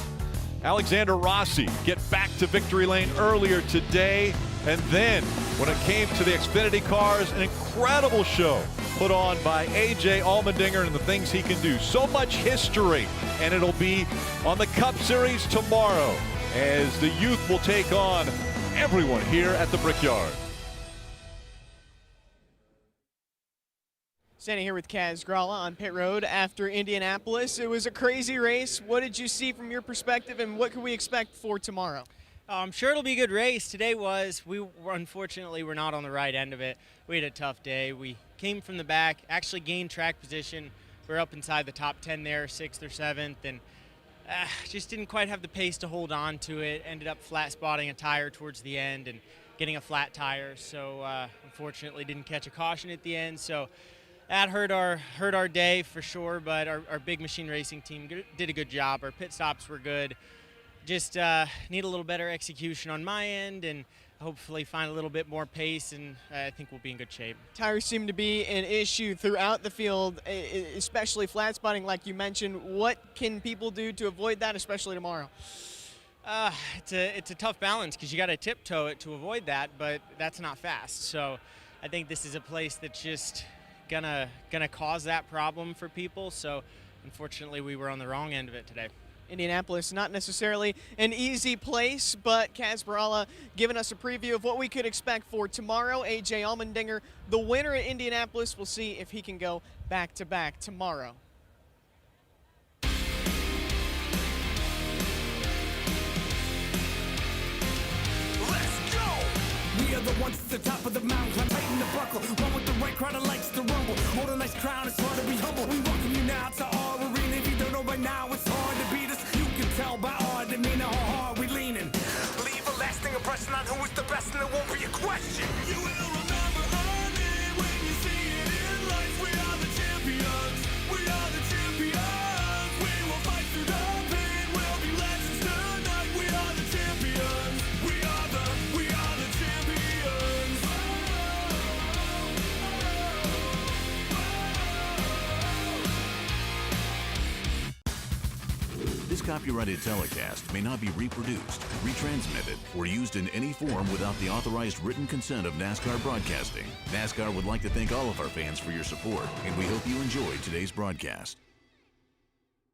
Speaker 1: Alexander Rossi get back to victory lane earlier today. And then when it came to the Xfinity cars, an incredible show put on by A.J. Allmendinger and the things he can do. So much history, and it'll be on the Cup Series tomorrow as the youth will take on everyone here at the Brickyard.
Speaker 8: Standing here with Kaz Gralla on pit road after Indianapolis. It was a crazy race. What did you see from your perspective, and what can we expect for tomorrow?
Speaker 15: I'm sure it'll be a good race. Today unfortunately, we're not on the right end of it. We had a tough day. We came from the back, actually gained track position. We're up inside the top 10 there, 6th or 7th, and just didn't quite have the pace to hold on to it. Ended up flat spotting a tire towards the end and getting a flat tire. So unfortunately didn't catch a caution at the end. So that hurt our day for sure, but our big machine racing team did a good job. Our pit stops were good. Just need a little better execution on my end and hopefully find a little bit more pace, and I think we'll be in good shape. Tires seem to be an issue throughout the field, especially flat spotting like you mentioned. What can people do to avoid that, especially tomorrow? It's a tough balance because you got to tiptoe it to avoid that, but that's not fast. So I think this is a place that's just gonna cause that problem for people. So unfortunately, we were on the wrong end of it today. Indianapolis, not necessarily an easy place, but Kaz Gralla giving us a preview of what we could expect for tomorrow. A.J. Allmendinger, the winner at Indianapolis. We'll see if he can go back-to-back tomorrow.
Speaker 17: We are the ones at the top of the mountain, climb tighten the buckle. One with the right crowd that likes to rumble. Hold a nice crown, it's hard to be humble. We welcome you now to our arena. If you don't know by now, it's hard to beat us. You can tell by our demeanor how hard we leaning. Leave a lasting impression on who is the best, and there won't be a question. You will remember our name when you see it in lights. We are the champions. We are the champions. We will fight through the pain. We'll be legends tonight. We are the champions. We are the champions.
Speaker 18: This copyrighted telecast may not be reproduced, retransmitted, or used in any form without the authorized written consent of NASCAR Broadcasting. NASCAR would like to thank all of our fans for your support, and we hope you enjoyed today's broadcast.